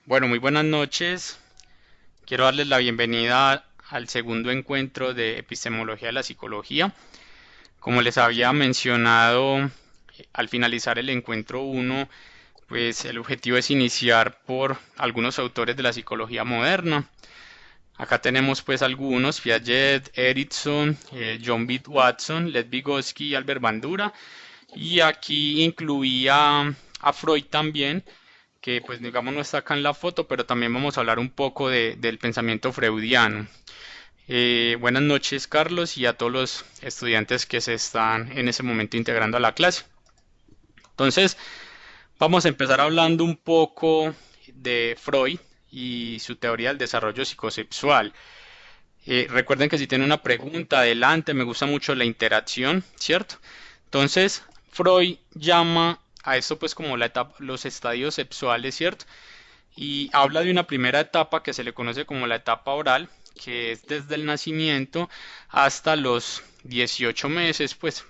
Bueno, muy buenas noches. Quiero darles la bienvenida al segundo encuentro de epistemología de la psicología. Como les había mencionado al finalizar el encuentro uno, pues el objetivo es iniciar por algunos autores de la psicología moderna. Acá tenemos pues algunos: Piaget, Erickson, John B. Watson, Lev Vygotsky y Albert Bandura. Y aquí incluía a Freud también, que pues digamos no está acá en la foto, pero también vamos a hablar un poco del pensamiento freudiano. Buenas noches, Carlos, y a todos los estudiantes que se están en ese momento integrando a la clase. Entonces, vamos a empezar hablando un poco de Freud y su teoría del desarrollo psicosexual. Recuerden que si tienen una pregunta, adelante, me gusta mucho la interacción, ¿cierto? Entonces, Freud llama a esto pues como la etapa, los estadios sexuales, ¿cierto? Y habla de una primera etapa que se le conoce como la etapa oral, que es desde el nacimiento hasta los 18 meses, pues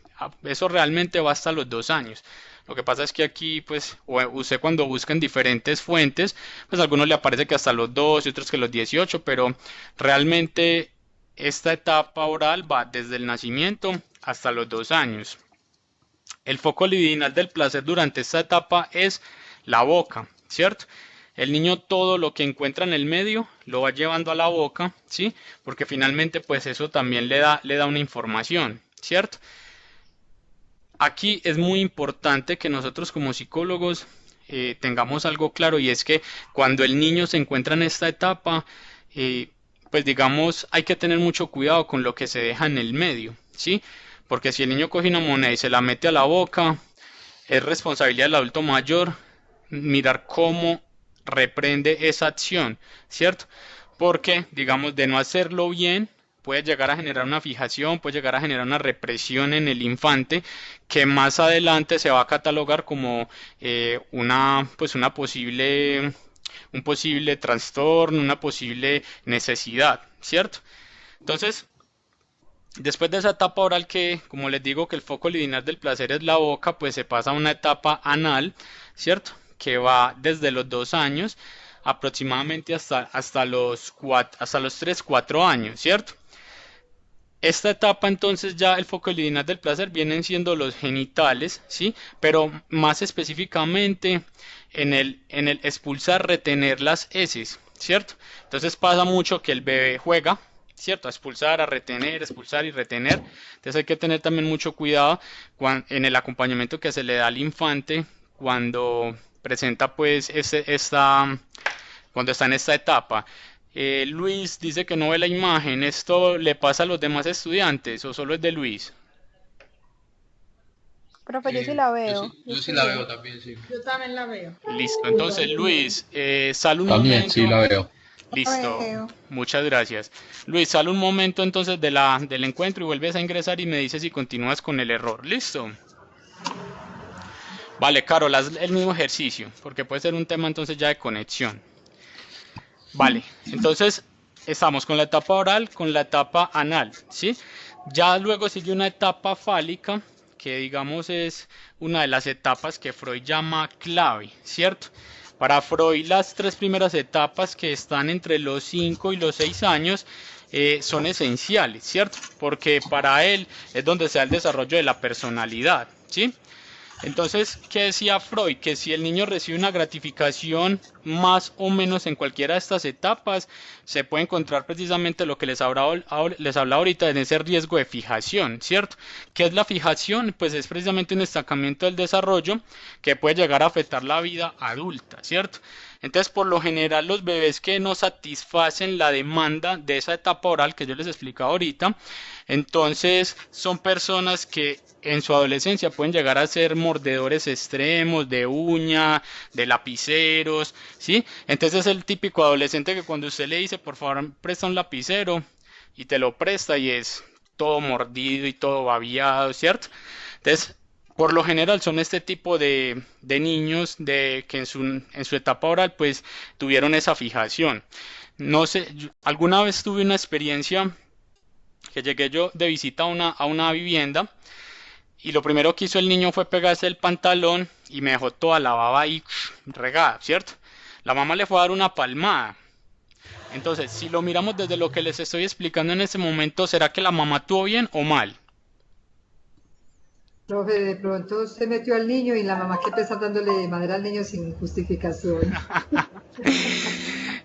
eso realmente va hasta los 2 años. Lo que pasa es que aquí, pues, usted cuando busca en diferentes fuentes, pues a algunos le aparece que hasta los 2 y otros que los 18, pero realmente esta etapa oral va desde el nacimiento hasta los 2 años. El foco libidinal del placer durante esta etapa es la boca, ¿cierto? El niño todo lo que encuentra en el medio lo va llevando a la boca, ¿sí? Porque finalmente pues eso también le da una información, ¿cierto? Aquí es muy importante que nosotros como psicólogos tengamos algo claro, y es que cuando el niño se encuentra en esta etapa, eh, pues digamos hay que tener mucho cuidado con lo que se deja en el medio, ¿sí? Porque si el niño coge una moneda y se la mete a la boca, es responsabilidad del adulto mayor mirar cómo reprende esa acción, ¿cierto? Porque, digamos, de no hacerlo bien, puede llegar a generar una fijación, puede llegar a generar una represión en el infante que más adelante se va a catalogar como pues un posible trastorno, una posible necesidad, ¿cierto? Entonces, después de esa etapa oral que, como les digo, que el foco lineal del placer es la boca, pues se pasa a una etapa anal, ¿cierto? Que va desde los 2 años aproximadamente hasta los 3 4 años, ¿cierto? Esta etapa entonces ya el foco lineal del placer vienen siendo los genitales, ¿sí? Pero más específicamente en el expulsar, retener las heces, ¿cierto? Entonces pasa mucho que el bebé juega, ¿cierto? A expulsar, a retener, expulsar y retener. Entonces hay que tener también mucho cuidado en el acompañamiento que se le da al infante cuando presenta pues cuando está en esta etapa. Luis dice que no ve la imagen. ¿Esto le pasa a los demás estudiantes o solo es de Luis? Profe, yo sí la Yo veo, sí, yo yo sí estoy la veo bien. también, sí. Yo también la veo. Listo. Entonces, Luis, sal un También, sí momento. la veo. La Listo. veo. Muchas gracias. Luis, sal un momento entonces del encuentro y vuelves a ingresar y me dices si continúas con el error. Listo. Vale, Carol, haz el mismo ejercicio, porque puede ser un tema entonces ya de conexión. Vale, entonces estamos con la etapa oral, con la etapa anal, ¿sí? Ya luego sigue una etapa fálica, que digamos es una de las etapas que Freud llama clave, ¿cierto? Para Freud las tres primeras etapas, que están entre los 5 y los 6 años, son esenciales, ¿cierto? Porque para él es donde se da el desarrollo de la personalidad, ¿sí? Entonces, ¿qué decía Freud? Que si el niño recibe una gratificación más o menos en cualquiera de estas etapas, se puede encontrar precisamente lo que les habla ahorita en ese riesgo de fijación, ¿cierto? ¿Qué es la fijación? Pues es precisamente un estancamiento del desarrollo que puede llegar a afectar la vida adulta, ¿cierto? Entonces, por lo general, los bebés que no satisfacen la demanda de esa etapa oral que yo les explicaba ahorita, entonces son personas que en su adolescencia pueden llegar a ser mordedores extremos de uña, de lapiceros, ¿sí? Entonces es el típico adolescente que cuando usted le dice, por favor, presta un lapicero, y te lo presta y es todo mordido y todo babiado, ¿cierto? Entonces, por lo general son este tipo de niños que en su etapa oral pues tuvieron esa fijación. No sé, alguna vez tuve una experiencia que llegué yo de visita a una vivienda, y lo primero que hizo el niño fue pegarse el pantalón y me dejó toda la baba ahí regada, ¿cierto? la mamá le fue a dar una palmada. Entonces, si lo miramos desde lo que les estoy explicando en este momento, ¿será que la mamá actuó bien o mal? Profe, de pronto se metió al niño y la mamá que pesa dándole de madera al niño sin justificación.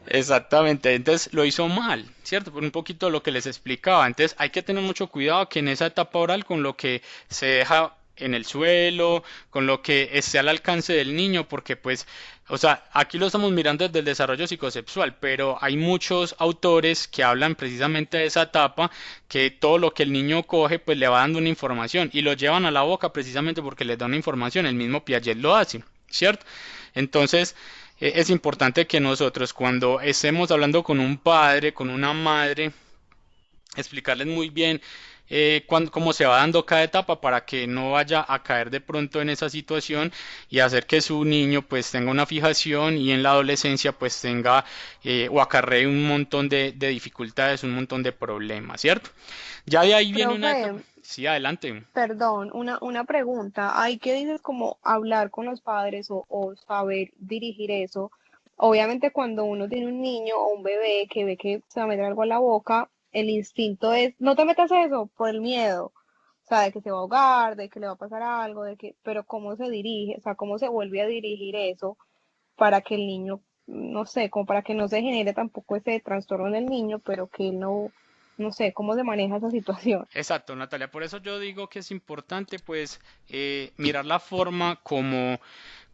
Exactamente, entonces lo hizo mal, ¿cierto? Por un poquito lo que les explicaba. Entonces hay que tener mucho cuidado que en esa etapa oral con lo que se deja en el suelo, con lo que esté al alcance del niño, porque pues, o sea, aquí lo estamos mirando desde el desarrollo psicosexual, pero hay muchos autores que hablan precisamente de esa etapa, que todo lo que el niño coge pues le va dando una información y lo llevan a la boca precisamente porque les da una información, el mismo Piaget lo hace, ¿cierto? Entonces, es importante que nosotros cuando estemos hablando con un padre, con una madre, explicarles muy bien cómo se va dando cada etapa para que no vaya a caer de pronto en esa situación y hacer que su niño pues tenga una fijación y en la adolescencia pues tenga o acarree un montón de dificultades, un montón de problemas, ¿cierto? Ya de ahí viene una etapa. Profe, Sí, adelante. perdón, una pregunta. Hay que dices como hablar con los padres o saber dirigir eso. Obviamente cuando uno tiene un niño o un bebé que ve que se va a meter algo a la boca, el instinto es, no te metas eso por el miedo. O sea, de que se va a ahogar, de que le va a pasar algo, de que, pero cómo se dirige, o sea, cómo se vuelve a dirigir eso para que el niño, no sé, como para que no se genere tampoco ese trastorno en el niño, pero que él no, no sé, cómo se maneja esa situación. Exacto, Natalia. Por eso yo digo que es importante, pues, mirar la forma como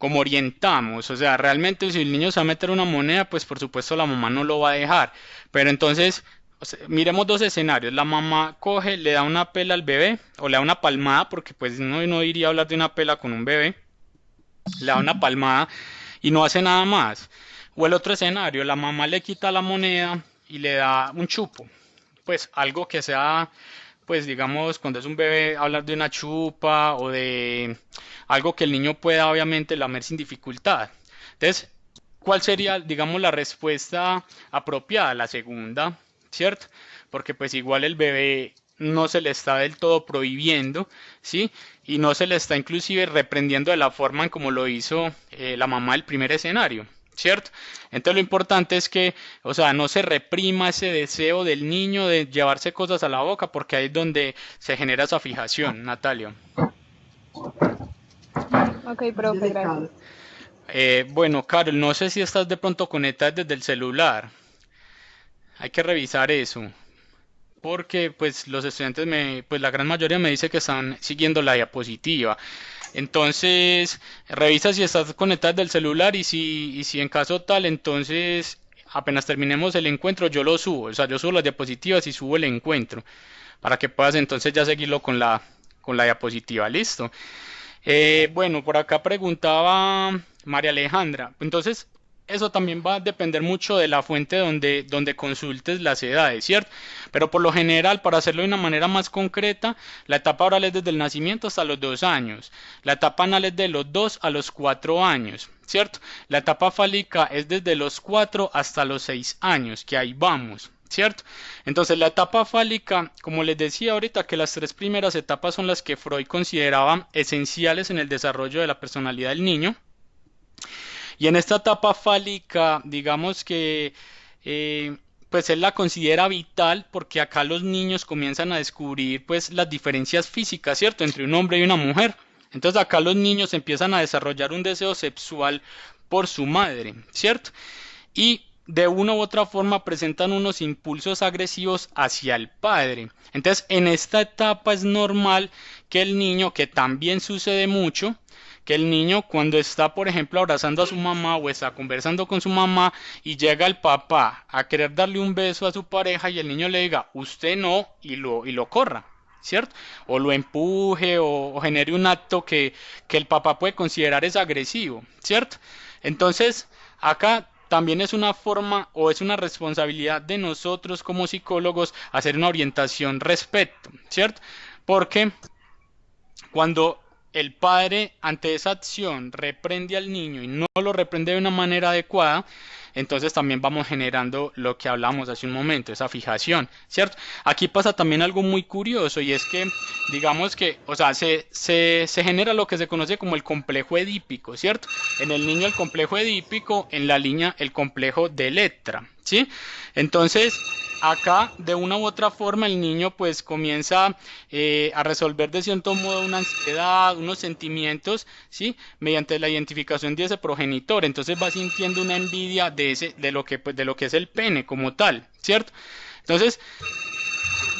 orientamos. O sea, realmente si el niño se va a meter una moneda, pues por supuesto la mamá no lo va a dejar. Pero entonces, o sea, miremos dos escenarios. La mamá coge, le da una pela al bebé, o le da una palmada, porque pues no iría a hablar de una pela con un bebé. Le da una palmada y no hace nada más. O el otro escenario, la mamá le quita la moneda y le da un chupo, pues algo que sea, pues digamos, cuando es un bebé, hablar de una chupa o de algo que el niño pueda obviamente lamer sin dificultad. Entonces, ¿cuál sería, digamos, la respuesta apropiada? La segunda, ¿cierto? Porque pues igual el bebé no se le está del todo prohibiendo, ¿sí? Y no se le está inclusive reprendiendo de la forma en como lo hizo la mamá del primer escenario, ¿cierto? Entonces lo importante es que, o sea, no se reprima ese deseo del niño de llevarse cosas a la boca, porque ahí es donde se genera esa fijación, Natalia. Ok, Muy profe, gracias. delicado. Bueno, Carol, no sé si estás de pronto conectada desde el celular. Hay que revisar eso. Porque pues los estudiantes pues la gran mayoría me dice que están siguiendo la diapositiva. Entonces, revisa si estás conectado del celular y si en caso tal, entonces apenas terminemos el encuentro yo lo subo, o sea, yo subo las diapositivas y subo el encuentro para que puedas entonces ya seguirlo con la diapositiva, listo. Bueno, por acá preguntaba María Alejandra. Entonces, eso también va a depender mucho de la fuente donde consultes las edades, ¿cierto? Pero por lo general, para hacerlo de una manera más concreta, la etapa oral es desde el nacimiento hasta los 2 años. La etapa anal es de los 2 a los 4 años, ¿cierto? La etapa fálica es desde los 4 hasta los 6 años, que ahí vamos. ¿Cierto? Entonces la etapa fálica, como les decía ahorita, que las tres primeras etapas son las que Freud consideraba esenciales en el desarrollo de la personalidad del niño. Y en esta etapa fálica, digamos que pues él la considera vital porque acá los niños comienzan a descubrir pues las diferencias físicas, ¿cierto? Entre un hombre y una mujer. Entonces acá los niños empiezan a desarrollar un deseo sexual por su madre, ¿cierto? Y de una u otra forma presentan unos impulsos agresivos hacia el padre. Entonces, en esta etapa es normal que el niño, que también sucede mucho, que el niño cuando está, por ejemplo, abrazando a su mamá o está conversando con su mamá y llega el papá a querer darle un beso a su pareja y el niño le diga, usted no, y lo corra. ¿Cierto? O lo empuje o genere un acto que el papá puede considerar es agresivo, ¿cierto? Entonces, acá también es una forma o es una responsabilidad de nosotros como psicólogos hacer una orientación respecto, ¿cierto? Porque cuando el padre ante esa acción reprende al niño y no lo reprende de una manera adecuada, entonces también vamos generando lo que hablamos hace un momento, esa fijación, ¿cierto? Aquí pasa también algo muy curioso y es que, digamos que, o sea, se genera lo que se conoce como el complejo edípico, ¿cierto? En el niño el complejo edípico, en la niña el complejo de Electra, ¿sí? Entonces, acá de una u otra forma el niño pues comienza a resolver de cierto modo una ansiedad, unos sentimientos, ¿sí? Mediante la identificación de ese progenitor. Entonces va sintiendo una envidia de lo que es el pene como tal, ¿cierto? Entonces,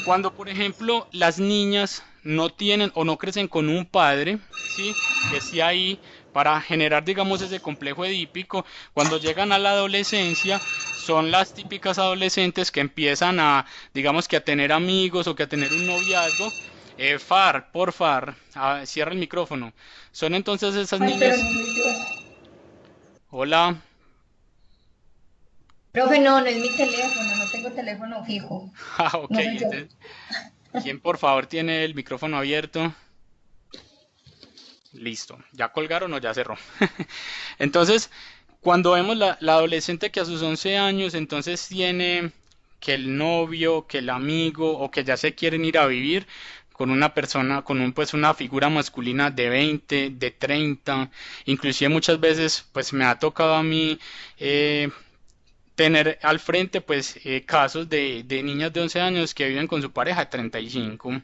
cuando por ejemplo las niñas no tienen o no crecen con un padre, ¿sí? Que esté ahí para generar, digamos, ese complejo edípico, cuando llegan a la adolescencia, son las típicas adolescentes que empiezan a, digamos, que a tener amigos o que a tener un noviazgo. Cierra el micrófono. Son entonces esas Ay, pero niñas. no soy yo. Hola. Profe, no, no es mi teléfono, no tengo teléfono fijo. Ah, ok. No soy yo. Entonces, ¿quién por favor tiene el micrófono abierto? Listo. ¿Ya colgaron o ya cerró? Entonces, cuando vemos la adolescente que a sus 11 años entonces tiene que el novio, que el amigo o que ya se quieren ir a vivir con una persona, con pues una figura masculina de 20, de 30, inclusive muchas veces pues me ha tocado a mí tener al frente pues casos de niñas de 11 años que viven con su pareja de 35,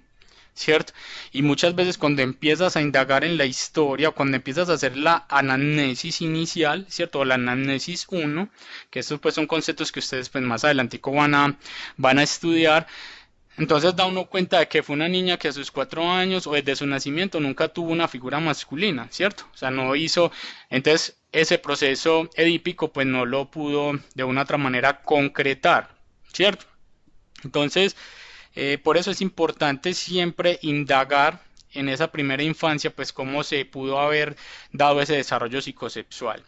¿cierto? Y muchas veces cuando empiezas a indagar en la historia, cuando empiezas a hacer la anamnesis inicial, ¿cierto? O la anamnesis uno, que estos pues son conceptos que ustedes pues más adelantico van a estudiar, entonces da uno cuenta de que fue una niña que a sus 4 años o desde su nacimiento nunca tuvo una figura masculina, ¿cierto? O sea, no hizo, entonces ese proceso edípico pues no lo pudo de una otra manera concretar, ¿cierto? Entonces, por eso es importante siempre indagar en esa primera infancia, pues cómo se pudo haber dado ese desarrollo psicosexual.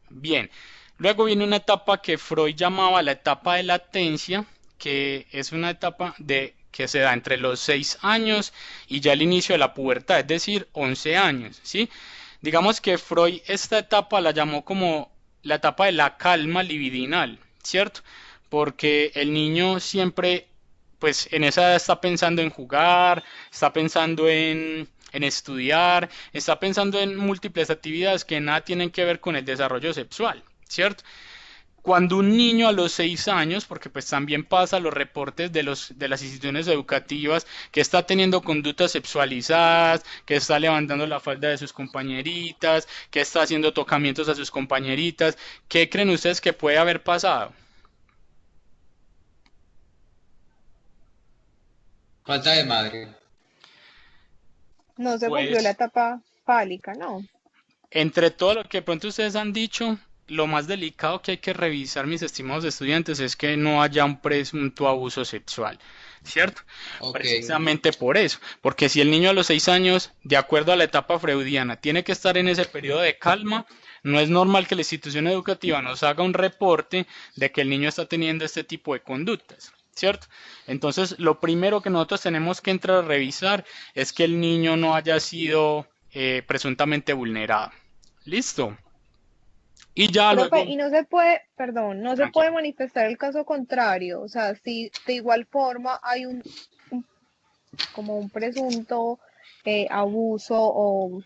Bien, luego viene una etapa que Freud llamaba la etapa de latencia, que es una etapa que se da entre los 6 años y ya el inicio de la pubertad, es decir, 11 años, ¿sí? Digamos que Freud esta etapa la llamó como la etapa de la calma libidinal, ¿cierto? Porque el niño siempre pues en esa edad está pensando en jugar, está pensando en estudiar, está pensando en múltiples actividades que nada tienen que ver con el desarrollo sexual, ¿cierto? Cuando un niño a los 6 años, porque pues también pasa los reportes de las instituciones educativas, que está teniendo conductas sexualizadas, que está levantando la falda de sus compañeritas, que está haciendo tocamientos a sus compañeritas, ¿qué creen ustedes que puede haber pasado? Falta de madre. No se cumplió la Pues etapa fálica, ¿no? entre todo lo que de pronto ustedes han dicho, lo más delicado que hay que revisar, mis estimados estudiantes, es que no haya un presunto abuso sexual, ¿cierto? Ok. Precisamente por eso, porque si el niño a los 6 años, de acuerdo a la etapa freudiana, tiene que estar en ese periodo de calma, no es normal que la institución educativa nos haga un reporte de que el niño está teniendo este tipo de conductas, ¿cierto? Entonces, lo primero que nosotros tenemos que entrar a revisar es que el niño no haya sido presuntamente vulnerado. ¿Listo? Y ya Profe, luego, y no se puede, perdón, no se tranquilo. puede manifestar el caso contrario. O sea, si de igual forma hay un- como un presunto abuso o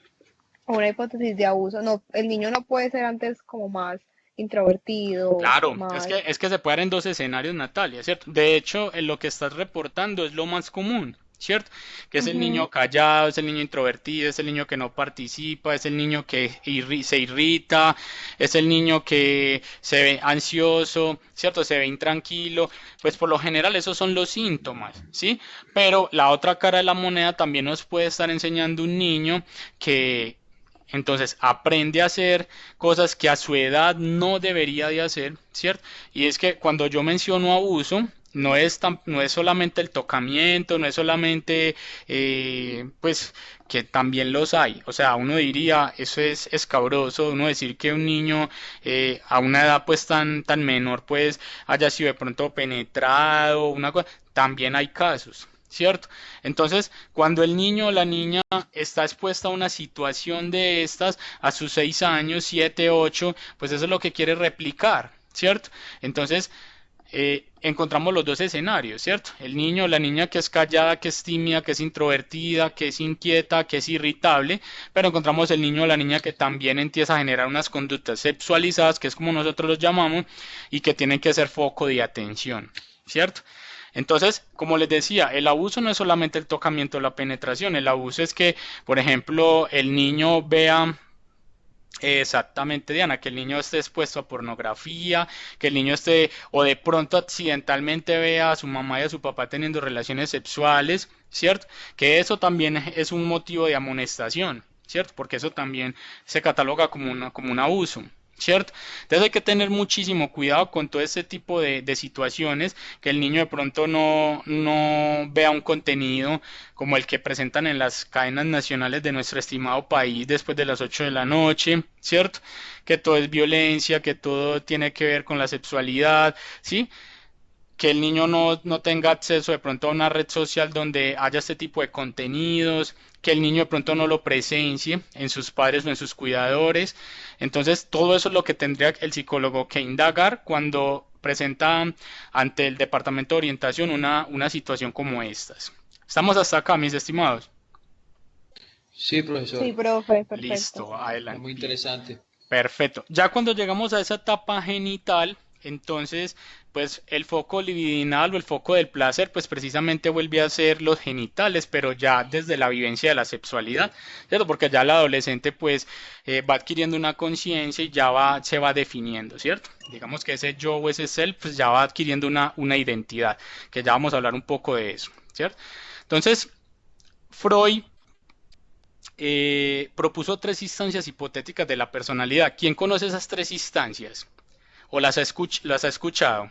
una hipótesis de abuso, no, el niño no puede ser antes como más introvertido, Claro, más... es que se puede dar en dos escenarios, Natalia, ¿cierto? De hecho, en lo que estás reportando es lo más común, ¿cierto? Que es el Ujú. niño callado, es el niño introvertido, es el niño que no participa, es el niño que se irrita, es el niño que se ve ansioso, ¿cierto? Se ve intranquilo, pues por lo general esos son los síntomas, ¿sí? Pero la otra cara de la moneda también nos puede estar enseñando un niño que entonces aprende a hacer cosas que a su edad no debería de hacer, ¿cierto? Y es que cuando yo menciono abuso, no es solamente el tocamiento, no es solamente, pues, que también los hay. O sea, uno diría, eso es escabroso, uno decir que un niño a una edad pues tan menor pues haya sido de pronto penetrado, una cosa, también hay casos. ¿Cierto? Entonces, cuando el niño o la niña está expuesta a una situación de estas a sus 6 años, 7, 8, pues eso es lo que quiere replicar, ¿cierto? Entonces, encontramos los dos escenarios, ¿cierto? El niño o la niña que es callada, que es tímida, que es introvertida, que es inquieta, que es irritable, pero encontramos el niño o la niña que también empieza a generar unas conductas sexualizadas, que es como nosotros los llamamos, y que tienen que ser foco de atención, ¿cierto? Entonces, como les decía, el abuso no es solamente el tocamiento o la penetración, el abuso es que, por ejemplo, el niño vea. Exactamente, Diana, que el niño esté expuesto a pornografía, que el niño esté o de pronto accidentalmente vea a su mamá y a su papá teniendo relaciones sexuales, ¿cierto? Que eso también es un motivo de amonestación, ¿cierto? Porque eso también se cataloga como un abuso. ¿Cierto? Entonces hay que tener muchísimo cuidado con todo este tipo de situaciones, que el niño de pronto no vea un contenido como el que presentan en las cadenas nacionales de nuestro estimado país después de las 8 de la noche, ¿cierto? Que todo es violencia, que todo tiene que ver con la sexualidad, ¿sí? Que el niño no tenga acceso de pronto a una red social donde haya este tipo de contenidos, que el niño de pronto no lo presencie en sus padres o en sus cuidadores. Entonces, todo eso es lo que tendría el psicólogo que indagar cuando presenta ante el departamento de orientación una situación como estas. Estamos hasta acá, mis estimados. Sí, profesor. Sí, profe, perfecto. Listo, Está muy adelante. interesante. Perfecto. Ya cuando llegamos a esa etapa genital, entonces, pues el foco libidinal o el foco del placer, pues precisamente vuelve a ser los genitales, pero ya desde la vivencia de la sexualidad, ¿cierto? Porque ya el adolescente, pues, va adquiriendo una conciencia y se va definiendo, ¿cierto? Digamos que ese yo o ese self, pues ya va adquiriendo una identidad, que ya vamos a hablar un poco de eso, ¿cierto? Entonces, Freud propuso tres instancias hipotéticas de la personalidad. ¿Quién conoce esas tres instancias? ¿O las ha escuchado?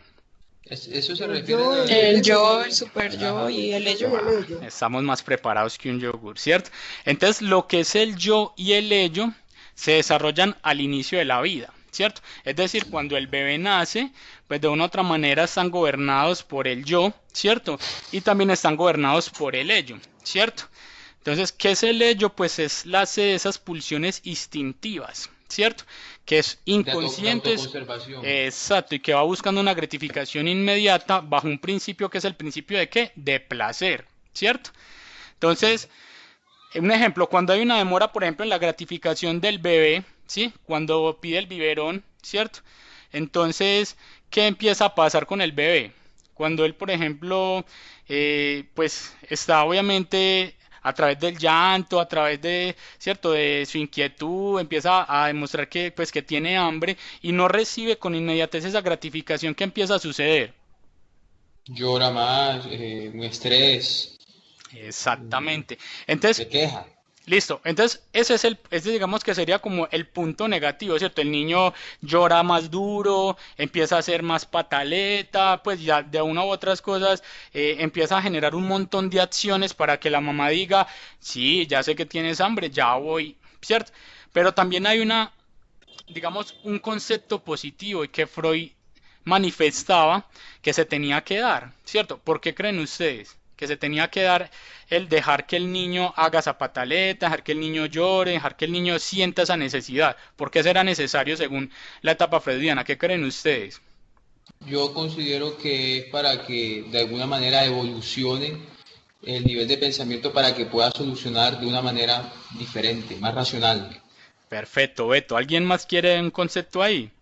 Eso se El refiere yo, a... el El ego yo, el super yo Ajá. y el y ello. el ello. Estamos más preparados que un yogur, ¿cierto? Entonces, lo que es el yo y el ello se desarrollan al inicio de la vida, ¿cierto? Es decir, cuando el bebé nace, pues de una u otra manera están gobernados por el yo, ¿cierto? Y también están gobernados por el ello, ¿cierto? Entonces, ¿qué es el ello? Pues es la de esas pulsiones instintivas, ¿cierto? Que es De inconscientes, autoconservación. exacto, y que va buscando una gratificación inmediata bajo un principio que es el principio de ¿qué? De placer, ¿cierto? Entonces, un ejemplo, cuando hay una demora, por ejemplo, en la gratificación del bebé, ¿sí? Cuando pide el biberón, ¿cierto? Entonces, ¿qué empieza a pasar con el bebé? Cuando él, por ejemplo, pues está obviamente a través del llanto, a través de, ¿cierto? De su inquietud, empieza a demostrar que, pues, que tiene hambre y no recibe con inmediatez esa gratificación que empieza a suceder. Llora más, un estrés, mm, Exactamente. Entonces, se queja. listo, entonces ese digamos que sería como el punto negativo, ¿cierto? El niño llora más duro, empieza a ser más pataleta, pues ya de una u otras cosas empieza a generar un montón de acciones para que la mamá diga, sí, ya sé que tienes hambre, ya voy, ¿cierto? Pero también hay digamos, un concepto positivo y que Freud manifestaba que se tenía que dar, ¿cierto? ¿Por qué creen ustedes? Que se tenía que dar el dejar que el niño haga esa pataleta, dejar que el niño llore, dejar que el niño sienta esa necesidad. ¿Por qué será necesario según la etapa freudiana? ¿Qué creen ustedes? Yo considero que es para que de alguna manera evolucione el nivel de pensamiento para que pueda solucionar de una manera diferente, más racional. Perfecto, Beto. ¿Alguien más quiere un concepto ahí?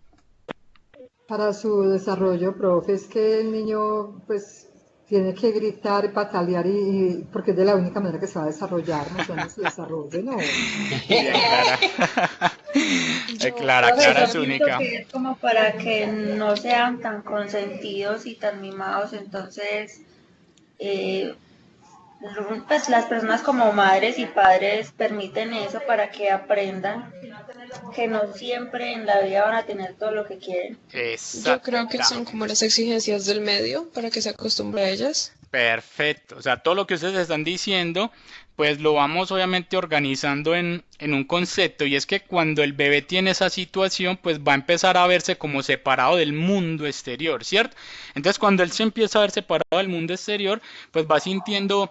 Para su desarrollo, profe, es que el niño pues tiene que gritar y patalear porque es de la única manera que se va a desarrollar, mostrando su desarrollo, ¿no? Bien, Clara. Yo, Clara, Profe, Clara yo es siento única. que es como para que no sean tan consentidos y tan mimados, entonces, eh, pues las personas como madres y padres permiten eso para que aprendan que no siempre en la vida van a tener todo lo que quieren. yo creo que son como Exactamente. las exigencias del medio para que se acostumbre a ellas. Perfecto. O sea, todo lo que ustedes están diciendo, pues lo vamos obviamente organizando en un concepto y es que cuando el bebé tiene esa situación, pues va a empezar a verse como separado del mundo exterior, ¿cierto? Entonces, cuando él se empieza a ver separado del mundo exterior, pues va sintiendo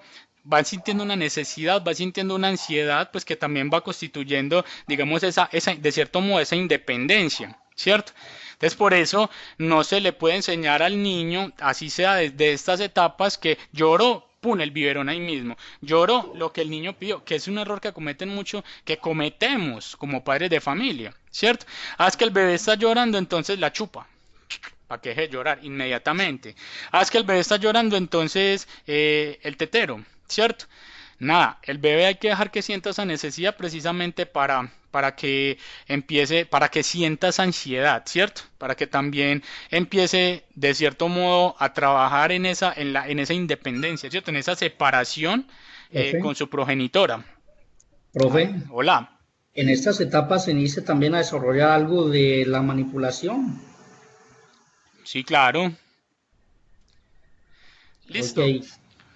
una necesidad, va sintiendo una ansiedad, pues que también va constituyendo, digamos, de cierto modo, esa independencia. ¿cierto? Entonces por eso no se le puede enseñar al niño, así sea desde estas etapas, que lloró, pum, el biberón ahí mismo. Lloró lo que el niño pidió, que es un error que cometen mucho, que cometemos como padres de familia, ¿cierto? Haz que el bebé está llorando, entonces la chupa para que deje de llorar inmediatamente. Haz que el bebé está llorando, entonces el tetero, ¿cierto? Nada, el bebé hay que dejar que sienta esa necesidad precisamente para que empiece, para que sienta esa ansiedad, ¿cierto? Para que también empiece de cierto modo a trabajar en esa independencia, ¿cierto? En esa separación Profe, con su progenitora. profe, Hola. en estas etapas se inicia también a desarrollar algo de la manipulación. Sí, claro. Ok, Listo.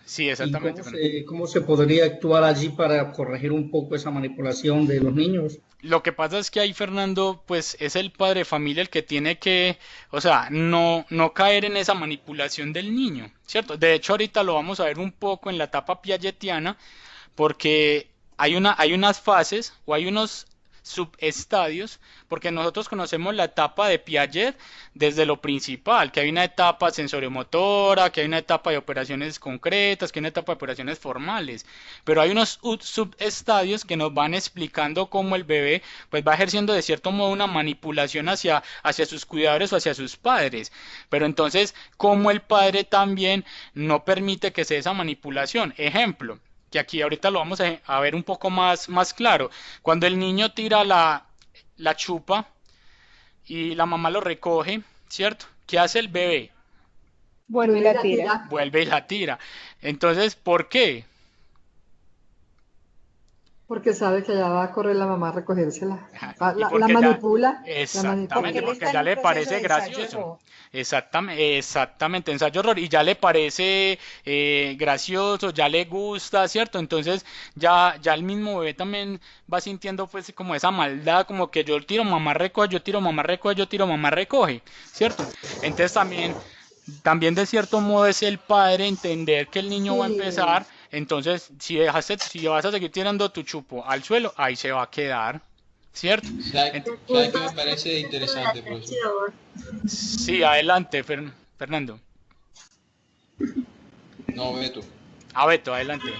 Sí, ¿y exactamente. cómo se podría actuar allí para corregir un poco esa manipulación de los niños? Lo que pasa es que ahí Fernando, pues es el padre de familia el que tiene que, o sea, no caer en esa manipulación del niño, ¿cierto? De hecho, ahorita lo vamos a ver un poco en la etapa piagetiana, porque hay unas fases o hay unos subestadios, porque nosotros conocemos la etapa de Piaget desde lo principal, que hay una etapa sensoriomotora, que hay una etapa de operaciones concretas, que hay una etapa de operaciones formales, pero hay unos subestadios que nos van explicando cómo el bebé pues va ejerciendo de cierto modo una manipulación hacia sus cuidadores o hacia sus padres, pero entonces cómo el padre también no permite que se dé esa manipulación. Ejemplo, que aquí ahorita lo vamos a ver un poco más claro. Cuando el niño tira la chupa y la mamá lo recoge, ¿cierto? ¿Qué hace el bebé? Vuelve y Vuelve y la la tira. tira. Vuelve y la tira. Entonces, ¿por qué? Porque sabe que allá va a correr la mamá a recogérsela. Ajá, Va- y La porque ya, manipula, la Porque exactamente, manipula. él porque está en ya un le proceso parece de ensayo gracioso. error. Exactamente, ensayo error, y ya le parece gracioso, ya le gusta, ¿cierto? Entonces ya el mismo bebé también va sintiendo pues como esa maldad, como que yo tiro, mamá recoge, yo tiro, mamá recoge, yo tiro, mamá recoge, ¿cierto? Entonces también de cierto modo es el padre entender que el niño va a Sí, empezar, entonces si vas a seguir tirando tu chupo al suelo, ahí se va a quedar, ¿cierto? ¿Sabe, Ent- sabe qué me Disculpa, parece la interesante, profesor? atención. sí, adelante, Fernando. No, Beto. Beto, adelante.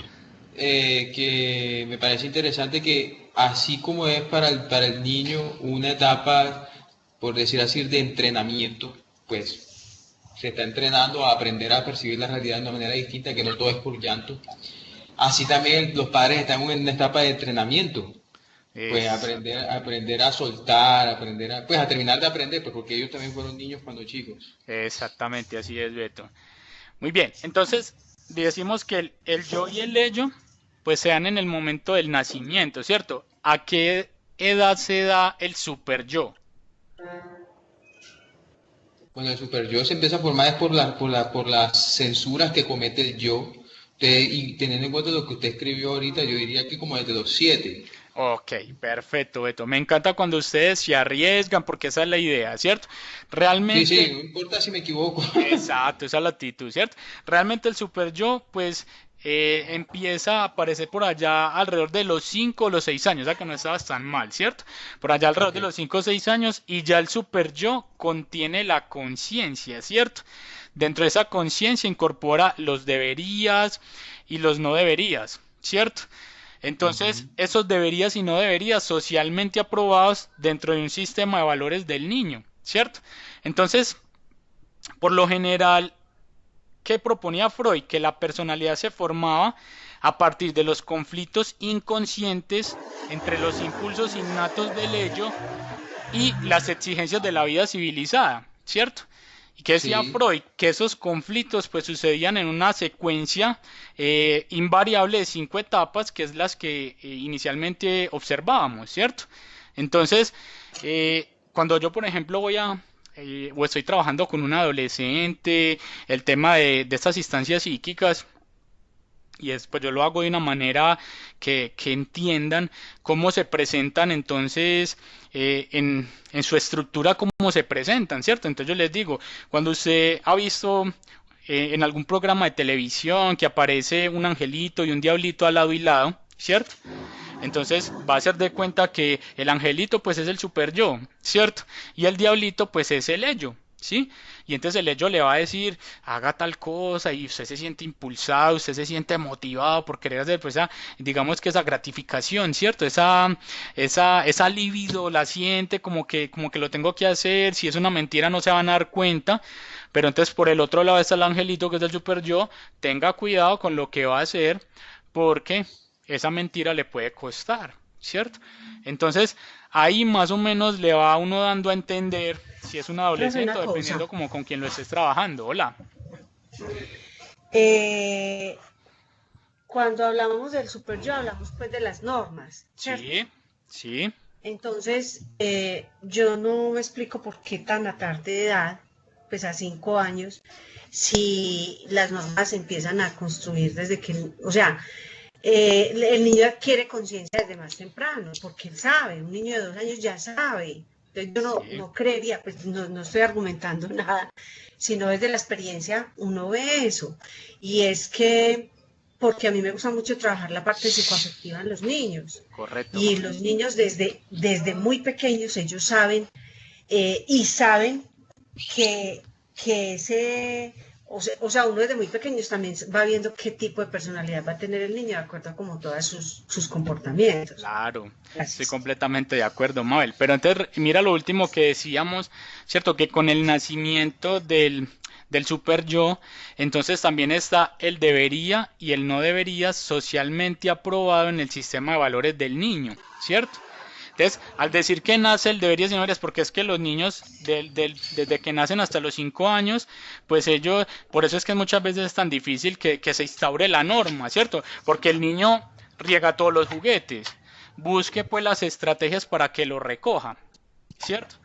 Que me parece interesante que así como es para el niño una etapa, por decir así, de entrenamiento, pues se está entrenando a aprender a percibir la realidad de una manera distinta, que no todo es por llanto. Así también los padres están en una etapa de entrenamiento, pues Es, aprender a soltar, pues a terminar de aprender, pues porque ellos también fueron niños cuando chicos. exactamente, así es, Beto. Muy bien, entonces decimos que el yo y el ello pues se dan en el momento del nacimiento, ¿cierto? ¿A qué edad se da el super yo? Bueno, el super yo se empieza a formar es por las censuras que comete el yo. Y teniendo en cuenta lo que usted escribió ahorita, yo diría que como desde los 7. Ok, perfecto, Beto. Me encanta cuando ustedes se arriesgan porque esa es la idea, ¿cierto? Sí, sí, Realmente no importa si me equivoco. exacto, esa es la actitud, ¿cierto? Realmente el super yo, pues, empieza a aparecer por allá alrededor de los 5 o los 6 años, o sea que no estabas tan mal, ¿cierto? Por allá alrededor Ok, de los 5 o 6 años y ya el super yo contiene la conciencia, ¿cierto? Dentro de esa conciencia incorpora los deberías y los no deberías, ¿cierto? Entonces, ujú, esos deberías y no deberías socialmente aprobados dentro de un sistema de valores del niño, ¿cierto? Entonces, por lo general, ¿qué proponía Freud? Que la personalidad se formaba a partir de los conflictos inconscientes entre los impulsos innatos del ello y las exigencias de la vida civilizada, ¿cierto? ¿Y qué decía sí, Freud? Que esos conflictos pues sucedían en una secuencia invariable de 5 etapas, que es las que inicialmente observábamos, ¿cierto? Entonces, cuando yo, por ejemplo, o estoy trabajando con un adolescente, el tema de estas instancias psíquicas, y después yo lo hago de una manera que entiendan cómo se presentan entonces en su estructura, cómo se presentan, ¿cierto? Entonces yo les digo, cuando usted ha visto en algún programa de televisión que aparece un angelito y un diablito al lado y lado, ¿cierto? Entonces va a ser de cuenta que el angelito pues es el super yo, ¿cierto? Y el diablito pues es el ello, ¿sí? Y entonces el ello le va a decir, haga tal cosa y usted se siente impulsado, usted se siente motivado por querer hacer, pues digamos que esa gratificación, ¿cierto? Esa libido la siente como que lo tengo que hacer, si es una mentira no se van a dar cuenta, pero entonces por el otro lado está el angelito que es el super yo, tenga cuidado con lo que va a hacer porque esa mentira le puede costar, ¿cierto? Entonces, ahí más o menos le va a uno dando a entender si es un Profe, adolescente una o dependiendo cosa. como con quien lo estés trabajando. Hola. Eh, Cuando hablamos del super yo, hablamos pues de las normas, ¿cierto? Sí, sí, Entonces, yo no me explico por qué tan a tarde de edad, pues a 5 años, si las normas empiezan a construir desde que, o sea, el niño adquiere conciencia desde más temprano, porque él sabe, un niño de 2 años ya sabe. Entonces yo no, sí, no creería, pues no estoy argumentando nada, sino desde la experiencia uno ve eso. Y es que, porque a mí me gusta mucho trabajar la parte psicoafectiva en los niños. correcto. Y los niños desde muy pequeños, ellos saben y saben que, que ese, o sea, uno desde muy pequeños también va viendo qué tipo de personalidad va a tener el niño de acuerdo a como todos sus comportamientos. Claro, estoy Gracias. completamente de acuerdo, Mabel. Pero entonces, mira lo último que decíamos, ¿cierto? Que con el nacimiento del super yo, entonces también está el debería y el no debería socialmente aprobado en el sistema de valores del niño, ¿cierto? Entonces, al decir que nace el debería y no deberías, porque es que los niños desde que nacen hasta los 5 años, pues ellos, por eso es que muchas veces es tan difícil que se instaure la norma, ¿cierto? Porque el niño riega todos los juguetes, busque pues las estrategias para que lo recoja, ¿cierto?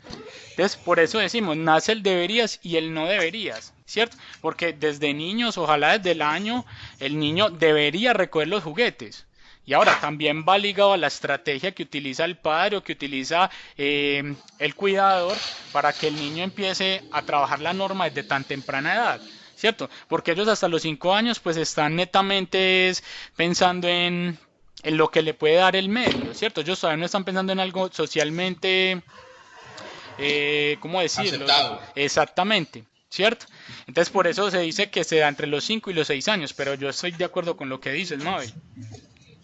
Entonces, por eso decimos, nace el deberías y el no deberías, ¿cierto? Porque desde niños, ojalá desde el año, el niño debería recoger los juguetes. Y ahora también va ligado a la estrategia que utiliza el padre o que utiliza el cuidador para que el niño empiece a trabajar la norma desde tan temprana edad, ¿cierto? Porque ellos hasta los 5 años pues están netamente pensando en lo que le puede dar el medio, ¿cierto? Ellos todavía no están pensando en algo socialmente, ¿cómo decirlo? Aceptado. Exactamente, ¿cierto? Entonces por eso se dice que se da entre los 5 y los 6 años, pero yo estoy de acuerdo con lo que dices, Mabel.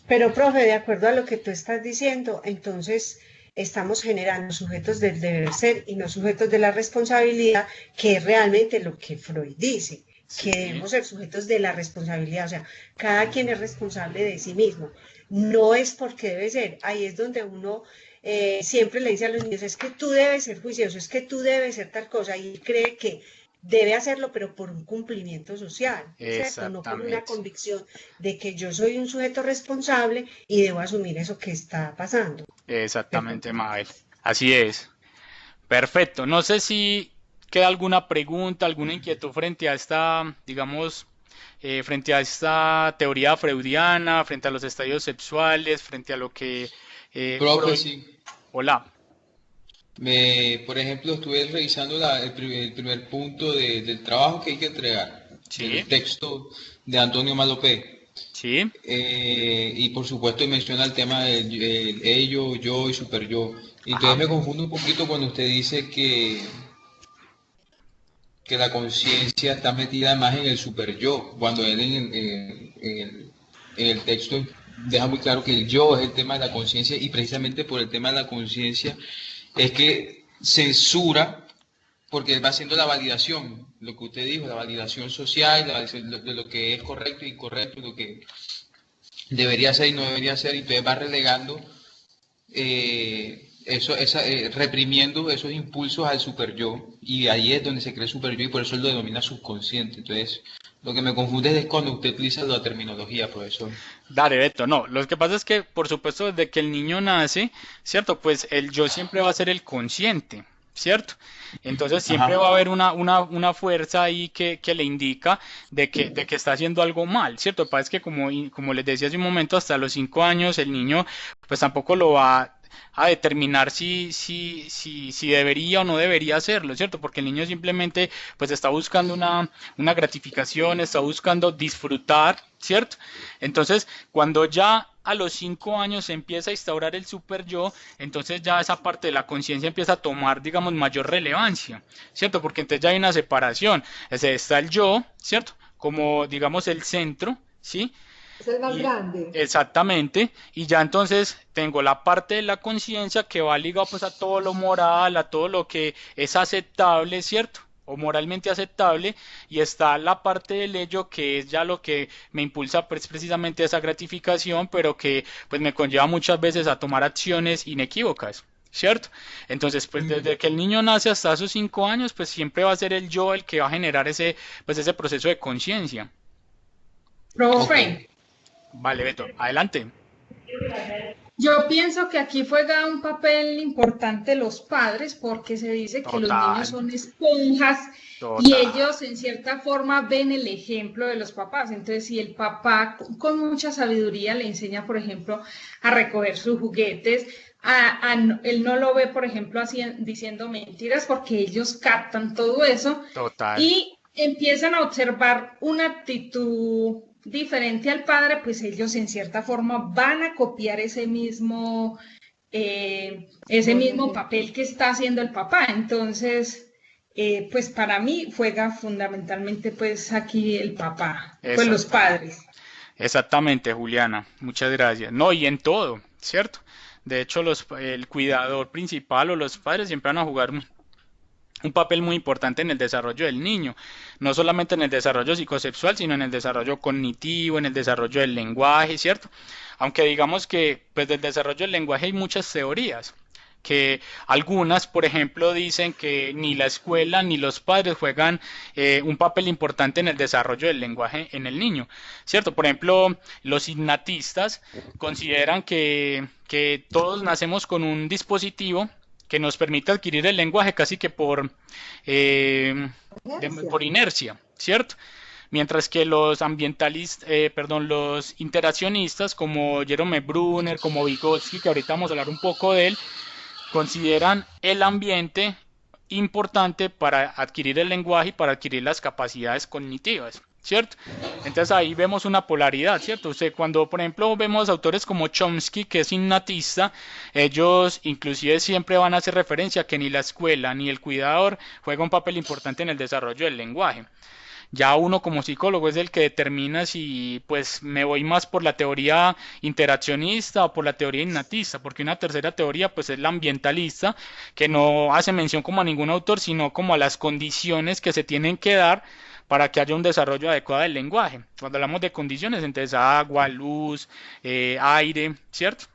Pero, profe, de acuerdo a lo que tú estás diciendo, entonces estamos generando sujetos del deber ser y no sujetos de la responsabilidad, que es realmente lo que Freud dice, que Sí, debemos ser sujetos de la responsabilidad, o sea, cada quien es responsable de sí mismo. No es porque debe ser, ahí es donde uno siempre le dice a los niños, es que tú debes ser juicioso, es que tú debes ser tal cosa, y cree que debe hacerlo, pero por un cumplimiento social, ¿cierto? No por una exactamente, convicción de que yo soy un sujeto responsable y debo asumir eso que está pasando. Perdón. exactamente, Mabel. Así es. Perfecto. No sé si queda alguna pregunta, alguna inquietud frente a esta, digamos, frente a esta teoría freudiana, frente a los estadios sexuales, frente a lo que Profe, Freud... sí. Hola. Por ejemplo, estuve revisando el primer punto del trabajo que hay que entregar, Sí, del texto de Antonio Malopé. sí, Y por supuesto menciona el tema del el ello, yo y super yo. Y entonces ajá, me confundo un poquito cuando usted dice que la conciencia está metida más en el super yo, cuando él en el texto deja muy claro que el yo es el tema de la conciencia y precisamente por el tema de la conciencia es que censura porque él va haciendo la validación, lo que usted dijo, la validación social, de lo que es correcto e incorrecto, lo que debería ser y no debería ser, y entonces va relegando reprimiendo esos impulsos al super yo, y ahí es donde se cree super yo, y por eso él lo denomina subconsciente. Entonces, lo que me confunde es cuando usted utiliza la terminología, profesor. dale, Beto, no, lo que pasa es que, por supuesto, desde que el niño nace, ¿cierto? Pues el yo siempre va a ser el consciente, ¿cierto? Entonces siempre va a Ajá. haber una fuerza ahí que le indica de que está haciendo algo mal, ¿cierto? Lo que pasa es que como les decía hace un momento, hasta los 5 años el niño pues tampoco lo va, a determinar si debería o no debería hacerlo, ¿cierto? Porque el niño simplemente pues está buscando una gratificación, está buscando disfrutar, ¿cierto? Entonces, cuando ya a los 5 años se empieza a instaurar el super yo, entonces ya esa parte de la conciencia empieza a tomar, digamos, mayor relevancia, ¿cierto? Porque entonces ya hay una separación, está el yo, ¿cierto? Como, digamos, el centro, ¿sí? Es el más Y grande. exactamente, y ya entonces tengo la parte de la conciencia que va ligado pues a todo lo moral, a todo lo que es aceptable, ¿cierto? O moralmente aceptable, y está la parte del ello que es ya lo que me impulsa pues precisamente a esa gratificación, pero que pues me conlleva muchas veces a tomar acciones inequívocas, ¿cierto? Entonces pues desde que el niño nace hasta esos 5 años pues siempre va a ser el yo el que va a generar ese proceso de conciencia. Ok. Profe, Vale, Beto, adelante. yo pienso que aquí juega un papel importante los padres porque se dice que los niños Total, son esponjas y total. ellos en cierta forma ven el ejemplo de los papás. Entonces, si el papá con mucha sabiduría le enseña, por ejemplo, a recoger sus juguetes, él no lo ve, por ejemplo, diciendo mentiras porque ellos captan todo eso Total, y empiezan a observar una actitud diferente al padre, pues ellos en cierta forma van a copiar ese Buen mismo ejemplo. papel que está haciendo el papá. Entonces, pues para mí juega fundamentalmente pues aquí el papá, pues los exactamente, padres. exactamente, Juliana, muchas gracias. No, y en todo, ¿cierto? De hecho, el cuidador principal o los padres siempre van a jugar un papel muy importante en el desarrollo del niño, no solamente en el desarrollo psicosexual, sino en el desarrollo cognitivo, en el desarrollo del lenguaje, ¿cierto? Aunque digamos que pues del desarrollo del lenguaje hay muchas teorías, que algunas, por ejemplo, dicen que ni la escuela ni los padres juegan un papel importante en el desarrollo del lenguaje en el niño, ¿cierto? Por ejemplo, los innatistas consideran que todos nacemos con un dispositivo que nos permite adquirir el lenguaje casi que eh, Inercia. por inercia, ¿cierto? Mientras que los ambientalistas, perdón, los interaccionistas como Jerome Brunner, como Vygotsky, que ahorita vamos a hablar un poco de él, consideran el ambiente importante para adquirir el lenguaje y para adquirir las capacidades cognitivas, ¿cierto? Entonces ahí vemos una polaridad, ¿cierto? Cuando por ejemplo vemos autores como Chomsky, que es innatista, ellos inclusive siempre van a hacer referencia a que ni la escuela ni el cuidador juega un papel importante en el desarrollo del lenguaje. Ya uno como psicólogo es el que determina si pues me voy más por la teoría interaccionista o por la teoría innatista, porque una tercera teoría pues es la ambientalista, que no hace mención como a ningún autor, sino como a las condiciones que se tienen que dar para que haya un desarrollo adecuado del lenguaje. Cuando hablamos de condiciones, entonces agua, luz, aire, ¿cierto?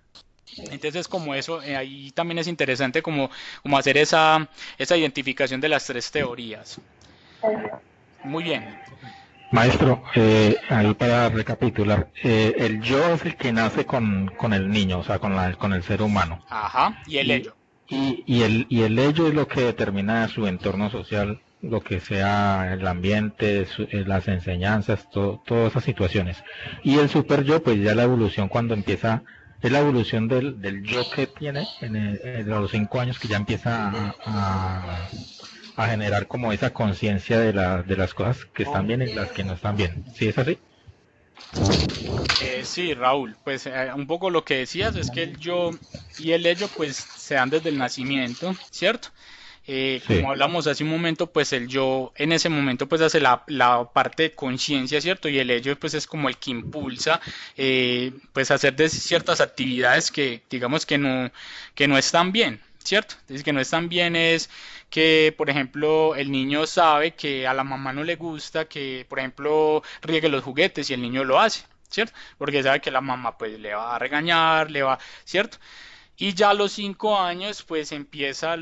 Entonces, como eso, ahí también es interesante como hacer esa identificación de las tres teorías. Muy bien. Maestro, ahí para recapitular, el yo es el que nace con el niño, o sea, con el ser humano. Ajá. Y el Y, ello. y el ello es lo que determina su entorno social, lo que sea el ambiente, las enseñanzas, todas esas situaciones. Y el super yo, pues ya la evolución cuando empieza, es la evolución del yo que tiene a los 5 años, que ya empieza a generar como esa conciencia de las cosas que están bien y las que no están bien. ¿Sí es así? Sí, Raúl, pues un poco lo que decías es que el yo y el ello pues se dan desde el nacimiento, ¿cierto? Como Sí. hablamos hace un momento, pues el yo en ese momento pues hace la parte de conciencia, ¿cierto? Y el ello pues es como el que impulsa pues hacer ciertas actividades que digamos que no están bien, ¿cierto? Entonces que no están bien es que, por ejemplo, el niño sabe que a la mamá no le gusta que, por ejemplo, riegue los juguetes y el niño lo hace, ¿cierto? Porque sabe que la mamá pues le va a regañar, ¿cierto? Y ya a los 5 años, pues empieza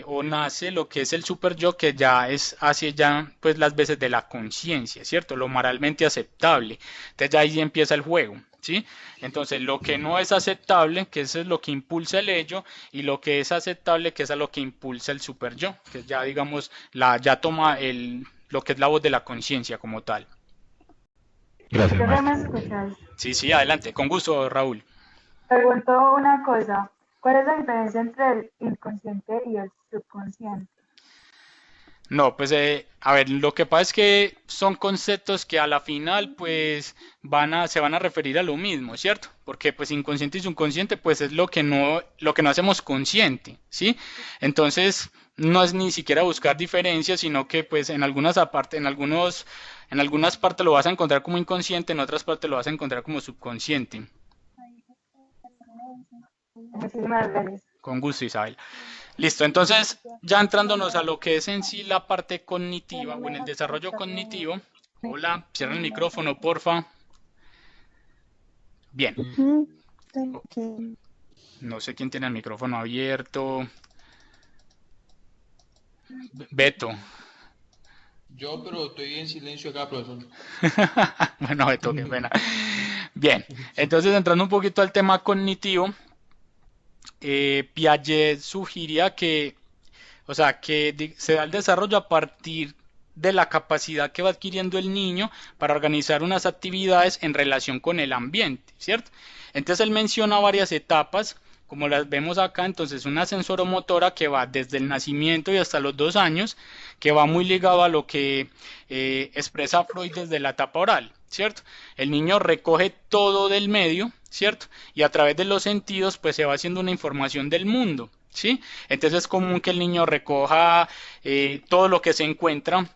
o nace lo que es el super yo, que ya hace ya, pues las veces de la conciencia, ¿cierto? Lo moralmente aceptable. Entonces ya ahí empieza el juego, ¿sí? Entonces lo que no es aceptable, que eso es lo que impulsa el ello, y lo que es aceptable, que eso es lo que impulsa el super yo, que ya digamos, ya toma lo que es la voz de la conciencia como tal. Gracias, Profe, ¿me maestro. escuchas? Sí, sí, adelante, con gusto, Raúl. Pregunto una cosa. ¿Cuál es la diferencia entre el inconsciente y el subconsciente? No, pues a ver, lo que pasa es que son conceptos que a la final pues se van a referir a lo mismo, ¿cierto? Porque pues inconsciente y subconsciente pues es lo que no hacemos consciente, ¿sí? Entonces no es ni siquiera buscar diferencias, sino que pues en algunas partes lo vas a encontrar como inconsciente, en otras partes lo vas a encontrar como subconsciente. Muchísimas gracias. Con gusto, Isabel. Listo, entonces ya entrándonos a lo que es en sí la parte cognitiva o en el desarrollo cognitivo. Hola, cierra el micrófono, porfa. Bien. No sé quién tiene el micrófono abierto. Beto. Yo, pero estoy en silencio acá, profesor. Bueno, Beto, qué pena. Bien, entonces entrando un poquito al tema cognitivo, Piaget sugería que, o sea, que se da el desarrollo a partir de la capacidad que va adquiriendo el niño para organizar unas actividades en relación con el ambiente, ¿cierto? Entonces él menciona varias etapas, como las vemos acá. Entonces una sensoromotora que va desde el nacimiento y hasta los 2 años, que va muy ligado a lo que expresa Freud desde la etapa oral, ¿cierto? El niño recoge todo del medio, ¿cierto? Y a través de los sentidos pues se va haciendo una información del mundo, ¿sí? Entonces es común que el niño recoja todo lo que se encuentra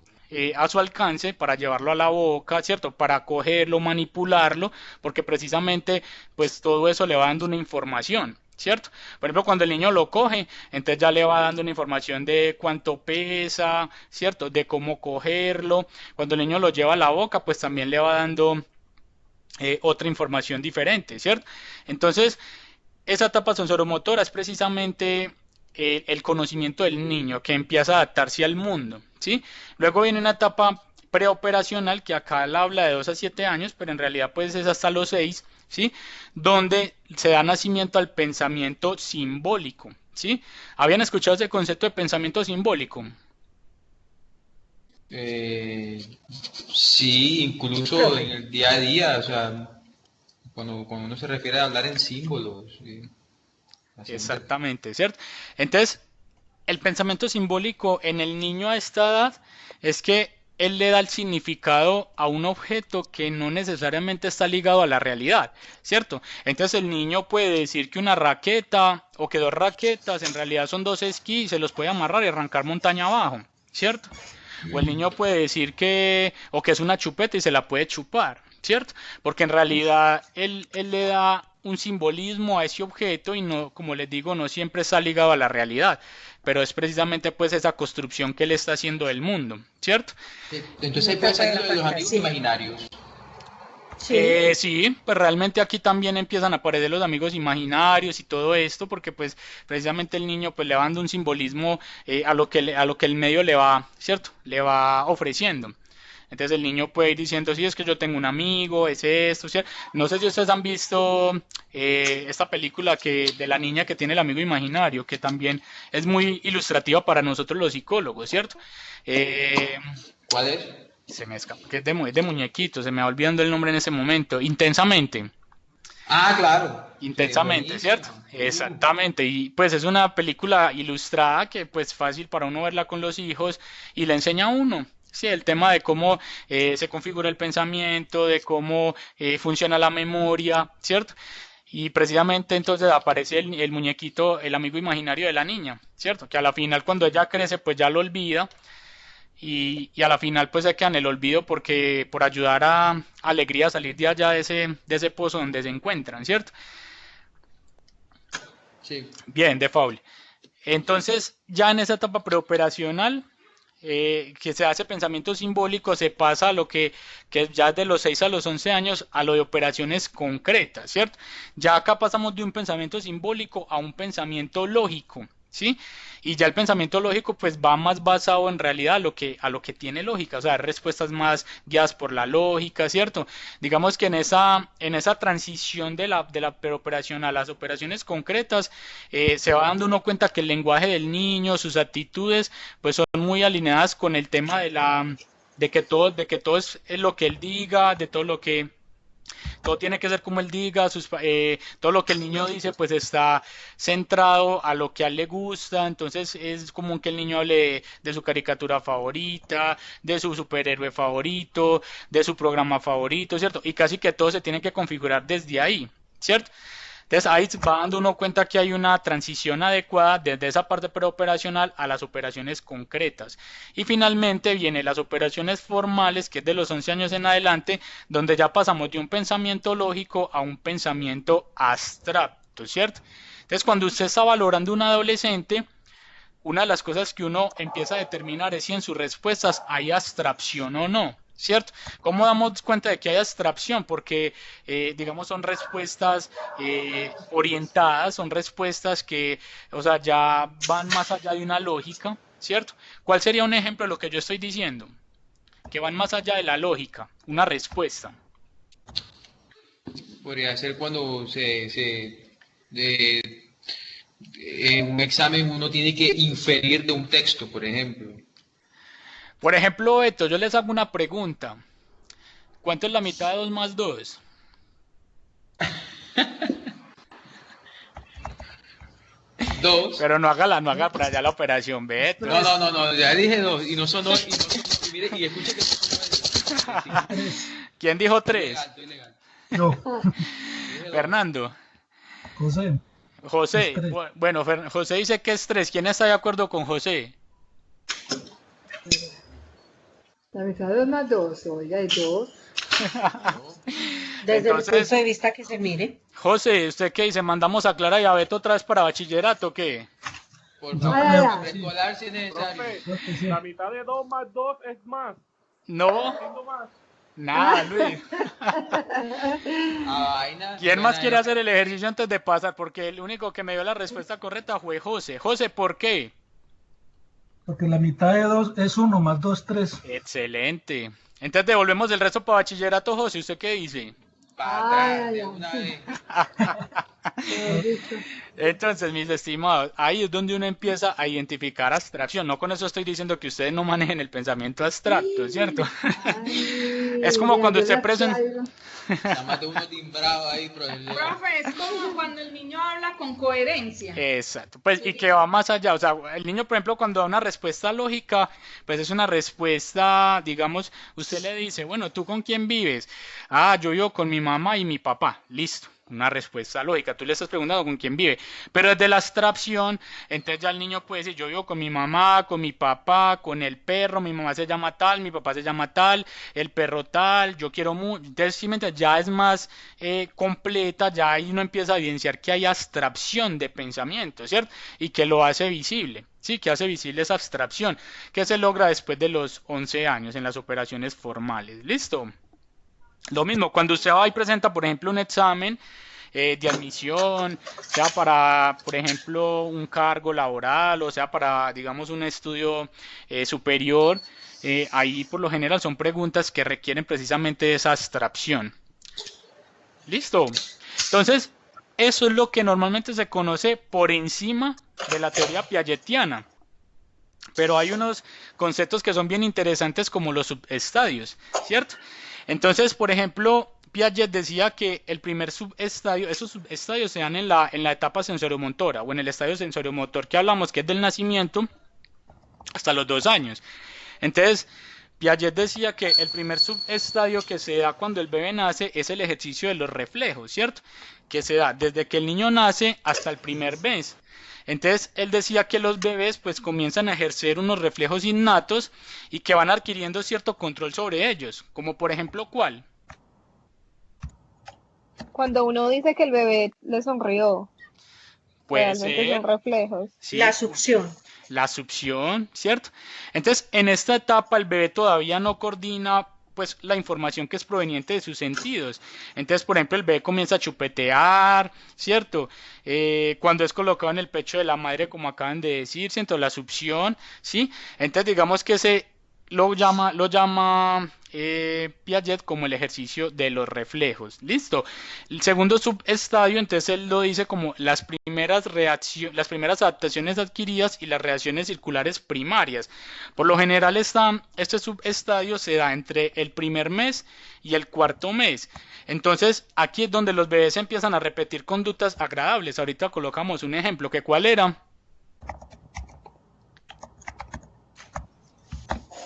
a su alcance para llevarlo a la boca, ¿cierto? Para cogerlo, manipularlo, porque precisamente pues todo eso le va dando una información, ¿cierto? Por ejemplo, cuando el niño lo coge, entonces ya le va dando una información de cuánto pesa, ¿cierto? De cómo cogerlo. Cuando el niño lo lleva a la boca, pues también le va dando otra información diferente, ¿cierto? Entonces, esa etapa sensoromotora es precisamente el conocimiento del niño que empieza a adaptarse al mundo, ¿sí? Luego viene una etapa preoperacional que acá él habla de 2 a 7 años, pero en realidad pues es hasta los 6, ¿sí? Donde se da nacimiento al pensamiento simbólico, ¿sí? ¿Habían escuchado ese concepto de pensamiento simbólico? Sí, incluso en el día a día, o sea, cuando uno se refiere a hablar en símbolos. Sí, exactamente, ¿cierto? Entonces, el pensamiento simbólico en el niño a esta edad es que él le da el significado a un objeto que no necesariamente está ligado a la realidad, ¿cierto? Entonces el niño puede decir que una raqueta o que 2 raquetas en realidad son 2 esquís y se los puede amarrar y arrancar montaña abajo, ¿cierto? O el niño puede decir que es una chupeta y se la puede chupar, ¿cierto? Porque en realidad él le da un simbolismo a ese objeto y no, como les digo, no siempre está ligado a la realidad, pero es precisamente pues esa construcción que él está haciendo del mundo, ¿cierto? Entonces ahí puede salir lo de los amigos imaginarios. Sí, pues realmente aquí también empiezan a aparecer los amigos imaginarios y todo esto, porque pues precisamente el niño pues le va dando un simbolismo a lo que el medio le va, ¿cierto? Le va ofreciendo. Entonces el niño puede ir diciendo, sí, es que yo tengo un amigo, es esto, ¿cierto? No sé si ustedes han visto esta película de la niña que tiene el amigo imaginario, que también es muy ilustrativa para nosotros los psicólogos, ¿cierto? ¿Cuál es? Se me escapa, que es de muñequito, se me va olvidando el nombre en ese momento. Intensamente. Ah, claro. Intensamente, Sí, ¿cierto? Exactamente. Y pues es una película ilustrada que pues fácil para uno verla con los hijos y le enseña a uno. Sí, el tema de cómo se configura el pensamiento, de cómo funciona la memoria, ¿cierto? Y precisamente entonces aparece el muñequito, el amigo imaginario de la niña, ¿cierto? Que a la final cuando ella crece pues ya lo olvida y a la final pues se queda en el olvido porque por ayudar a Alegría a salir de allá de ese pozo donde se encuentran, ¿cierto? Sí. Bien, de Faul. Entonces ya en esa etapa preoperacional que se hace pensamiento simbólico, se pasa a lo que ya de los 6 a los 11 años a lo de operaciones concretas, ¿cierto? Ya acá pasamos de un pensamiento simbólico a un pensamiento lógico, ¿sí? Y ya el pensamiento lógico pues va más basado en realidad a lo que tiene lógica, o sea, respuestas más guiadas por la lógica, ¿cierto? Digamos que en esa transición de la preoperación a las operaciones concretas se va dando uno cuenta que el lenguaje del niño, sus actitudes pues son muy alineadas con el tema de que todo es lo que él diga, de todo lo que Todo tiene que ser como él diga, todo lo que el niño dice pues está centrado a lo que a él le gusta, entonces es común que el niño hable de su caricatura favorita, de su superhéroe favorito, de su programa favorito, ¿cierto? Y casi que todo se tiene que configurar desde ahí, ¿cierto? Entonces ahí se va dando uno cuenta que hay una transición adecuada desde esa parte preoperacional a las operaciones concretas. Y finalmente vienen las operaciones formales, que es de los 11 años en adelante, donde ya pasamos de un pensamiento lógico a un pensamiento abstracto, ¿cierto? Entonces cuando usted está valorando un adolescente, una de las cosas que uno empieza a determinar es si en sus respuestas hay abstracción o no. ¿Cierto? ¿Cómo damos cuenta de que hay abstracción? Porque, digamos, son respuestas orientadas, son respuestas que, o sea, ya van más allá de una lógica, ¿cierto? ¿Cuál sería un ejemplo de lo que yo estoy diciendo? Que van más allá de la lógica, una respuesta. Podría ser cuando en un examen uno tiene que inferir de un texto, por ejemplo. Por ejemplo, Beto, yo les hago una pregunta. ¿Cuánto es la mitad de 2 más 2? Dos. Pero no haga para allá la operación, Beto. No, ya dije 2 y no son 2 y mire y escuche que ¿Quién dijo 3? Ilegal. Yo, Fernando. José. Bueno, José dice que es 3. ¿Quién está de acuerdo con José? La mitad de 2 más 2, oiga, hay 2. Desde Entonces, el punto de vista que se mire. José, ¿usted qué dice? ¿Mandamos a Clara y a Beto otra vez para bachillerato o qué? Por No, favor, sí. escolar si es necesario. Profe, la mitad de 2 más 2 es más. No, Haciendo más. nada, Luis. Vaina. ¿Quién más quiere hacer el ejercicio antes de pasar? Porque el único que me dio la respuesta correcta fue José. José, ¿por qué? Porque la mitad de 2 es 1 más 2, 3. Excelente. Entonces devolvemos el resto para bachillerato, José. ¿Usted qué dice? Para atrás de una vez. Entonces, mis estimados, ahí es donde uno empieza a identificar abstracción. No con eso estoy diciendo que ustedes no manejen el pensamiento abstracto, ¿cierto? Es como cuando usted presenta... Está más de uno timbrado ahí, profesor. Profe, es como cuando el niño habla con coherencia. Exacto, pues y que va más allá, o sea, el niño por ejemplo cuando da una respuesta lógica, pues es una respuesta, digamos, usted le dice, bueno, ¿tú con quién vives? Ah, yo vivo con mi mamá y mi papá, listo, una respuesta lógica, tú le estás preguntando con quién vive, pero desde la abstracción, entonces ya el niño puede decir, yo vivo con mi mamá, con mi papá, con el perro, mi mamá se llama tal, mi papá se llama tal, el perro tal, yo quiero mucho, entonces simplemente ya es más completa, ya ahí uno empieza a evidenciar que hay abstracción de pensamiento, ¿cierto? Y que lo hace visible, ¿sí? Que hace visible esa abstracción, que se logra después de los 11 años en las operaciones formales, ¿listo? Lo mismo, cuando usted va y presenta, por ejemplo, un examen de admisión, sea para, por ejemplo, un cargo laboral, o sea para, digamos, un estudio superior, ahí por lo general son preguntas que requieren precisamente esa abstracción. ¿Listo? Entonces, eso es lo que normalmente se conoce por encima de la teoría piagetiana. Pero hay unos conceptos que son bien interesantes como los subestadios, ¿cierto? Entonces, por ejemplo, Piaget decía que el primer subestadio, esos subestadios se dan en la etapa sensoriomotora o en el estadio sensoriomotor que hablamos, que es del nacimiento hasta los 2 años. Entonces, Piaget decía que el primer subestadio que se da cuando el bebé nace es el ejercicio de los reflejos, ¿cierto? Que se da desde que el niño nace hasta el primer mes. Entonces él decía que los bebés pues comienzan a ejercer unos reflejos innatos y que van adquiriendo cierto control sobre ellos, como por ejemplo ¿cuál? Cuando uno dice que el bebé le sonrió, Puede realmente ser, son reflejos. sí, La succión. la succión, ¿cierto? Entonces en esta etapa el bebé todavía no coordina pues la información que es proveniente de sus sentidos. Entonces, por ejemplo, el bebé comienza a chupetear, ¿cierto? Cuando es colocado en el pecho de la madre, como acaban de decir, ¿cierto? La succión, ¿sí? Entonces, digamos que ese lo llama Piaget como el ejercicio de los reflejos. Listo. El segundo subestadio, entonces él lo dice como las primeras adaptaciones adquiridas y las reacciones circulares primarias. Por lo general este subestadio se da entre el primer mes y el cuarto mes. Entonces aquí es donde los bebés empiezan a repetir conductas agradables. Ahorita colocamos un ejemplo, que ¿cuál era?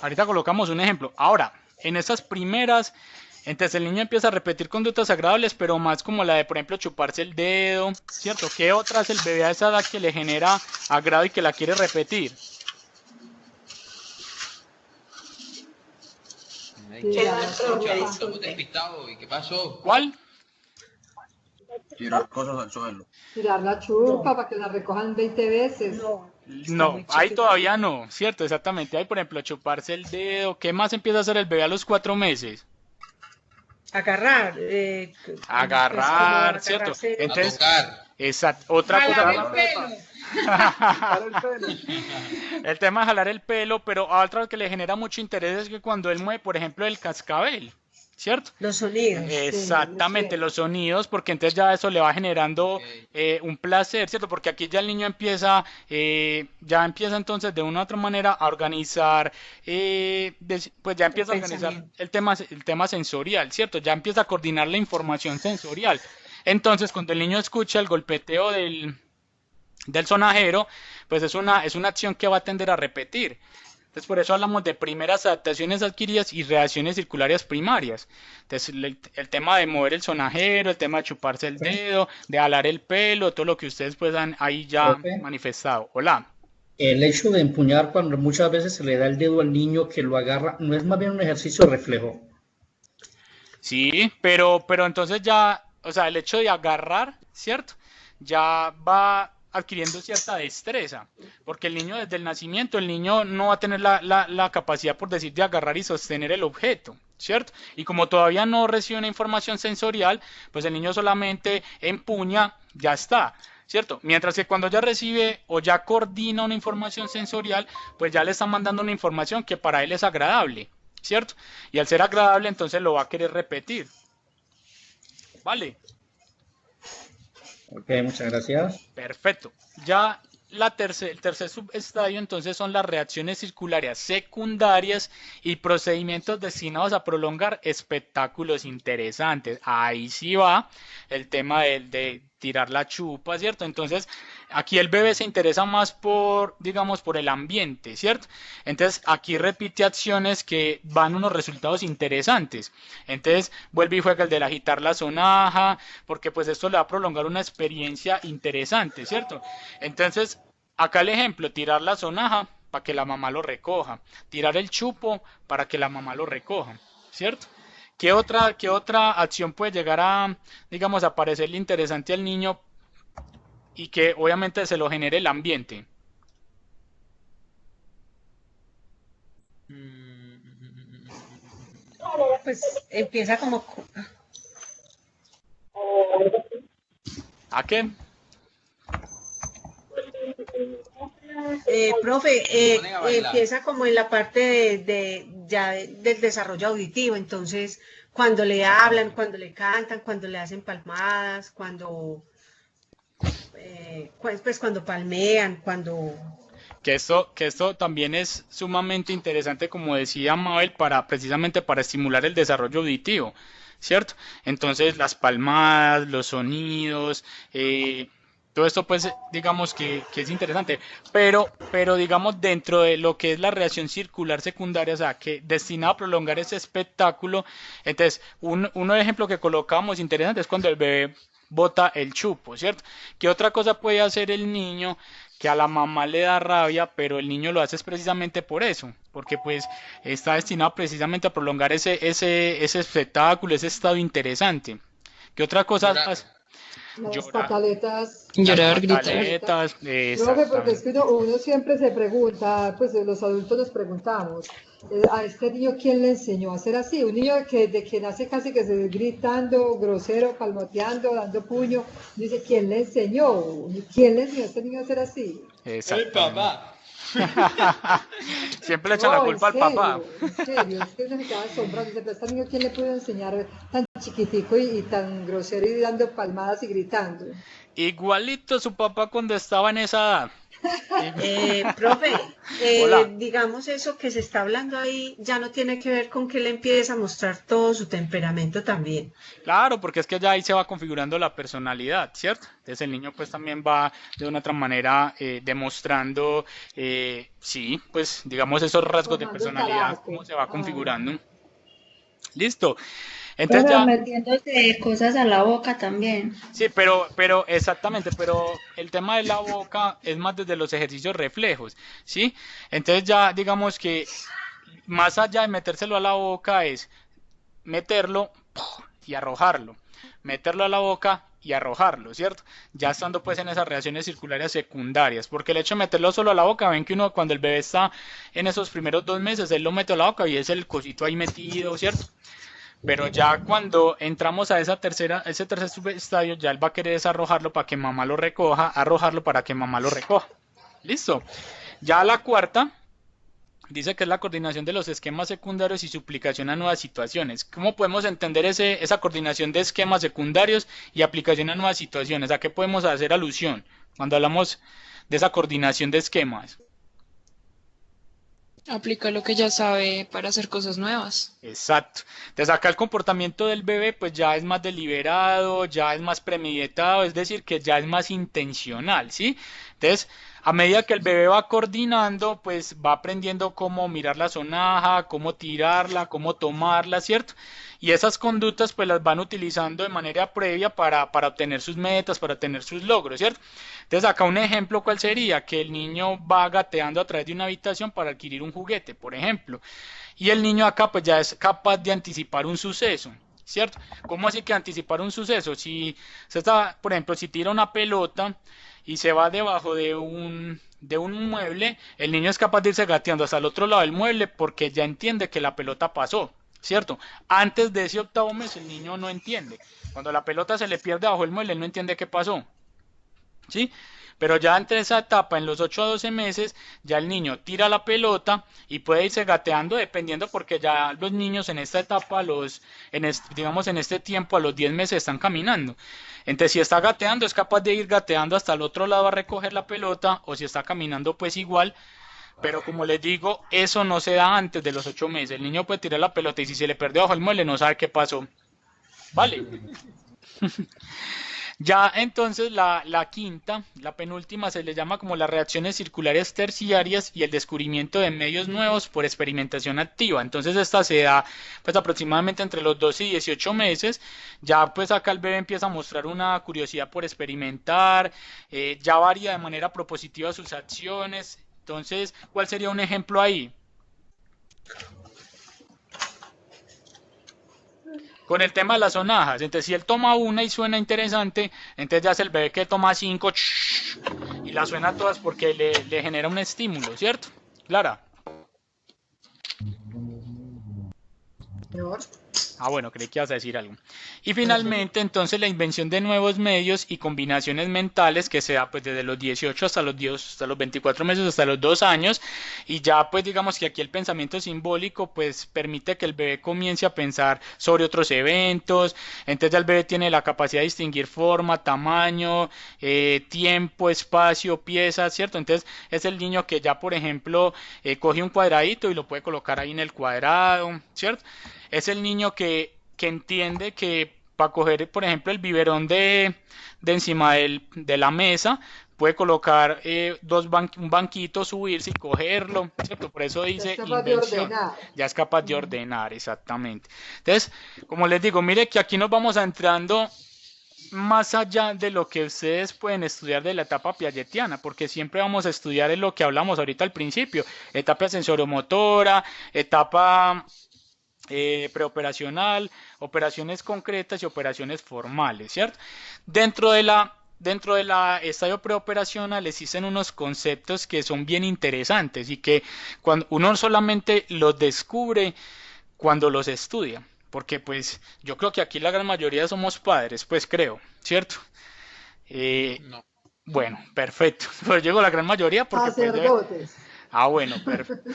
Ahorita colocamos un ejemplo. Ahora, en esas primeras, entonces el niño empieza a repetir conductas agradables, pero más como la de, por ejemplo, chuparse el dedo, ¿cierto? ¿Qué otra es el bebé a esa edad que le genera agrado y que la quiere repetir? Estamos despistados. ¿Y qué pasó? ¿Cuál? Tirar cosas al suelo. Tirar la chupa para que la recojan 20 veces. No, ahí todavía no, ¿cierto? Exactamente. Hay, por ejemplo, chuparse el dedo. ¿Qué más empieza a hacer el bebé a los 4 meses? Agarrar. Agarrar, pues, ¿cierto? agarrarse. Entonces, tocar. exacto. Otra Jalar cosa. el pelo. El tema de jalar el pelo, pero a otra que le genera mucho interés es que cuando él mueve, por ejemplo, el cascabel, ¿cierto? Los sonidos. Exactamente, los sonidos, porque entonces ya eso le va generando un placer, ¿cierto? Porque aquí ya el niño empieza, entonces de una u otra manera a organizar, pues ya empieza a organizar el tema sensorial, ¿cierto? Ya empieza a coordinar la información sensorial. Entonces, cuando el niño escucha el golpeteo del sonajero, pues es una acción que va a tender a repetir. Entonces, por eso hablamos de primeras adaptaciones adquiridas y reacciones circulares primarias. Entonces, el tema de mover el sonajero, el tema de chuparse el dedo, de alar el pelo, todo lo que ustedes pues han ahí ya manifestado. Hola. El hecho de empuñar cuando muchas veces se le da el dedo al niño que lo agarra, ¿no es más bien un ejercicio de reflejo? Sí, pero entonces ya, o sea, el hecho de agarrar, ¿cierto? Ya va adquiriendo cierta destreza, porque el niño desde el nacimiento, el niño no va a tener la capacidad, por decir, de agarrar y sostener el objeto, ¿cierto? Y como todavía no recibe una información sensorial, pues el niño solamente empuña, ya está, ¿cierto? Mientras que cuando ya recibe o ya coordina una información sensorial, pues ya le están mandando una información que para él es agradable, ¿cierto? Y al ser agradable, entonces lo va a querer repetir. ¿Vale? Ok, muchas gracias. Perfecto. Ya el tercer subestadio entonces son las reacciones circulares secundarias y procedimientos destinados a prolongar espectáculos interesantes. Ahí sí va el tema de tirar la chupa, ¿cierto? Entonces aquí el bebé se interesa más por, digamos, por el ambiente, ¿cierto? Entonces aquí repite acciones que van unos resultados interesantes. Entonces vuelve y juega el de agitar la sonaja, porque pues esto le va a prolongar una experiencia interesante, ¿cierto? Entonces acá el ejemplo, tirar la sonaja para que la mamá lo recoja, tirar el chupo para que la mamá lo recoja, ¿cierto? ¿Qué otra acción puede llegar a, digamos, a parecerle interesante al niño y que obviamente se lo genere el ambiente? Pues empieza como... ¿A qué? Profe, empieza como en la parte del desarrollo auditivo, entonces cuando le hablan, cuando le cantan, cuando le hacen palmadas, cuando cuando palmean, cuando... Que esto también es sumamente interesante, como decía Mabel, precisamente para estimular el desarrollo auditivo, ¿cierto? Entonces las palmadas, los sonidos, todo esto pues digamos que es interesante, pero digamos dentro de lo que es la reacción circular secundaria, o sea, que destinada a prolongar ese espectáculo, entonces uno de ejemplo que colocamos interesante es cuando el bebé bota el chupo, ¿cierto? ¿Qué otra cosa puede hacer el niño que a la mamá le da rabia, pero el niño lo hace es precisamente por eso, porque pues está destinado precisamente a prolongar ese espectáculo, ese estado interesante? ¿Qué otra cosa hace? Las pataletas. Llorar, gritar. Pataletas, Profe, porque es que uno siempre se pregunta, pues los adultos nos preguntamos, a este niño ¿quién le enseñó a ser así? Un niño que de que nace casi que se gritando, grosero, palmoteando, dando puño, dice ¿quién le enseñó? ¿Quién le enseñó a este niño a ser así? El papá. Siempre le echan la No, culpa al papá. en serio, es que uno se queda asombrado. Dice, pero este niño, ¿quién le pudo enseñar tan chiquitico y tan grosero y dando palmadas y gritando? Igualito su papá cuando estaba en esa edad. Profe, Hola. digamos eso que se está hablando ahí ya no tiene que ver con que él empiece a mostrar todo su temperamento también. Claro, porque es que ya ahí se va configurando la personalidad, ¿cierto? Entonces el niño pues también va de una otra manera demostrando, sí, pues digamos esos rasgos de Formando el personalidad, carácter. cómo se va configurando. Listo. Entonces Pero ya, metiéndose cosas a la boca también. sí, pero exactamente, pero el tema de la boca es más desde los ejercicios reflejos, ¿sí? Entonces ya digamos que más allá de metérselo a la boca es meterlo y arrojarlo, meterlo a la boca y arrojarlo, ¿cierto? Ya estando pues en esas reacciones circulares secundarias, porque el hecho de meterlo solo a la boca, ven que uno cuando el bebé está en esos primeros 2 meses, él lo mete a la boca y es el cosito ahí metido, ¿cierto? Pero ya cuando entramos a ese tercer subestadio, ya él va a querer desarrojarlo para que mamá lo recoja, arrojarlo para que mamá lo recoja. ¿Listo? Ya la cuarta dice que es la coordinación de los esquemas secundarios y su aplicación a nuevas situaciones. ¿Cómo podemos entender esa coordinación de esquemas secundarios y aplicación a nuevas situaciones? ¿A qué podemos hacer alusión cuando hablamos de esa coordinación de esquemas? Aplica lo que ya sabe para hacer cosas nuevas. Exacto. Entonces acá el comportamiento del bebé pues ya es más deliberado, ya es más premeditado, es decir, que ya es más intencional, ¿sí? Entonces, a medida que el bebé va coordinando, pues va aprendiendo cómo mirar la sonaja, cómo tirarla, cómo tomarla, ¿cierto? Y esas conductas pues las van utilizando de manera previa para obtener sus metas, para obtener sus logros, ¿cierto? Entonces acá un ejemplo, ¿cuál sería? Que el niño va gateando a través de una habitación para adquirir un juguete, por ejemplo. Y el niño acá pues ya es capaz de anticipar un suceso, ¿cierto? ¿Cómo así que anticipar un suceso? Si se está, por ejemplo, si tira una pelota y se va debajo de un mueble, el niño es capaz de irse gateando hasta el otro lado del mueble porque ya entiende que la pelota pasó, ¿cierto? Antes de ese 8º mes el niño no entiende. Cuando la pelota se le pierde bajo el mueble, él no entiende qué pasó, ¿sí? Pero ya entre esa etapa, en los 8 a 12 meses, ya el niño tira la pelota y puede irse gateando dependiendo porque ya los niños en esta etapa, digamos en este tiempo, a los 10 meses están caminando. Entonces si está gateando es capaz de ir gateando hasta el otro lado a recoger la pelota o si está caminando pues igual. Pero como les digo, eso no se da antes de los 8 meses. El niño puede tirar la pelota y si se le perdió bajo el mueble no sabe qué pasó. ¿Vale? Ya entonces la quinta, la penúltima, se le llama como las reacciones circulares terciarias y el descubrimiento de medios nuevos por experimentación activa. Entonces esta se da pues aproximadamente entre los 12 y 18 meses. Ya pues acá el bebé empieza a mostrar una curiosidad por experimentar, ya varía de manera propositiva sus acciones. Entonces, ¿cuál sería un ejemplo ahí? Con el tema de las sonajas, entonces si él toma una y suena interesante, entonces ya es el bebé que toma 5 y las suena todas porque le genera un estímulo, ¿cierto? Clara. Señor. Ah, bueno, creí que ibas a decir algo. Y finalmente, entonces, la invención de nuevos medios y combinaciones mentales que se da pues desde los 18 hasta los 24 meses, hasta los 2 años. Y ya pues digamos que aquí el pensamiento simbólico pues permite que el bebé comience a pensar sobre otros eventos. Entonces ya el bebé tiene la capacidad de distinguir forma, tamaño, tiempo, espacio, piezas, ¿cierto? Entonces es el niño que ya, por ejemplo, coge un cuadradito y lo puede colocar ahí en el cuadrado, ¿cierto? Es el niño que entiende que para coger, por ejemplo, el biberón de encima de la mesa, puede colocar un banquito, subirse y cogerlo, ¿cierto? Por eso dice invención. Ya es capaz de ordenar, exactamente. Entonces, como les digo, mire que aquí nos vamos entrando más allá de lo que ustedes pueden estudiar de la etapa piagetiana, porque siempre vamos a estudiar en lo que hablamos ahorita al principio, etapa sensoromotora, etapa preoperacional, operaciones concretas y operaciones formales, ¿cierto? Dentro de la estadio preoperacional existen unos conceptos que son bien interesantes y que cuando uno solamente los descubre cuando los estudia, porque pues yo creo que aquí la gran mayoría somos padres, pues creo, ¿cierto? No. Bueno, perfecto. Pues llegó la gran mayoría porque Sacerdotes. Ah, bueno, perfecto.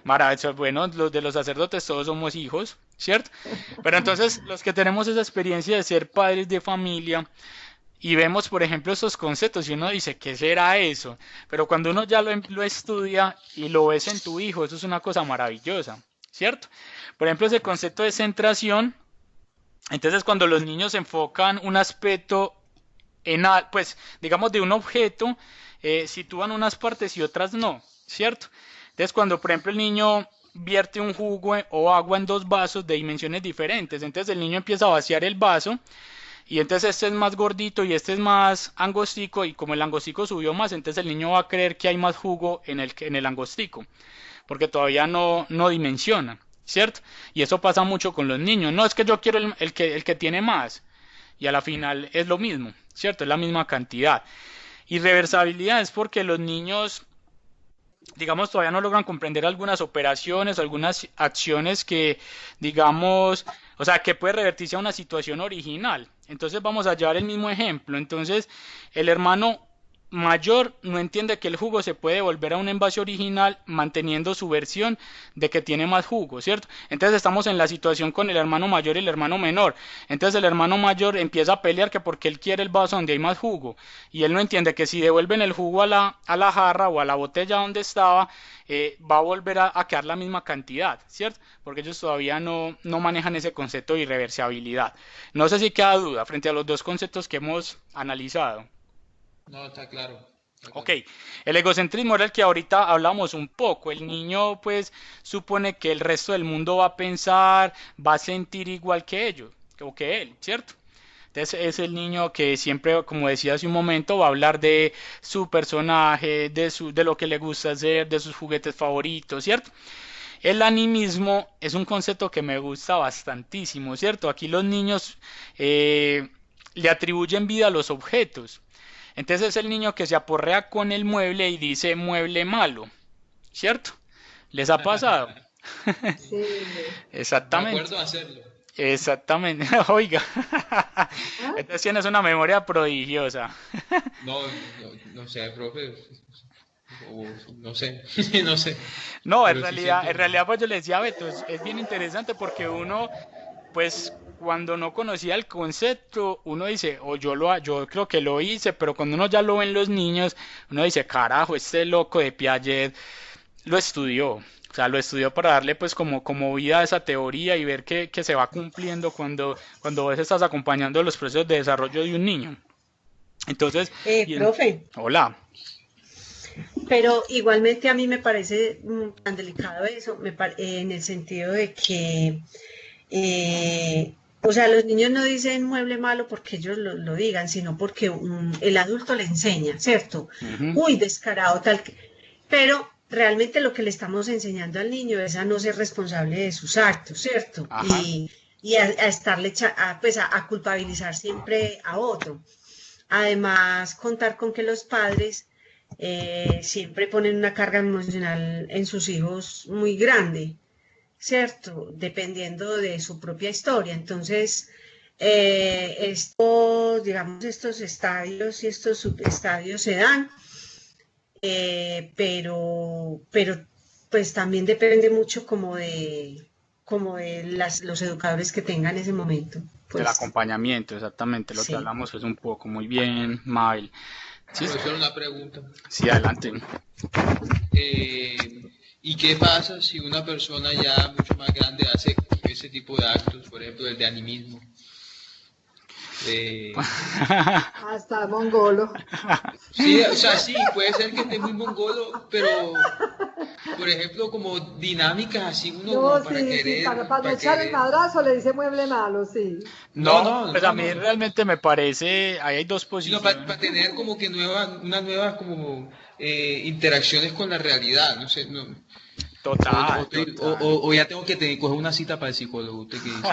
Maravilloso. Bueno, los de los sacerdotes todos somos hijos, ¿cierto? Pero entonces, los que tenemos esa experiencia de ser padres de familia y vemos, por ejemplo, estos conceptos y uno dice, ¿qué será eso? Pero cuando uno ya lo estudia y lo ves en tu hijo, eso es una cosa maravillosa, ¿cierto? Por ejemplo, ese concepto de centración, entonces cuando los niños enfocan un aspecto pues digamos de un objeto, sitúan unas partes y otras no, ¿cierto? Entonces cuando por ejemplo el niño vierte un jugo o agua en dos vasos de dimensiones diferentes, entonces el niño empieza a vaciar el vaso y entonces este es más gordito y este es más angostico y como el angostico subió más, entonces el niño va a creer que hay más jugo en el angostico, porque todavía no dimensiona, ¿cierto? Y eso pasa mucho con los niños, no es que yo quiero el que tiene más y a la final es lo mismo, ¿cierto? Es la misma cantidad. Irreversibilidad es porque los niños, digamos, todavía no logran comprender algunas operaciones, algunas acciones que, digamos, o sea, que puede revertirse a una situación original. Entonces vamos a llevar el mismo ejemplo. Entonces, el hermano mayor no entiende que el jugo se puede volver a un envase original manteniendo su versión de que tiene más jugo, ¿cierto? Entonces estamos en la situación con el hermano mayor y el hermano menor. Entonces el hermano mayor empieza a pelear que porque él quiere el vaso donde hay más jugo y él no entiende que si devuelven el jugo a la jarra o a la botella donde estaba, va a volver a quedar la misma cantidad, ¿cierto? Porque ellos todavía no manejan ese concepto de irreversibilidad. No sé si queda duda frente a los dos conceptos que hemos analizado. No, está claro. Ok, el egocentrismo era el que ahorita hablamos un poco. El niño pues supone que el resto del mundo va a pensar, va a sentir igual que ellos, o que él, ¿cierto? Entonces es el niño que siempre, como decía hace un momento, va a hablar de su personaje, de lo que le gusta hacer, de sus juguetes favoritos, ¿cierto? El animismo es un concepto que me gusta bastantísimo, ¿cierto? Aquí los niños le atribuyen vida a los objetos. Entonces es el niño que se aporrea con el mueble y dice mueble malo, ¿cierto? ¿Les ha pasado? Sí. Exactamente. Me acuerdo hacerlo. Exactamente. Oiga, entonces tienes una memoria prodigiosa. No sé, profe. No sé, no sé. No, en Pero sí realidad pues yo le decía a Beto, es bien interesante porque uno, pues cuando no conocía el concepto, uno dice, yo creo que lo hice, pero cuando uno ya lo ve en los niños, uno dice, carajo, este loco de Piaget lo estudió. O sea, lo estudió para darle pues como vida a esa teoría y ver que se va cumpliendo cuando vos estás acompañando los procesos de desarrollo de un niño. Entonces, Profe, hola. pero igualmente a mí me parece tan delicado eso, en el sentido de que, o sea, los niños no dicen mueble malo porque ellos lo digan, sino porque el adulto le enseña, ¿cierto? Uy, descarado, tal que... Pero realmente lo que le estamos enseñando al niño es a no ser responsable de sus actos, ¿cierto? Ajá. Y a estarle, pues a culpabilizar siempre a otro. Además, contar con que los padres siempre ponen una carga emocional en sus hijos muy grande, ¿cierto? Dependiendo de su propia historia. Entonces, digamos, estos estadios y estos subestadios se dan, pero pues también depende mucho como de los educadores que tengan en ese momento. Pues, Del acompañamiento, exactamente, lo sí. que hablamos es un poco, muy bien, Mabel. Sí, Profesor, una pregunta. sí, adelante. ¿Y qué pasa si una persona ya mucho más grande hace ese tipo de actos, por ejemplo, el de animismo? Hasta mongolo. Sí, o sea, sí, puede ser que esté muy mongolo, pero, por ejemplo, como dinámicas así, uno No, como para sí, querer... sí, para no para echar el querer... madrazo le dice mueble malo, sí. No, pues a mí no. realmente me parece, ahí hay dos Sino posiciones. para tener como que unas nuevas como interacciones con la realidad, no sé, no, Total, total. total. O ya tengo que coger una cita para el psicólogo, ¿usted qué dice?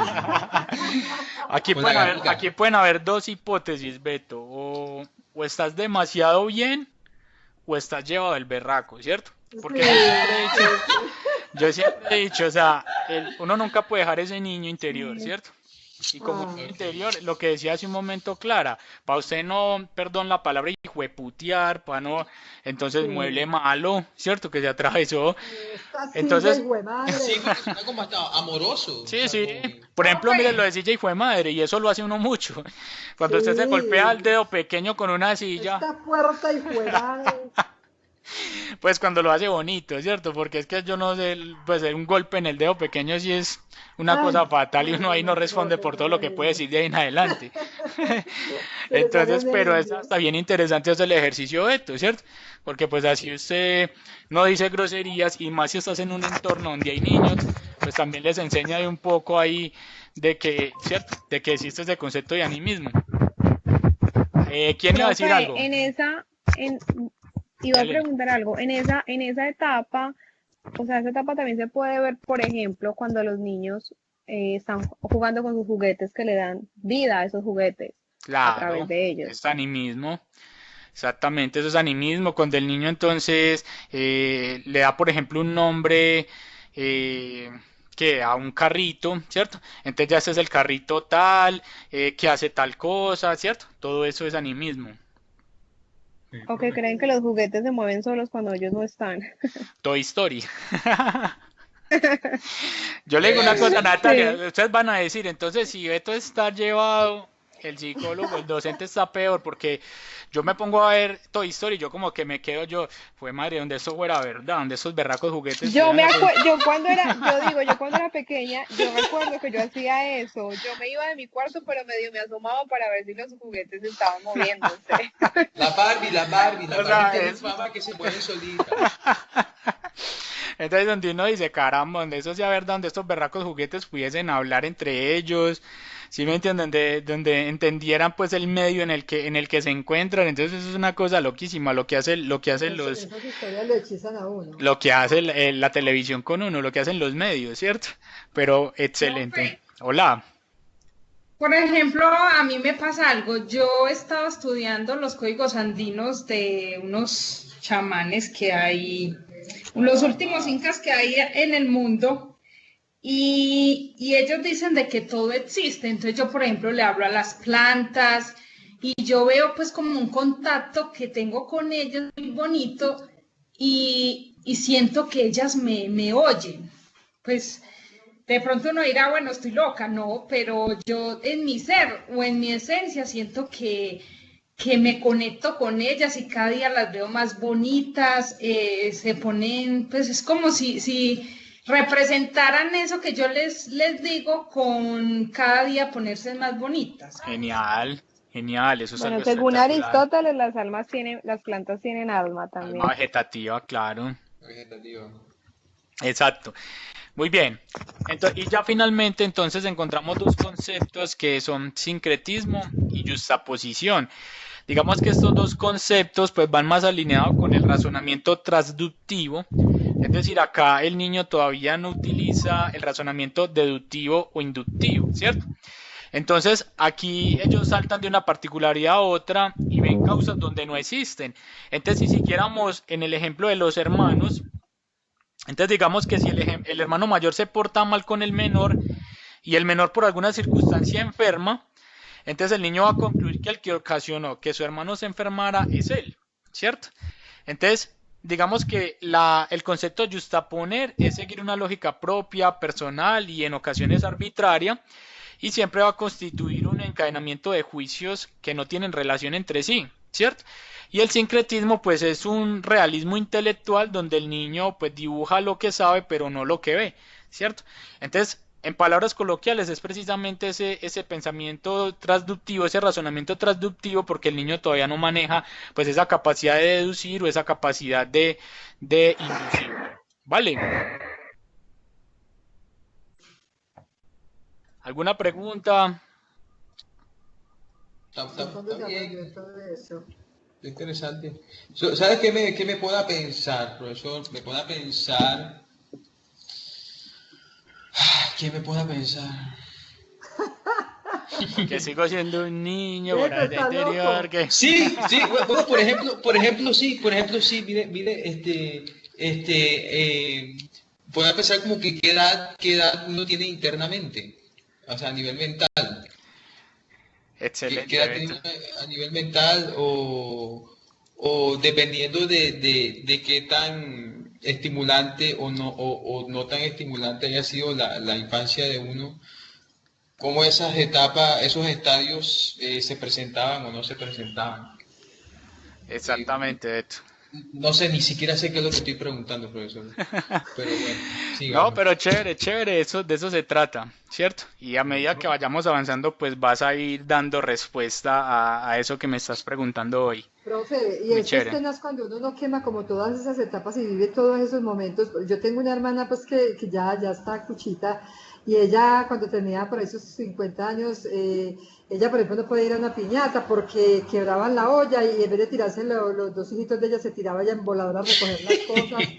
Aquí Con pueden la haber, gática. aquí pueden haber dos hipótesis, Beto. O estás demasiado bien o estás llevado del berraco, ¿cierto? Porque Sí, yo siempre he dicho, o sea, uno nunca puede dejar ese niño interior, sí. ¿cierto? Y como niño interior, lo que decía hace un momento Clara, para usted no, perdón la palabra, hijueputear, para no, entonces mueble malo, ¿cierto? Que se atravesó. Esta silla, Entonces, hijo de madre. Sí, porque suena como hasta amoroso. sí, o sea, sí. como- Por ejemplo, mire lo de silla y fue madre, y eso lo hace uno mucho. Cuando usted se golpea el Sí, dedo pequeño con una silla, esta puerta, hijo de madre. pues cuando lo hace bonito, ¿cierto? Porque es que yo no sé, pues un golpe en el dedo pequeño sí es una Ay, cosa fatal y ay, uno ahí no no, responde por todo lo que puede decir de ahí en adelante. se le salen Entonces, pero es nervios. hasta bien interesante hacer el ejercicio de esto, ¿cierto? Porque pues así usted no dice groserías y más si estás en un entorno donde hay niños, pues también les enseña de un poco ahí de que, ¿cierto? De que existe ese concepto de animismo. ¿Quién iba a decir Profe, algo? iba a Dale. preguntar algo. En esa etapa, o sea, esa etapa también se puede ver, por ejemplo, cuando los niños están jugando con sus juguetes que le dan vida a esos juguetes a través Claro, de ellos. es animismo. Exactamente, eso es animismo. Cuando el niño entonces le da, por ejemplo, un nombre que a un carrito, ¿cierto? Entonces ya ese es el carrito tal, que hace tal cosa, ¿cierto? Todo eso es animismo. O que creen que los juguetes se mueven solos cuando ellos no están. Toy Story. Yo le digo una cosa, Natalia, Sí. ustedes van a decir, entonces si Beto está llevado, el psicólogo, el docente está peor, porque yo me pongo a ver Toy Story, yo como que me quedo yo, fue madre, donde eso fuera verdad, donde esos berracos juguetes Yo me fueran así. acuerdo, yo cuando era pequeña, yo recuerdo que yo hacía eso. Yo me iba de mi cuarto, pero medio me asomaba para ver si los juguetes estaban moviéndose. La Barbie O sea, tiene es- fama que se mueve solita. Entonces donde uno dice, caramba, donde eso sea verdad, donde estos berracos juguetes pudiesen hablar entre ellos, ¿sí me entienden? Donde entendieran pues el medio en el que se encuentran, entonces eso es una cosa loquísima, lo que hacen Esas historias le hechizan a uno. lo que hace la televisión con uno, lo que hacen los medios, ¿cierto? Pero excelente. Hola. Por ejemplo, a mí me pasa algo. Yo he estado estudiando los códigos andinos de unos chamanes que hay, los últimos incas que hay en el mundo, y ellos dicen de que todo existe. Entonces yo, por ejemplo, le hablo a las plantas y yo veo pues como un contacto que tengo con ellas muy bonito y siento que ellas me oyen. Pues de pronto uno dirá, bueno, estoy loca, no, pero yo en mi ser o en mi esencia siento que me conecto con ellas y cada día las veo más bonitas, se ponen, pues es como si representaran eso que yo les digo con cada día ponerse más bonitas. Genial, genial, eso es algo Bueno, según espectacular. Aristóteles, las plantas tienen alma Alma también. vegetativa, claro. Vegetativo. Exacto. Muy bien. Y ya finalmente entonces encontramos dos conceptos que son sincretismo y yuxtaposición. Digamos que estos dos conceptos pues van más alineados con el razonamiento transductivo, es decir, acá el niño todavía no utiliza el razonamiento deductivo o inductivo, ¿cierto? Entonces aquí ellos saltan de una particularidad a otra y ven causas donde no existen. Entonces si siguiéramos en el ejemplo de los hermanos, entonces digamos que si el hermano mayor se porta mal con el menor y el menor por alguna circunstancia enferma, entonces el niño va a concluir que el que ocasionó que su hermano se enfermara es él, ¿cierto? Entonces, digamos que el concepto de justaponer es seguir una lógica propia, personal y en ocasiones arbitraria, y siempre va a constituir un encadenamiento de juicios que no tienen relación entre sí, ¿cierto? Y el sincretismo pues es un realismo intelectual donde el niño pues dibuja lo que sabe pero no lo que ve, ¿cierto? Entonces, en palabras coloquiales es precisamente ese pensamiento transductivo, ese razonamiento transductivo, porque el niño todavía no maneja pues esa capacidad de deducir o esa capacidad de inducir. ¿Vale? ¿Alguna pregunta? ¿Cuándo se aprendió todo eso? Qué interesante. ¿Sabes qué me pueda pensar, profesor? Me pueda pensar. ¿Qué me pueda pensar? Que sigo siendo un niño por Beto, allá está interior, loco. que... Sí, bueno, sí, mire, pueda pensar como que qué edad uno tiene internamente. O sea, a nivel mental. ¿Qué Excelente, edad Beto. tiene a nivel mental o dependiendo de qué tan estimulante o no tan estimulante haya sido la infancia de uno, cómo esas etapas, esos estadios se presentaban o no se presentaban? Eh, Exactamente, Beto. no sé, ni siquiera sé qué es lo que estoy preguntando, profesor. Pero bueno, No, sigamos. pero chévere, chévere, eso, de eso se trata, ¿cierto? Y a medida que vayamos avanzando, pues vas a ir dando respuesta a eso que me estás preguntando hoy. Profe, y Muy es que es chévere. tenaz cuando uno no quema como todas esas etapas y vive todos esos momentos. Yo tengo una hermana pues que ya está cuchita y ella cuando tenía por ahí sus 50 años, ella por ejemplo no podía ir a una piñata porque quebraban la olla y en vez de tirarse los dos hijitos de ella se tiraba ella en voladora a recoger las cosas.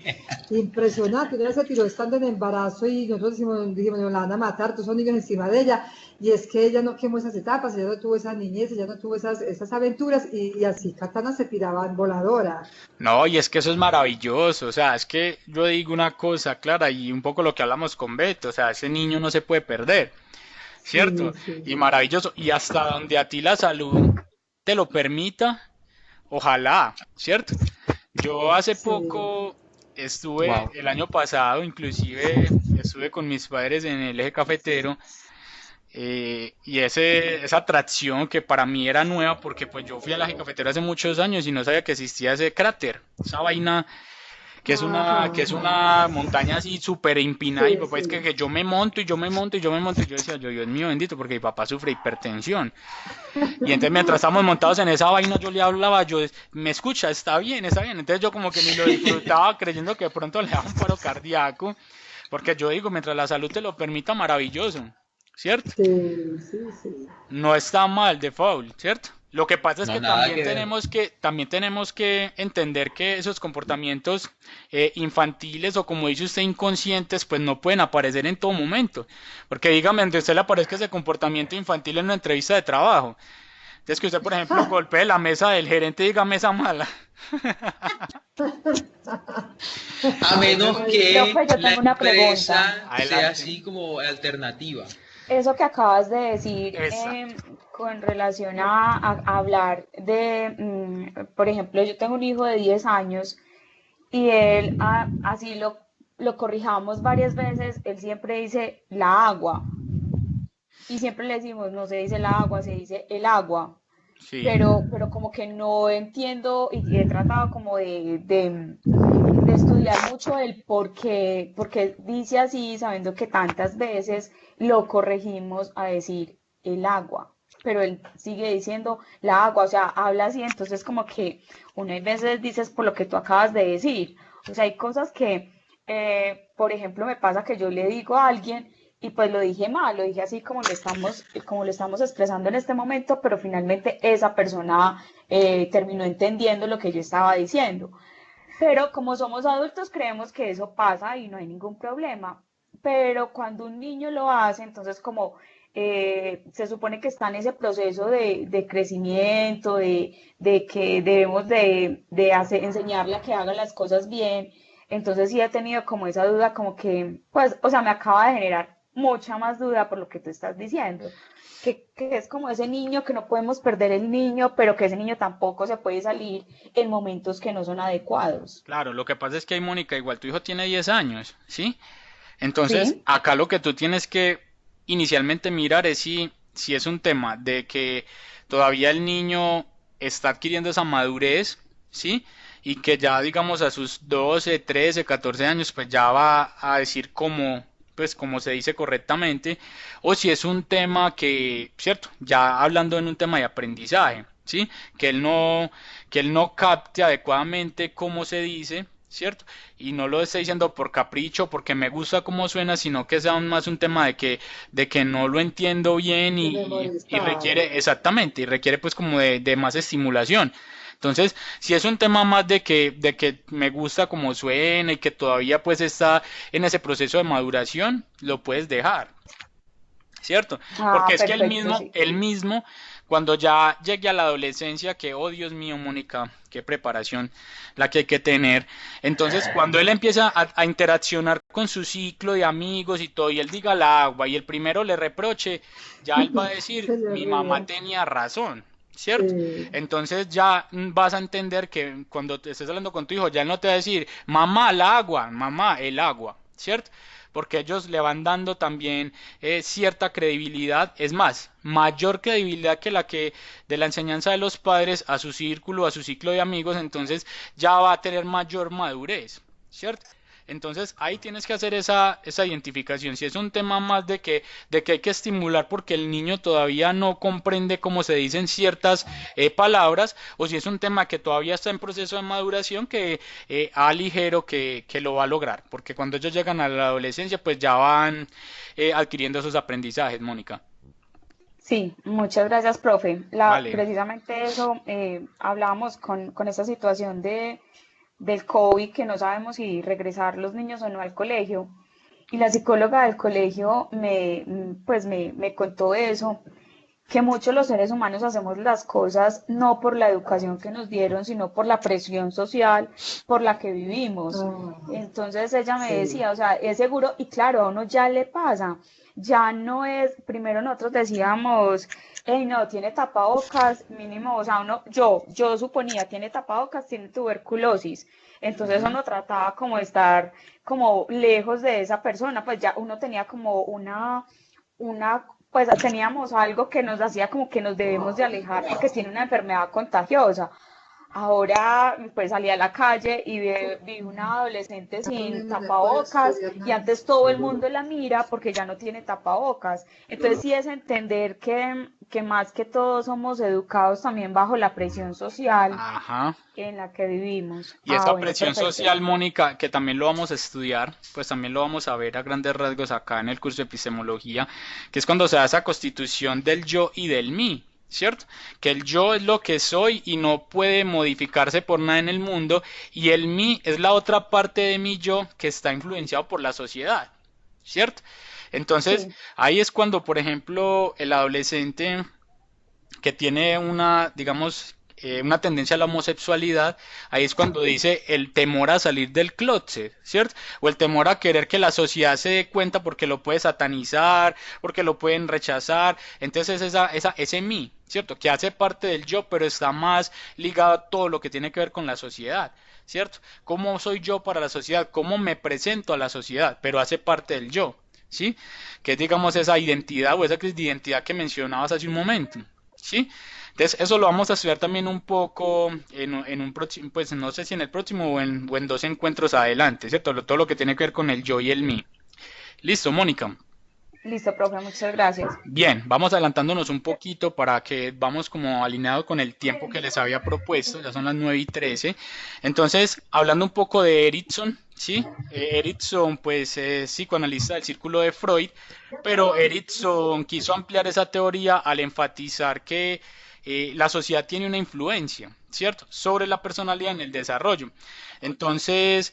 Impresionante, ella se tiró estando en embarazo y nosotros dijimos, no la van a matar, todos son niños encima de ella. Y es que ella no quemó esas etapas, ella no tuvo esa niñez, ella no tuvo esas aventuras y así Katana se tiraba en voladora. No, y es que eso es maravilloso, o sea, es que yo digo una cosa clara y un poco lo que hablamos con Beto, o sea, ese niño no se puede perder, Sí, ¿cierto? sí. Y maravilloso, y hasta donde a ti la salud te lo permita, ojalá, ¿cierto? Yo hace Sí. poco estuve, Wow. el año pasado inclusive, estuve con mis padres en el eje cafetero y esa atracción que para mí era nueva porque pues yo fui al eje cafetero hace muchos años y no sabía que existía ese cráter, esa vaina Ajá, que es ajá. una montaña así súper empinada y Sí, papá es sí. que yo me monto y yo me monto y yo me monto y yo decía, yo Dios mío bendito porque mi papá sufre hipertensión y entonces mientras estábamos montados en esa vaina yo le hablaba, yo me escucha, está bien, entonces yo como que ni lo disfrutaba creyendo que de pronto le daba un paro cardíaco porque yo digo, mientras la salud te lo permita, maravilloso, ¿cierto? Sí, sí, sí. No está mal de foul, ¿cierto? Lo que pasa es No, que nada que ver. también tenemos que entender que esos comportamientos infantiles o como dice usted inconscientes, pues no pueden aparecer en todo momento. Porque dígame, donde usted le aparezca ese comportamiento infantil en una entrevista de trabajo. Entonces que usted, por ejemplo, golpee la mesa del gerente y diga mesa mala. A menos Entonces, que Profe, yo la tengo una pregunta. empresa sea adelante. así como alternativa. Eso que acabas de decir Exacto. con relación a hablar de, por ejemplo, yo tengo un hijo de 10 años y él, así lo corrijamos varias veces, él siempre dice la agua y siempre le decimos, no se dice la agua, se dice el agua. Sí. Pero como que no entiendo y he tratado como de estudiar mucho el por qué dice así, sabiendo que tantas veces lo corregimos a decir el agua, pero él sigue diciendo la agua, o sea, habla así, entonces como que una veces dices por lo que tú acabas de decir, o sea, hay cosas que, por ejemplo, me pasa que yo le digo a alguien y pues lo dije mal, lo dije así como lo estamos expresando en este momento, pero finalmente esa persona terminó entendiendo lo que yo estaba diciendo. Pero como somos adultos creemos que eso pasa y no hay ningún problema. Pero cuando un niño lo hace, entonces como se supone que está en ese proceso de crecimiento, de que debemos enseñarle a que haga las cosas bien, entonces sí he tenido como esa duda, como que, pues, o sea, me acaba de generar mucha más duda por lo que tú estás diciendo. Que es como ese niño que no podemos perder el niño, pero que ese niño tampoco se puede salir en momentos que no son adecuados. Claro, lo que pasa es que hay Mónica, igual tu hijo tiene 10 años, ¿sí? Entonces, ¿Sí? acá lo que tú tienes que inicialmente mirar es si es un tema de que todavía el niño está adquiriendo esa madurez, ¿sí? Y que ya, digamos, a sus 12, 13, 14 años, pues ya va a decir pues como se dice correctamente, o si es un tema que, ¿cierto? Ya hablando en un tema de aprendizaje, ¿sí? Que él no, que él no capte adecuadamente cómo se dice, ¿cierto? Y no lo esté diciendo por capricho, porque me gusta cómo suena, sino que sea más un tema de que no lo entiendo bien De y memorizar. requiere, exactamente, y requiere pues como de más estimulación. Entonces, si es un tema más de que me gusta cómo suena y que todavía pues está en ese proceso de maduración, lo puedes dejar. ¿Cierto? Porque Ah, es que perfecto, sí. él mismo cuando ya llegue a la adolescencia, que, oh Dios mío, Mónica, qué preparación la que hay que tener. Entonces, cuando él empieza a interaccionar con su ciclo de amigos y todo, y él diga la agua, y el primero le reproche, ya él va a decir, Se le mi mamá ríe. tenía razón. ¿Cierto? Sí. Entonces ya vas a entender que cuando te estés hablando con tu hijo, ya él no te va a decir, mamá, la agua, mamá, el agua, ¿cierto? Porque ellos le van dando también cierta credibilidad, es más, mayor credibilidad que la que de la enseñanza de los padres a su círculo, a su ciclo de amigos, entonces ya va a tener mayor madurez, ¿cierto? Entonces ahí tienes que hacer esa identificación. Si es un tema más de que hay que estimular porque el niño todavía no comprende cómo se dicen ciertas palabras, o si es un tema que todavía está en proceso de maduración, que a ligero que lo va a lograr. Porque cuando ellos llegan a la adolescencia, pues ya van adquiriendo esos aprendizajes, Mónica. Sí, muchas gracias, profe. Vale. Precisamente eso, hablábamos con esta situación del COVID, que no sabemos si regresar los niños o no al colegio. Y la psicóloga del colegio me contó eso, que muchos los seres humanos hacemos las cosas no por la educación que nos dieron, sino por la presión social por la que vivimos. Ah, Entonces ella me sí. decía, o sea, es seguro, y claro, a uno ya le pasa, ya no es, primero nosotros decíamos, hey, no, tiene tapabocas, mínimo, o sea, yo suponía, tiene tapabocas, tiene tuberculosis. Entonces Ujú. uno trataba como de estar como lejos de esa persona, pues ya uno tenía como pues teníamos algo que nos hacía como que nos debemos de alejar porque tiene una enfermedad contagiosa. Ahora pues salí a la calle y vi una adolescente Ya los sin niños no pueden tapabocas estudiar y nada. antes todo el mundo la mira porque ya no tiene tapabocas. Entonces sí es entender que más que todo somos educados también bajo la presión social Ajá. en la que vivimos. Y Ah, esa bueno, presión perfecto. social, Mónica, que también lo vamos a estudiar, pues también lo vamos a ver a grandes rasgos acá en el curso de epistemología, que es cuando se da esa constitución del yo y del mí, ¿cierto? Que el yo es lo que soy y no puede modificarse por nada en el mundo, y el mí es la otra parte de mi yo que está influenciado por la sociedad, ¿cierto? Entonces, Sí. ahí es cuando, por ejemplo, el adolescente que tiene una, digamos, una tendencia a la homosexualidad, ahí es cuando dice el temor a salir del closet, ¿cierto? O el temor a querer que la sociedad se dé cuenta porque lo puede satanizar, porque lo pueden rechazar. Entonces ese mí, ¿cierto? Que hace parte del yo, pero está más ligado a todo lo que tiene que ver con la sociedad, ¿cierto? ¿Cómo soy yo para la sociedad? ¿Cómo me presento a la sociedad? Pero hace parte del yo, ¿sí? Que es, digamos, esa identidad o esa crisis de identidad que mencionabas hace un momento. ¿Sí? Entonces, eso lo vamos a estudiar también un poco en un próximo, pues no sé si en el próximo o en dos encuentros adelante, ¿cierto? Todo lo que tiene que ver con el yo y el mí. Listo, Mónica. Listo, profe, muchas gracias. Bien, vamos adelantándonos un poquito para que vamos como alineado con el tiempo que les había propuesto, ya son las 9:13. Entonces, hablando un poco de Erickson, ¿sí? Erickson, pues, es psicoanalista del círculo de Freud, pero Erickson quiso ampliar esa teoría al enfatizar que la sociedad tiene una influencia, ¿cierto?, sobre la personalidad en el desarrollo. Entonces,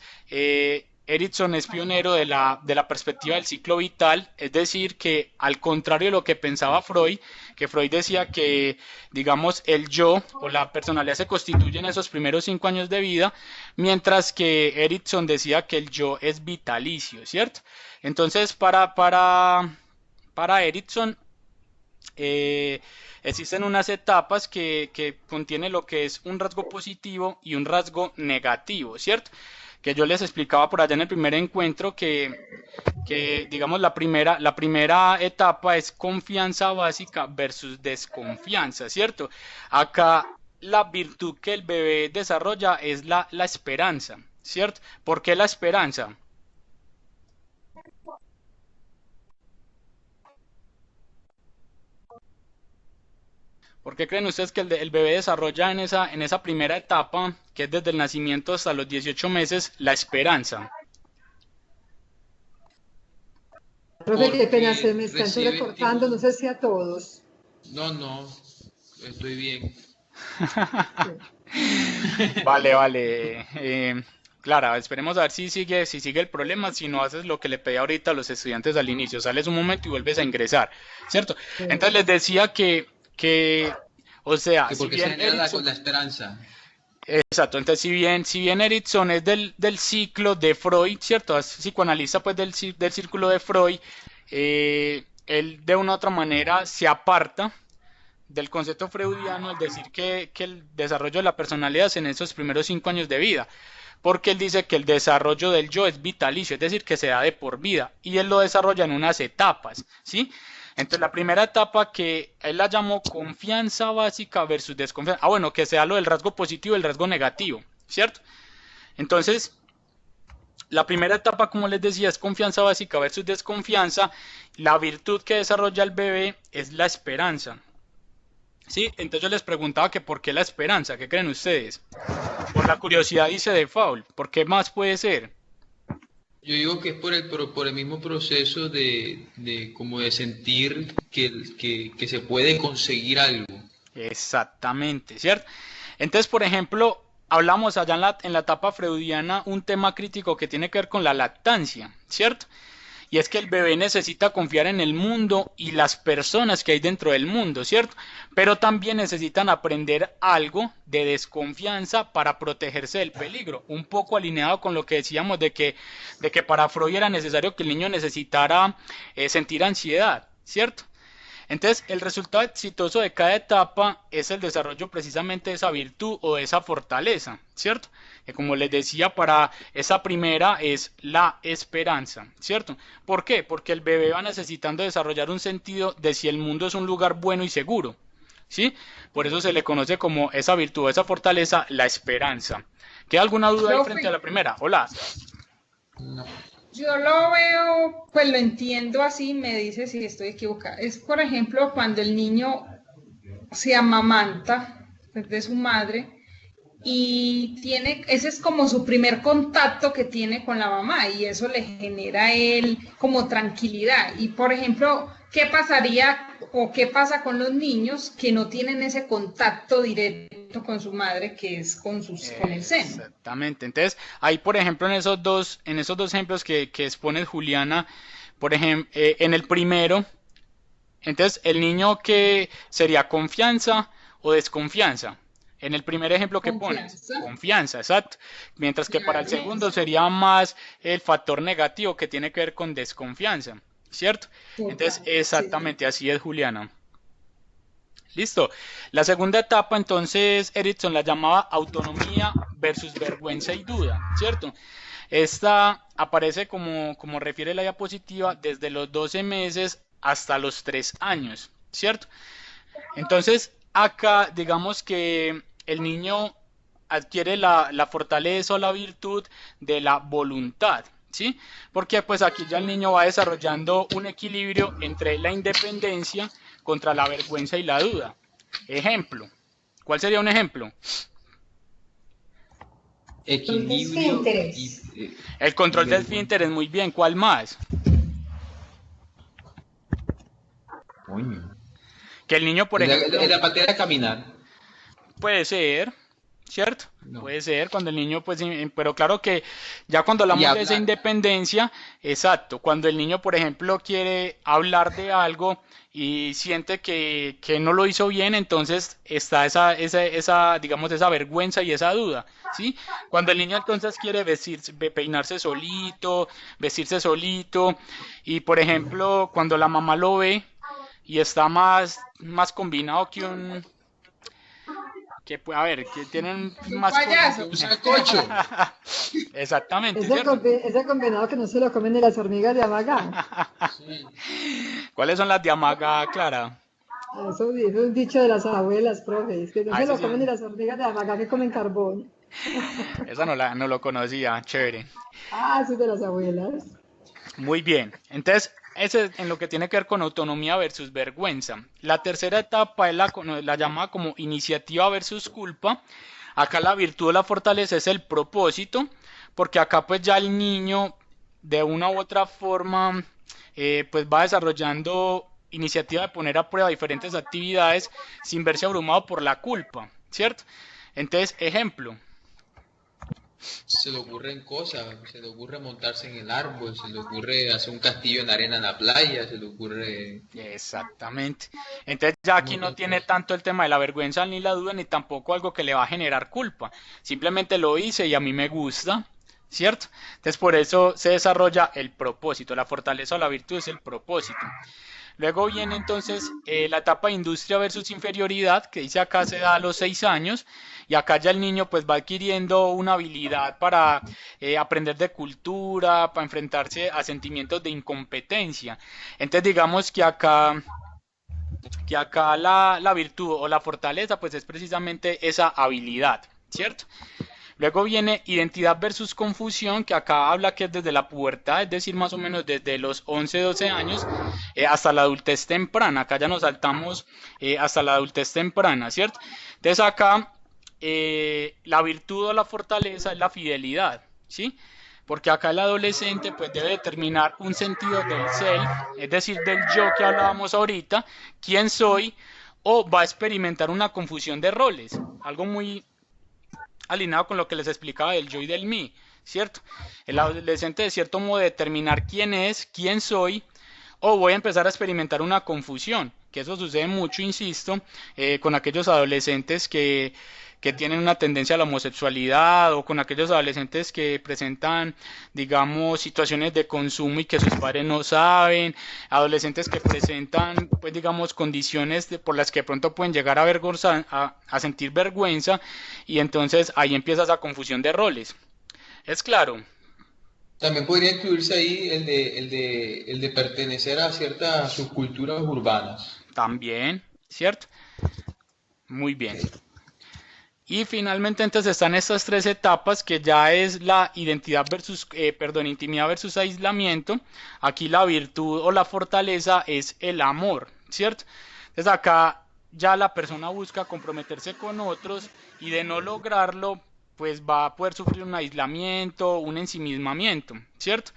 Erickson es pionero de la perspectiva del ciclo vital, es decir, que al contrario de lo que pensaba Freud, que Freud decía que, digamos, el yo o la personalidad se constituye en esos primeros 5 años de vida, mientras que Erickson decía que el yo es vitalicio, ¿cierto? Entonces, para Erickson, eh, existen unas etapas que contienen lo que es un rasgo positivo y un rasgo negativo, ¿cierto? Que yo les explicaba por allá en el primer encuentro que digamos, la primera etapa es confianza básica versus desconfianza, ¿cierto? Acá la virtud que el bebé desarrolla es la esperanza, ¿cierto? ¿Por qué la esperanza? ¿Por qué creen ustedes que el bebé desarrolla en esa primera etapa, que es desde el nacimiento hasta los 18 meses, la esperanza? Profe, qué pena, se Porque me está recibe, entrecortando, no sé si a todos. no, no, estoy bien. Vale, vale. Clara, esperemos a ver si sigue el problema, si no haces lo que le pedí ahorita a los estudiantes al inicio, sales un momento y vuelves a ingresar, ¿cierto? Sí. Entonces les decía que que, o sea, Que si porque se bien genera Erickson, con la esperanza. exacto, entonces si bien Erickson es del ciclo de Freud, ¿cierto? Es psicoanalista pues del círculo de Freud, él de una u otra manera se aparta del concepto freudiano al decir que el desarrollo de la personalidad es en esos primeros 5 años de vida, porque él dice que el desarrollo del yo es vitalicio, es decir, que se da de por vida, y él lo desarrolla en unas etapas, ¿sí? Entonces la primera etapa que él la llamó confianza básica versus desconfianza, bueno, que sea lo del rasgo positivo y el rasgo negativo, ¿cierto? Entonces, la primera etapa, como les decía, es confianza básica versus desconfianza. La virtud que desarrolla el bebé es la esperanza. Sí, entonces yo les preguntaba que por qué la esperanza, ¿qué creen ustedes? Por la curiosidad, dice De Paul, ¿por qué más puede ser? Yo digo que es por el mismo proceso como de sentir que se puede conseguir algo. Exactamente, ¿cierto? Entonces, por ejemplo, hablamos allá en la etapa freudiana un tema crítico que tiene que ver con la lactancia, ¿cierto? Y es que el bebé necesita confiar en el mundo y las personas que hay dentro del mundo, ¿cierto? Pero también necesitan aprender algo de desconfianza para protegerse del peligro. Un poco alineado con lo que decíamos de que para Freud era necesario que el niño necesitara sentir ansiedad, ¿cierto? Entonces, el resultado exitoso de cada etapa es el desarrollo precisamente de esa virtud o de esa fortaleza, ¿cierto? Que como les decía, para esa primera es la esperanza, ¿cierto? ¿Por qué? Porque el bebé va necesitando desarrollar un sentido de si el mundo es un lugar bueno y seguro, ¿sí? Por eso se le conoce como esa virtud o esa fortaleza, la esperanza. ¿Queda alguna duda ahí frente a la primera? Hola. No. Yo lo veo, pues lo entiendo así, me dice si estoy equivocada. Es, por ejemplo, cuando el niño se amamanta pues, de su madre y ese es como su primer contacto que tiene con la mamá y eso le genera a él como tranquilidad. Y, por ejemplo, ¿qué pasaría o qué pasa con los niños que no tienen ese contacto directo con su madre, que es con el seno? Exactamente. Entonces, ahí, por ejemplo, en esos dos ejemplos que expone Juliana, por ejemplo, en el primero, entonces, el niño que sería confianza o desconfianza. En el primer ejemplo que pones, confianza, exacto. Mientras que para el segundo sería más el factor negativo que tiene que ver con desconfianza, ¿cierto? Entonces, exactamente así es, Juliana. Listo. La segunda etapa, entonces, Erickson la llamaba autonomía versus vergüenza y duda, ¿cierto? Esta aparece como refiere la diapositiva desde los 12 meses hasta los 3 años, ¿cierto? Entonces, acá digamos que el niño adquiere la fortaleza o la virtud de la voluntad, ¿sí? Porque pues aquí ya el niño va desarrollando un equilibrio entre la independencia contra la vergüenza y la duda. Ejemplo. ¿Cuál sería un ejemplo? Equilibrio. El control del esfínter es muy bien. ¿Cuál más? Coño. Que el niño, por ejemplo... La patera de caminar. Puede ser, ¿cierto? No. Puede ser cuando el niño, pues, pero claro que ya cuando hablamos de esa independencia, exacto, cuando el niño, por ejemplo, quiere hablar de algo y siente que no lo hizo bien, entonces está digamos, esa vergüenza y esa duda, ¿sí? Cuando el niño entonces quiere peinarse solito, vestirse solito, y por ejemplo, cuando la mamá lo ve y está más combinado que que tienen más payaso. Un sancocho. Exactamente, ¿cierto? Ese combinado que no se lo comen ni las hormigas de Amagá. ¿Cuáles son las de Amaga, Clara? Eso es un dicho de las abuelas, profe. Es que no se eso lo sí. comen ni las hormigas de Amagá que comen carbón. Esa no lo conocía, chévere. Eso es de las abuelas. Muy bien, entonces ese es en lo que tiene que ver con autonomía versus vergüenza. La tercera etapa es la llamada como iniciativa versus culpa. Acá la virtud o la fortaleza es el propósito, porque acá pues ya el niño de una u otra forma pues va desarrollando iniciativa de poner a prueba diferentes actividades sin verse abrumado por la culpa, ¿cierto? Entonces, ejemplo. se le ocurren cosas, se le ocurre montarse en el árbol, se le ocurre hacer un castillo en arena en la playa, se le ocurre Exactamente. Entonces ya un aquí no montón de tiene cosas. tanto el tema de la vergüenza ni la duda, ni tampoco algo que le va a generar culpa. Simplemente lo hice y a mí me gusta, ¿cierto? Entonces por eso se desarrolla el propósito. La fortaleza o la virtud es el propósito. Luego viene entonces la etapa de industria versus inferioridad, que dice acá se da a los 6 años, y acá ya el niño pues va adquiriendo una habilidad para aprender de cultura, para enfrentarse a sentimientos de incompetencia. Entonces digamos que acá la virtud o la fortaleza pues es precisamente esa habilidad, ¿cierto? Luego viene identidad versus confusión, que acá habla que es desde la pubertad, es decir, más o menos desde los 11, 12 años hasta la adultez temprana. Acá ya nos saltamos hasta la adultez temprana, ¿cierto? Entonces acá la virtud o la fortaleza es la fidelidad, ¿sí? Porque acá el adolescente pues debe determinar un sentido del self, es decir, del yo que hablábamos ahorita, quién soy, o va a experimentar una confusión de roles, algo muy alineado con lo que les explicaba del yo y del mí, ¿cierto? El adolescente de cierto modo determinar quién es, quién soy, o voy a empezar a experimentar una confusión, que eso sucede mucho, insisto, con aquellos adolescentes que tienen una tendencia a la homosexualidad o con aquellos adolescentes que presentan, digamos, situaciones de consumo y que sus padres no saben, adolescentes que presentan, pues, digamos, condiciones por las que de pronto pueden llegar a sentir vergüenza y entonces ahí empieza esa confusión de roles. Es claro, También podría incluirse ahí el de pertenecer a ciertas subculturas urbanas. también, ¿cierto? Muy bien. Y finalmente entonces están estas tres etapas que ya es la identidad versus, perdón, intimidad versus aislamiento. Aquí la virtud o la fortaleza es el amor, ¿cierto? Entonces acá ya la persona busca comprometerse con otros y de no lograrlo, pues va a poder sufrir un aislamiento, un ensimismamiento, ¿cierto?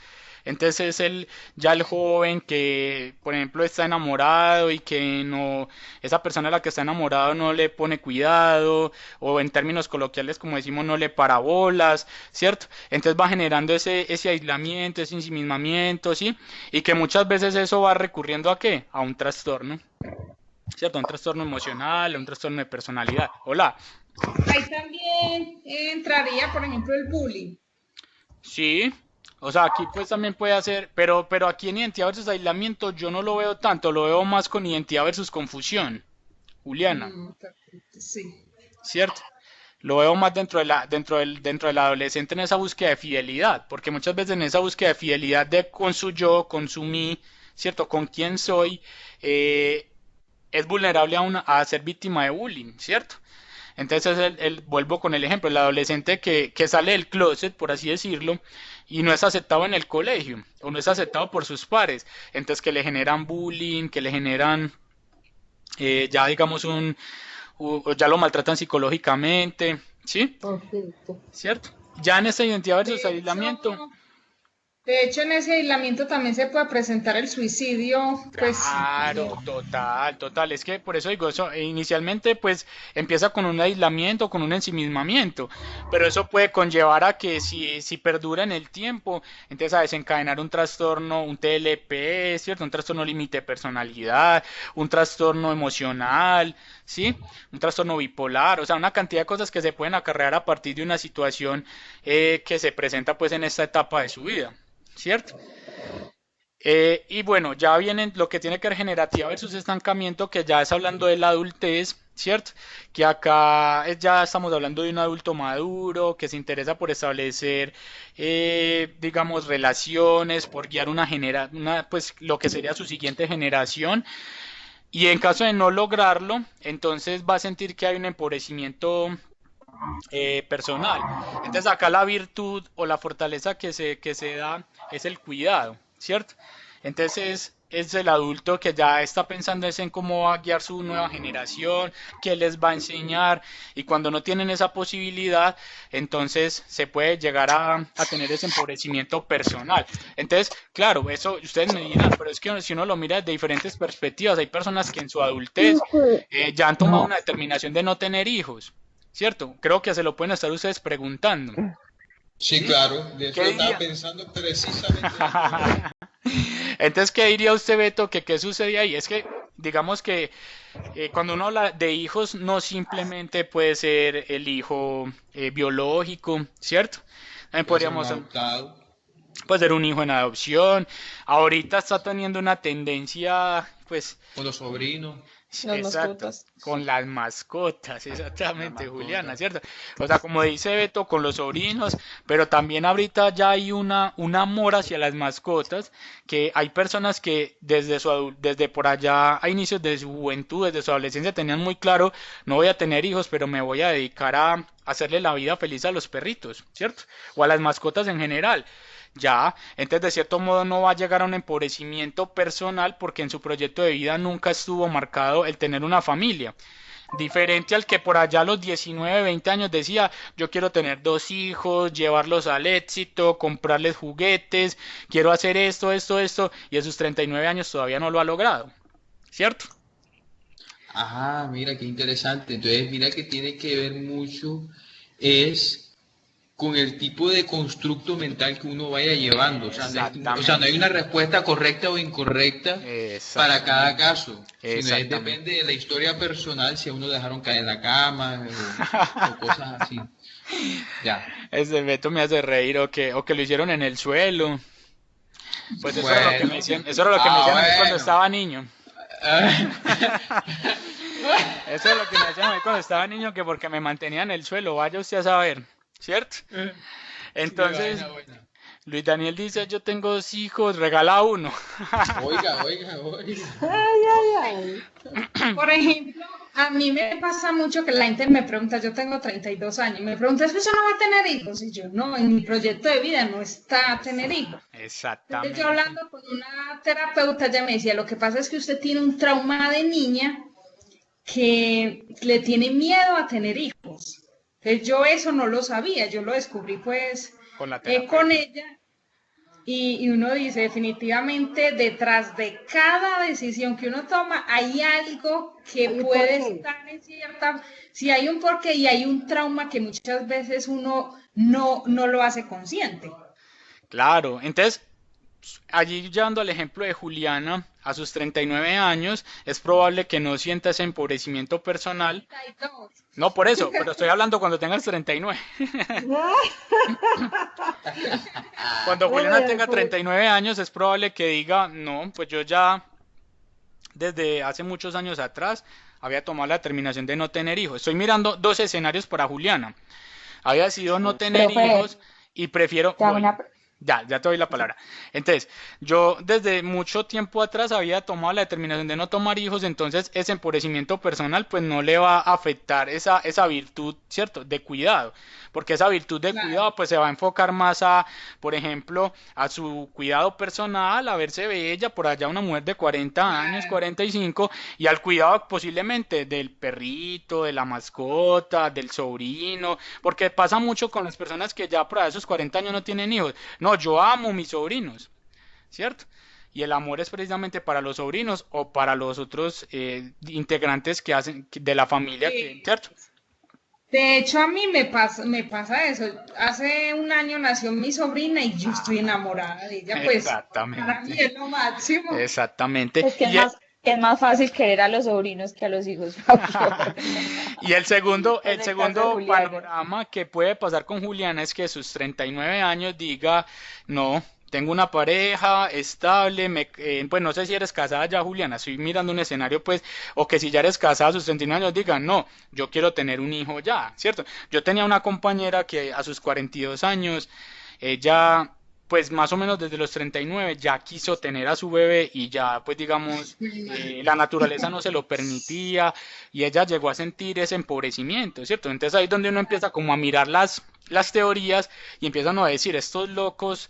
Entonces es ya el joven que, por ejemplo, está enamorado y que no, esa persona a la que está enamorado no le pone cuidado, o en términos coloquiales, como decimos, no le para bolas, ¿cierto? Entonces va generando ese aislamiento, ese ensimismamiento, ¿sí? Y que muchas veces eso va recurriendo ¿a qué? A un trastorno, ¿cierto? A un trastorno emocional, a un trastorno de personalidad. Hola. Ahí también entraría, por ejemplo, el bullying. Sí, o sea, aquí pues también puede hacer, pero aquí en identidad versus aislamiento yo no lo veo tanto, lo veo más con identidad versus confusión, Juliana, Perfecto, sí. ¿cierto? Lo veo más dentro del adolescente en esa búsqueda de fidelidad, porque muchas veces en esa búsqueda de fidelidad con su yo, con su mí, ¿cierto? Con quién soy, eh, es vulnerable a ser víctima de bullying, ¿cierto? Entonces vuelvo con el ejemplo, el adolescente que sale del closet, por así decirlo, y no es aceptado en el colegio, o no es aceptado por sus pares, entonces que le generan bullying, que le generan ya digamos o ya lo maltratan psicológicamente, ¿sí? Conflicto. ¿Cierto? Ya en esta identidad De versus hecho, aislamiento, de hecho, en ese aislamiento también se puede presentar el suicidio, pues, claro, total, total. Es que por eso digo, eso inicialmente pues empieza con un aislamiento, con un ensimismamiento, pero eso puede conllevar a que si perdura en el tiempo, entonces a desencadenar un trastorno, un TLP, ¿cierto? Un trastorno límite de personalidad, un trastorno emocional, ¿sí? Un trastorno bipolar, o sea, una cantidad de cosas que se pueden acarrear a partir de una situación que se presenta pues en esta etapa de su vida, ¿cierto? Y bueno, ya viene lo que tiene que ver generativa versus estancamiento, que ya es hablando de la adultez, ¿cierto? Que acá ya estamos hablando de un adulto maduro que se interesa por establecer, digamos, relaciones, por guiar pues lo que sería su siguiente generación. Y en caso de no lograrlo, entonces va a sentir que hay un empobrecimiento personal. Entonces acá la virtud o la fortaleza que se da es el cuidado, ¿cierto? Entonces es el adulto que ya está pensando en cómo va a guiar su nueva generación, qué les va a enseñar, y cuando no tienen esa posibilidad, entonces se puede llegar a tener ese empobrecimiento personal. Entonces, claro, eso ustedes me dirán, pero es que si uno lo mira desde diferentes perspectivas, hay personas que en su adultez ya han tomado una determinación de no tener hijos, ¿cierto? Creo que se lo pueden estar ustedes preguntando. Sí, claro, de eso ¿Qué estaba diría? pensando precisamente. Entonces, ¿qué diría usted, Beto, que qué sucede ahí? Es que, digamos que cuando uno habla de hijos, no simplemente puede ser el hijo biológico, ¿cierto? También Puede ser un podríamos, adoptado, puede ser un hijo en adopción. Ahorita está teniendo una tendencia, pues, con los sobrinos, Las exacto, mascotas. con las mascotas, las exactamente, Juliana, mascotas. ¿cierto? O sea, como dice Beto, con los sobrinos, pero también ahorita ya hay un amor hacia las mascotas, que hay personas que desde por allá a inicios de su juventud, desde su adolescencia, tenían muy claro, no voy a tener hijos, pero me voy a dedicar a hacerle la vida feliz a los perritos, ¿cierto? O a las mascotas en general. Ya, entonces de cierto modo no va a llegar a un empobrecimiento personal porque en su proyecto de vida nunca estuvo marcado el tener una familia. Diferente al que por allá a los 19, 20 años decía, yo quiero tener 2 hijos, llevarlos al éxito, comprarles juguetes, quiero hacer esto, esto, esto, y a sus 39 años todavía no lo ha logrado, ¿cierto? Ajá, mira qué interesante. Entonces, mira que tiene que ver mucho es con el tipo de constructo mental que uno vaya llevando. O sea, no hay una Exactamente, respuesta correcta o incorrecta para cada exactamente, caso, sino es exactamente. depende de la historia personal, si a uno dejaron caer en la cama o cosas así. Ya. Ese Beto me hace reír o que lo hicieron en el suelo. Pues eso era lo que me Bueno. decían, eso era lo que me decían a mí cuando Bueno. estaba niño. Eso es lo que me decían a mí cuando estaba niño, que porque me mantenía en el suelo, vaya usted a saber, ¿cierto? Qué Entonces, vaina buena. Luis Daniel dice, yo tengo 2 hijos, regala uno. Oiga. Ay, ay, ay. Por ejemplo, a mí me pasa mucho que la gente me pregunta, yo tengo 32 años, me pregunta, ¿es que usted no va a tener hijos? Y yo, no, en mi proyecto de vida no está tener hijos. Entonces yo Exactamente. hablando con una terapeuta, ella me decía, lo que pasa es que usted tiene un trauma de niña que le tiene miedo a tener hijos. Entonces yo eso no lo sabía, yo lo descubrí pues Con la con terapeuta. ella y uno dice definitivamente detrás de cada decisión que uno toma hay algo que Hay un puede porqué. estar en cierta, si hay un porqué y hay un trauma que muchas veces uno no lo hace consciente. Claro, entonces, allí llevando al ejemplo de Juliana, a sus 39 años, es probable que no sienta ese empobrecimiento personal. 32. No por eso, pero estoy hablando cuando tengas 39. Cuando Juliana Ay, tenga pues, 39 años, es probable que diga, no, pues yo ya desde hace muchos años atrás había tomado la determinación de no tener hijos. Estoy mirando 2 escenarios para Juliana. Había decidido no tener Profe, hijos y prefiero, te hago voy, una... ya te doy la palabra. Entonces, yo desde mucho tiempo atrás había tomado la determinación de no tomar hijos, entonces ese empobrecimiento personal pues no le va a afectar esa virtud, ¿cierto? De cuidado, porque esa virtud de Claro. cuidado pues se va a enfocar más a, por ejemplo, a su cuidado personal, a verse bella, por allá una mujer de 40 años, 45, y al cuidado posiblemente del perrito, de la mascota, del sobrino, porque pasa mucho con las personas que ya por esos 40 años no tienen hijos. No, yo amo mis sobrinos, ¿cierto? Y el amor es precisamente para los sobrinos o para los otros integrantes que hacen de la familia, ¿cierto? De hecho, a mí me pasa eso. Hace un año nació mi sobrina y yo estoy enamorada de ella, pues para mí Exactamente, es lo máximo. exactamente. Es que es más fácil querer a los sobrinos que a los hijos propios. Y el segundo, En el el caso de segundo Juliana. panorama que puede pasar con Juliana es que a sus 39 años diga, no, tengo una pareja estable, pues no sé si eres casada ya, Juliana, estoy mirando un escenario, pues, o que si ya eres casada a sus 39 años diga, no, yo quiero tener un hijo ya, ¿cierto? Yo tenía una compañera que a sus 42 años, ella, pues más o menos desde los 39 ya quiso tener a su bebé y ya, pues digamos, la naturaleza no se lo permitía y ella llegó a sentir ese empobrecimiento, ¿cierto? Entonces ahí es donde uno empieza como a mirar las teorías y empiezan a decir, estos locos,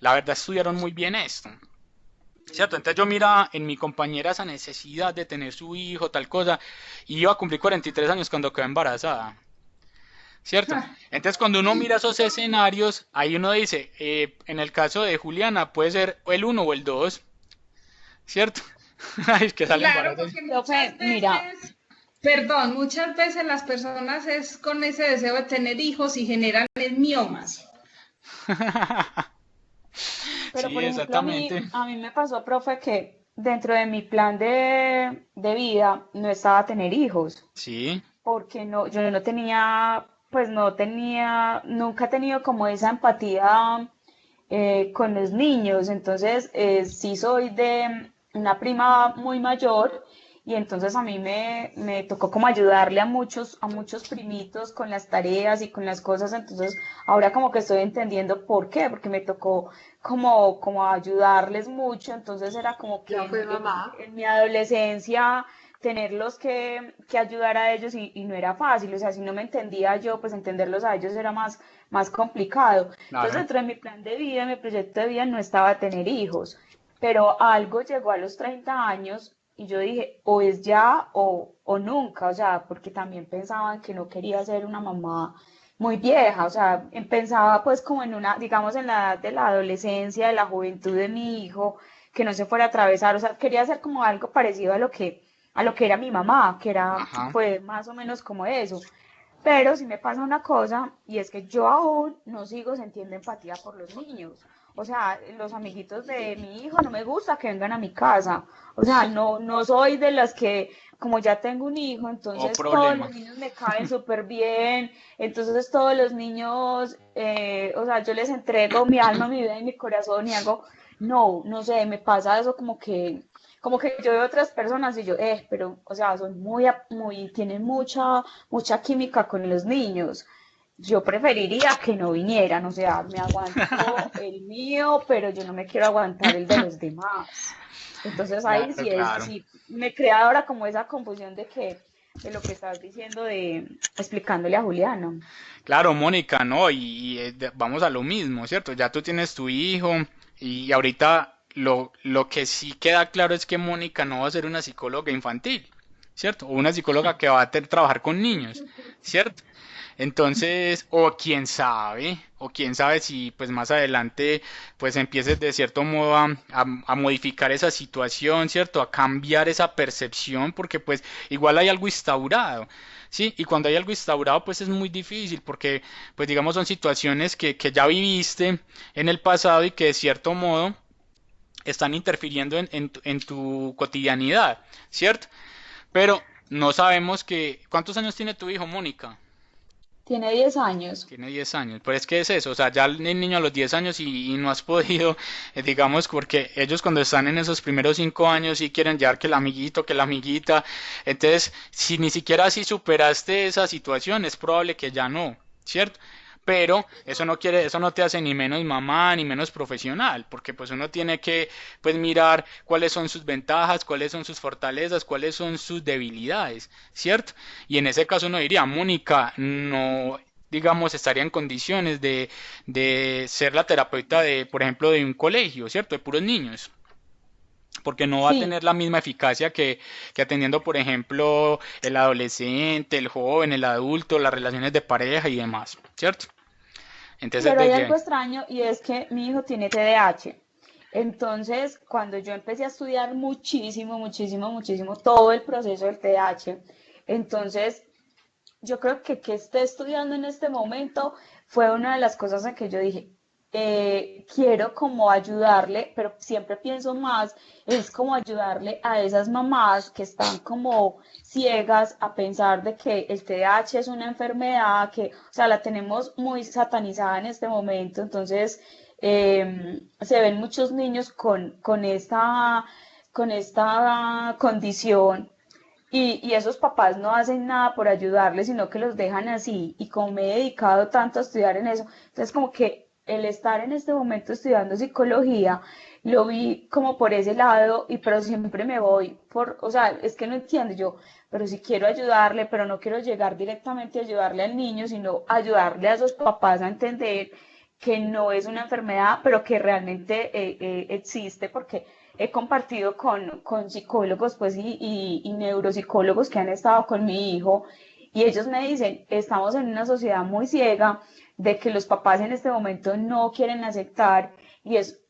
la verdad estudiaron muy bien esto, ¿cierto? Entonces yo mira en mi compañera esa necesidad de tener su hijo, tal cosa, y iba a cumplir 43 años cuando quedó embarazada, ¿cierto? Entonces cuando uno mira esos escenarios, ahí uno dice, en el caso de Juliana puede ser el uno o el 2, ¿cierto? Ay, es que sale Claro, embarazada. porque Profe, muchas mira, veces, perdón, muchas veces las personas es con ese deseo de tener hijos y generan miomas. Pero, por Sí, ejemplo, exactamente. a mí me pasó, profe, que dentro de mi plan de vida no estaba tener hijos, Sí, porque no, yo no tenía, pues no tenía, nunca he tenido como esa empatía con los niños. Entonces, sí soy de una prima muy mayor y entonces a mí me tocó como ayudarle a muchos primitos con las tareas y con las cosas. Entonces, ahora como que estoy entendiendo por qué, porque me tocó como ayudarles mucho. Entonces era como que Ya fue mamá. en mi adolescencia tenerlos que ayudar a ellos y no era fácil. O sea, si no me entendía yo, pues entenderlos a ellos era más complicado. Entonces, claro. dentro de mi plan de vida, mi proyecto de vida no estaba tener hijos, pero algo llegó a los 30 años y yo dije, o es ya o nunca, o sea, porque también pensaban que no quería ser una mamá muy vieja, o sea, pensaba pues como en una, digamos, en la edad de la adolescencia, de la juventud de mi hijo, que no se fuera a atravesar, o sea, quería hacer como algo parecido a lo que era mi mamá, que era, Ajá. fue más o menos como eso. Pero sí me pasa una cosa y es que yo aún no sigo sintiendo empatía por los niños. O sea, los amiguitos de mi hijo no me gusta que vengan a mi casa. O sea, no soy de las que, como ya tengo un hijo, Oh, entonces todos problema. los niños me caen súper bien. Entonces todos los niños, o sea, yo les entrego mi alma, mi vida y mi corazón y algo. No, no sé, me pasa eso como que yo veo otras personas y yo, pero, o sea, son tienen mucha química con los niños. Yo preferiría que no vinieran, o sea, me aguanto el mío, pero yo no me quiero aguantar el de los demás. Entonces ahí Claro, sí claro. sí me crea ahora como esa confusión de lo que estás diciendo explicándole a Juliana. Claro, Mónica, ¿no? Vamos a lo mismo, ¿cierto? Ya tú tienes tu hijo y ahorita lo que sí queda claro es que Mónica no va a ser una psicóloga infantil, ¿cierto? O una psicóloga que va a trabajar con niños, ¿cierto? Entonces, o quién sabe si pues más adelante pues empieces de cierto modo a modificar esa situación, ¿cierto? A cambiar esa percepción, porque pues igual hay algo instaurado, ¿sí? Y cuando hay algo instaurado pues es muy difícil, porque pues digamos son situaciones que ya viviste en el pasado y que de cierto modo están interfiriendo en tu cotidianidad, ¿cierto? Pero no sabemos ¿Cuántos años tiene tu hijo, Mónica? Tiene 10 años. Tiene 10 años, pero es que es eso, o sea, ya el niño a los 10 años y no has podido, digamos, porque ellos cuando están en esos primeros 5 años sí quieren llevar que el amiguito, que la amiguita, entonces, si ni siquiera así superaste esa situación, es probable que ya no, ¿cierto? Pero eso no te hace ni menos mamá ni menos profesional, porque pues uno tiene que pues mirar cuáles son sus ventajas, cuáles son sus fortalezas, cuáles son sus debilidades, ¿cierto? Y en ese caso uno diría, Mónica, no, digamos, estaría en condiciones de ser la terapeuta de, por ejemplo, de un colegio, ¿cierto? De puros niños. Porque no va a Sí, tener la misma eficacia que atendiendo, por ejemplo, el adolescente, el joven, el adulto, las relaciones de pareja y demás, ¿cierto? Entonces, pero hay algo extraño y es que mi hijo tiene TDAH. Entonces, cuando yo empecé a estudiar muchísimo todo el proceso del TDAH, entonces yo creo que esté estudiando en este momento fue una de las cosas en que yo dije, quiero como ayudarle, pero siempre pienso más, es como ayudarle a esas mamás que están como ciegas a pensar de que el TDAH es una enfermedad que, o sea, la tenemos muy satanizada en este momento. Entonces se ven muchos niños con esta condición y esos papás no hacen nada por ayudarles, sino que los dejan así. Y como me he dedicado tanto a estudiar en eso, entonces como que el estar en este momento estudiando psicología, lo vi como por ese lado, pero siempre me voy o sea, es que no entiendo yo, pero si quiero ayudarle, pero no quiero llegar directamente a ayudarle al niño, sino ayudarle a esos papás a entender que no es una enfermedad, pero que realmente existe, porque he compartido con psicólogos pues, y neuropsicólogos que han estado con mi hijo y ellos me dicen, estamos en una sociedad muy ciega de que los papás en este momento no quieren aceptar y es,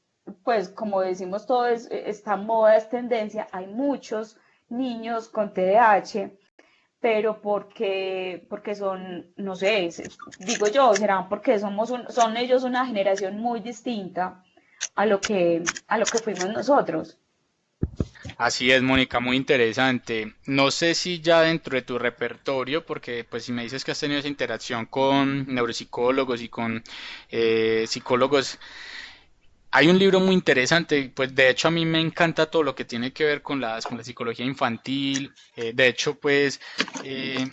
pues como decimos todos, esta moda es tendencia, hay muchos niños con TDAH, pero porque son, no sé, digo yo, será porque son ellos una generación muy distinta a lo que fuimos nosotros. Así es, Mónica, muy interesante. No sé si ya dentro de tu repertorio, porque pues si me dices que has tenido esa interacción con neuropsicólogos y con psicólogos, hay un libro muy interesante, pues de hecho a mí me encanta todo lo que tiene que ver con la psicología infantil. De hecho, pues eh,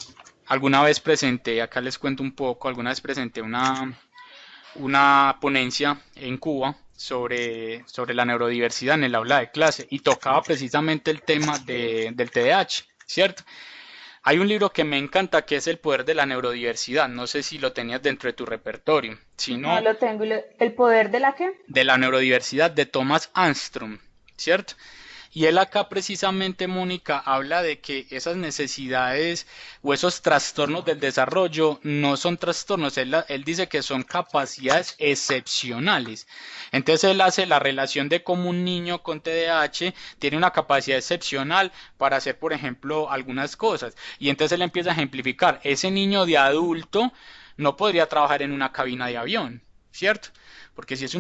alguna vez presenté, acá les cuento un poco, alguna vez presenté una ponencia en Cuba sobre la neurodiversidad en el aula de clase y tocaba precisamente el tema del TDAH, ¿cierto? Hay un libro que me encanta que es El poder de la neurodiversidad, no sé si lo tenías dentro de tu repertorio, si No no, lo tengo. ¿El poder de la qué? de la neurodiversidad de Thomas Armstrong, ¿cierto? Y él acá precisamente, Mónica, habla de que esas necesidades o esos trastornos del desarrollo no son trastornos, él dice que son capacidades excepcionales. Entonces él hace la relación de cómo un niño con TDAH tiene una capacidad excepcional para hacer, por ejemplo, algunas cosas. Y entonces él empieza a ejemplificar, ese niño de adulto no podría trabajar en una cabina de avión, ¿cierto? Porque si es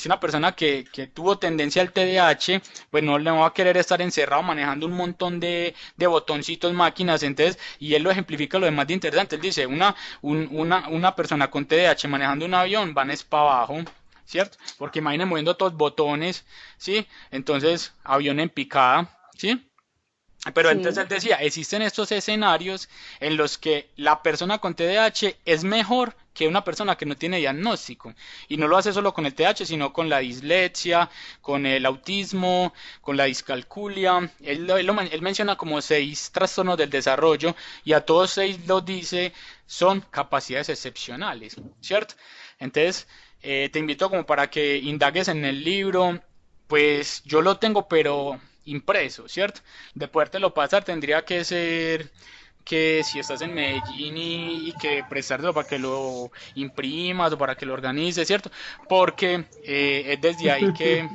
una persona que tuvo tendencia al TDAH, pues no le va a querer estar encerrado manejando un montón de botoncitos, máquinas, entonces, y él lo ejemplifica lo demás de interesante. Él dice, una persona con TDAH manejando un avión van es para abajo, ¿cierto? Porque imaginen moviendo todos los botones, ¿sí? Entonces, avión en picada, ¿sí? Pero entonces Sí. él decía, existen estos escenarios en los que la persona con TDAH es mejor que una persona que no tiene diagnóstico. Y no lo hace solo con el TDAH, sino con la dislexia, con el autismo, con la discalculia. Él menciona como 6 trastornos del desarrollo y a todos 6 lo dice son capacidades excepcionales, ¿cierto? Entonces, te invito como para que indagues en el libro, pues yo lo tengo, pero impreso, ¿cierto? De podértelo pasar tendría que ser que si estás en Medellín y que prestártelo para que lo imprimas o para que lo organices, ¿cierto? Porque es desde ahí que,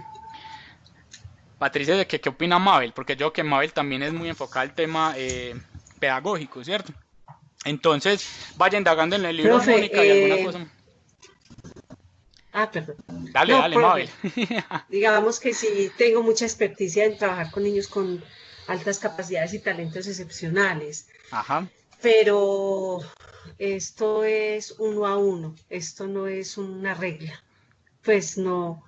Patricia, de que qué opina Mabel, porque yo creo que Mabel también es muy enfocada al tema pedagógico, ¿cierto? Entonces, vaya indagando en el libro, Profe, Mónica, y alguna cosa. perdón. Dale, No, dale, Mabel. profe, digamos que sí tengo mucha experticia en trabajar con niños con altas capacidades y talentos excepcionales, Ajá, pero esto es uno a uno, esto no es una regla. Pues no,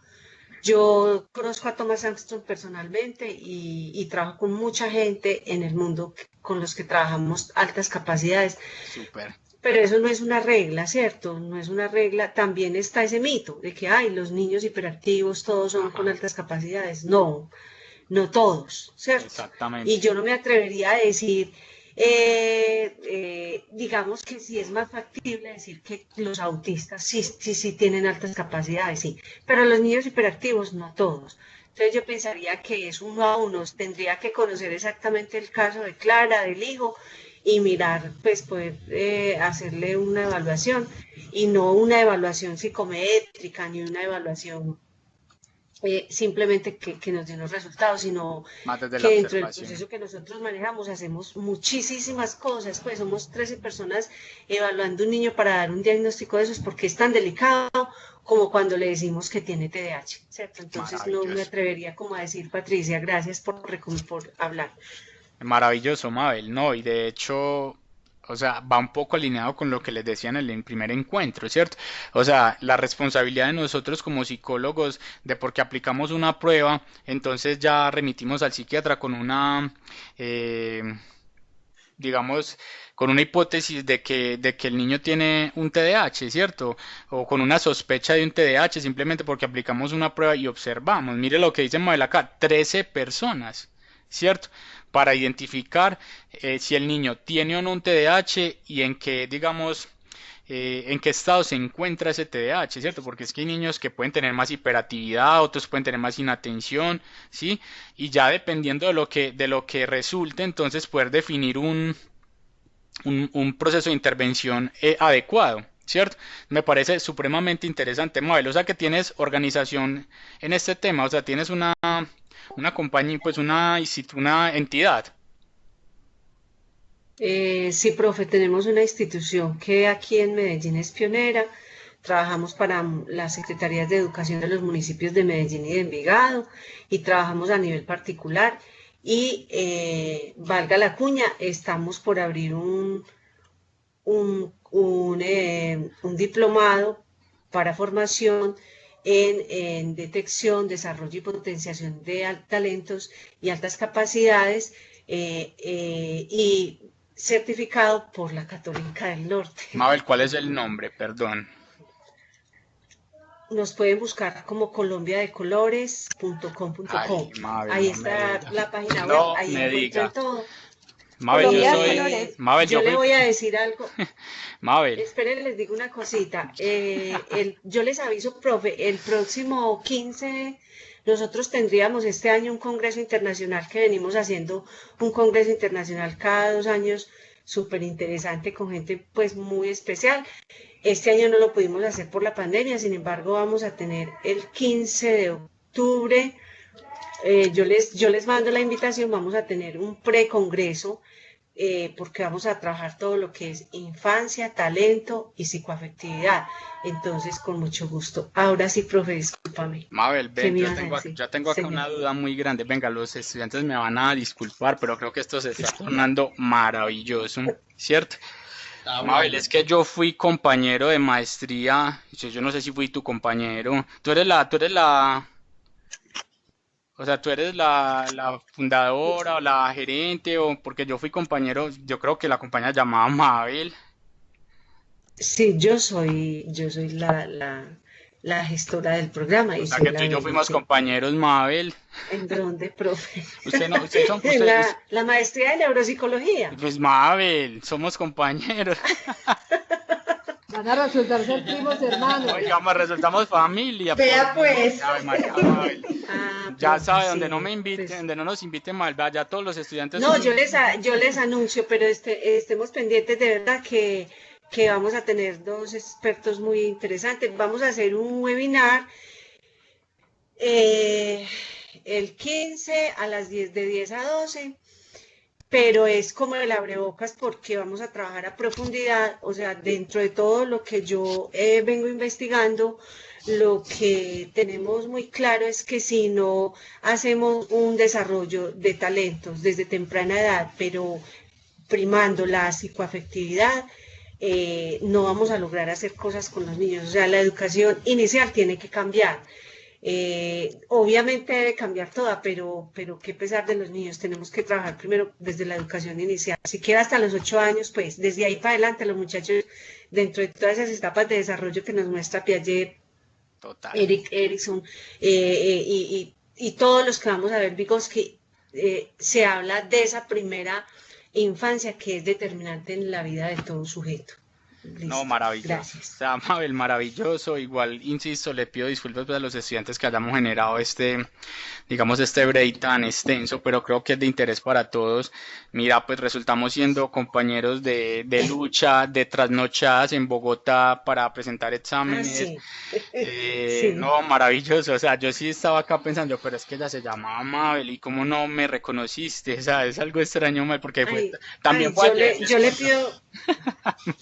yo conozco a Thomas Armstrong personalmente y trabajo con mucha gente en el mundo con los que trabajamos altas capacidades. súper. Pero eso no es una regla, ¿cierto? No es una regla. También está ese mito de que, ay, los niños hiperactivos todos son con Ajá, altas capacidades. No, no todos, ¿cierto? Y exactamente. yo no me atrevería a decir, digamos que sí es más factible decir que los autistas sí tienen altas capacidades, sí, pero los niños hiperactivos no todos. Entonces yo pensaría que es uno a uno, tendría que conocer exactamente el caso de Clara, del hijo, y mirar, pues poder hacerle una evaluación y no una evaluación psicométrica ni una evaluación simplemente que nos den los resultados, sino Más desde la que dentro del observación. proceso que nosotros manejamos hacemos muchísimas cosas, pues somos 13 personas evaluando un niño para dar un diagnóstico de eso, porque es tan delicado como cuando le decimos que tiene TDAH, ¿cierto? Entonces no me Maravilloso. atrevería como a decir, Patricia, gracias por hablar. Maravilloso, Mabel, no, y de hecho, o sea, va un poco alineado con lo que les decía en el primer encuentro, ¿cierto? O sea, la responsabilidad de nosotros como psicólogos de porque aplicamos una prueba, entonces ya remitimos al psiquiatra con eh, digamos, con una hipótesis de que el niño tiene un TDAH, ¿cierto? O con una sospecha de un TDAH simplemente porque aplicamos una prueba y observamos. Mire lo que dice Mabel acá, 13 personas, ¿cierto? Para identificar si el niño tiene o no un TDAH y en qué, digamos, en qué estado se encuentra ese TDAH, ¿cierto? Porque es que hay niños que pueden tener más hiperactividad, otros pueden tener más inatención, ¿sí? Y ya dependiendo de lo que resulte, entonces poder definir un proceso de intervención adecuado, ¿cierto? Me parece supremamente interesante, Mabel. O sea que tienes organización en este tema, o sea, tienes una compañía, pues una entidad. Sí, profe, tenemos una institución que aquí en Medellín es pionera. Trabajamos para las secretarías de educación de los municipios de Medellín y de Envigado y trabajamos a nivel particular. Y valga la cuña, estamos por abrir un diplomado para formación en detección, desarrollo y potenciación de talentos y altas capacidades y certificado por la Católica del Norte. Mabel, ¿cuál es el nombre? Perdón. Nos pueden buscar como colombiadecolores.com.co. Ahí está la página web, ahí encuentran todo. Mabel, Colombia yo de soy... Colores. Mabel, Yo le voy a decir algo. Mabel. Esperen, les digo una cosita. Yo les aviso, profe, el próximo 15 nosotros tendríamos este año un congreso internacional que venimos haciendo, un congreso internacional cada 2 años, súper interesante, con gente pues muy especial. Este año no lo pudimos hacer por la pandemia, sin embargo vamos a tener el 15 de octubre. Yo les mando la invitación, vamos a tener un precongreso porque vamos a trabajar todo lo que es infancia, talento y psicoafectividad. Entonces, con mucho gusto. Ahora sí, profe, discúlpame. Mabel, ven, ¿Qué me yo ibas a tengo, decir? yo tengo acá Señor. una duda muy grande. Venga, los estudiantes me van a disculpar, pero creo que esto se está tornando maravilloso, ¿cierto? Mabel, es que yo fui compañero de maestría, yo no sé si fui tu compañero. O sea, tú eres la fundadora o la gerente, o porque yo fui compañero, yo creo que la compañera llamaba Mabel. Sí, yo soy la gestora del programa y O sea, soy que la tú y yo fuimos gerente. compañeros, Mabel. ¿En dónde, profe? Ustedes son, En la maestría de neuropsicología. pues Mabel, somos compañeros. Van a resultar ser primos hermanos. Oigamos, resultamos familia. Vea, por Dios. pues. Ave María, Mabel. Ya profe, sabe, sí, donde no me inviten, pues. donde no nos inviten mal, vea, ya todos los estudiantes No, son... yo les anuncio, pero estemos pendientes de verdad que vamos a tener 2 expertos muy interesantes. Vamos a hacer un webinar el 15 a las 10, de 10 a 12, pero es como el abrebocas porque vamos a trabajar a profundidad, o sea, dentro de todo lo que yo vengo investigando, lo que tenemos muy claro es que si no hacemos un desarrollo de talentos desde temprana edad, pero primando la psicoafectividad, no vamos a lograr hacer cosas con los niños. O sea, la educación inicial tiene que cambiar. Obviamente debe cambiar toda, pero qué pesar de los niños, tenemos que trabajar primero desde la educación inicial. Si queda hasta los 8 años, pues desde ahí para adelante los muchachos, dentro de todas esas etapas de desarrollo que nos muestra Piaget, Total. Eric Erikson y todos los que vamos a ver, Vygotsky, se habla de esa primera infancia que es determinante en la vida de todo sujeto. Listo. No, maravilloso. Gracias. O sea, Mabel, maravilloso. Igual, insisto, le pido disculpas pues, a los estudiantes que hayamos generado digamos, este break tan extenso, pero creo que es de interés para todos. Mira, pues resultamos siendo compañeros de lucha, de trasnochadas en Bogotá para presentar exámenes. Sí. Sí. No, maravilloso. O sea, yo sí estaba acá pensando, pero es que ella se llamaba Mabel y cómo no me reconociste. O sea, es algo extraño, Mabel, porque también fue ayer. Yo le pido,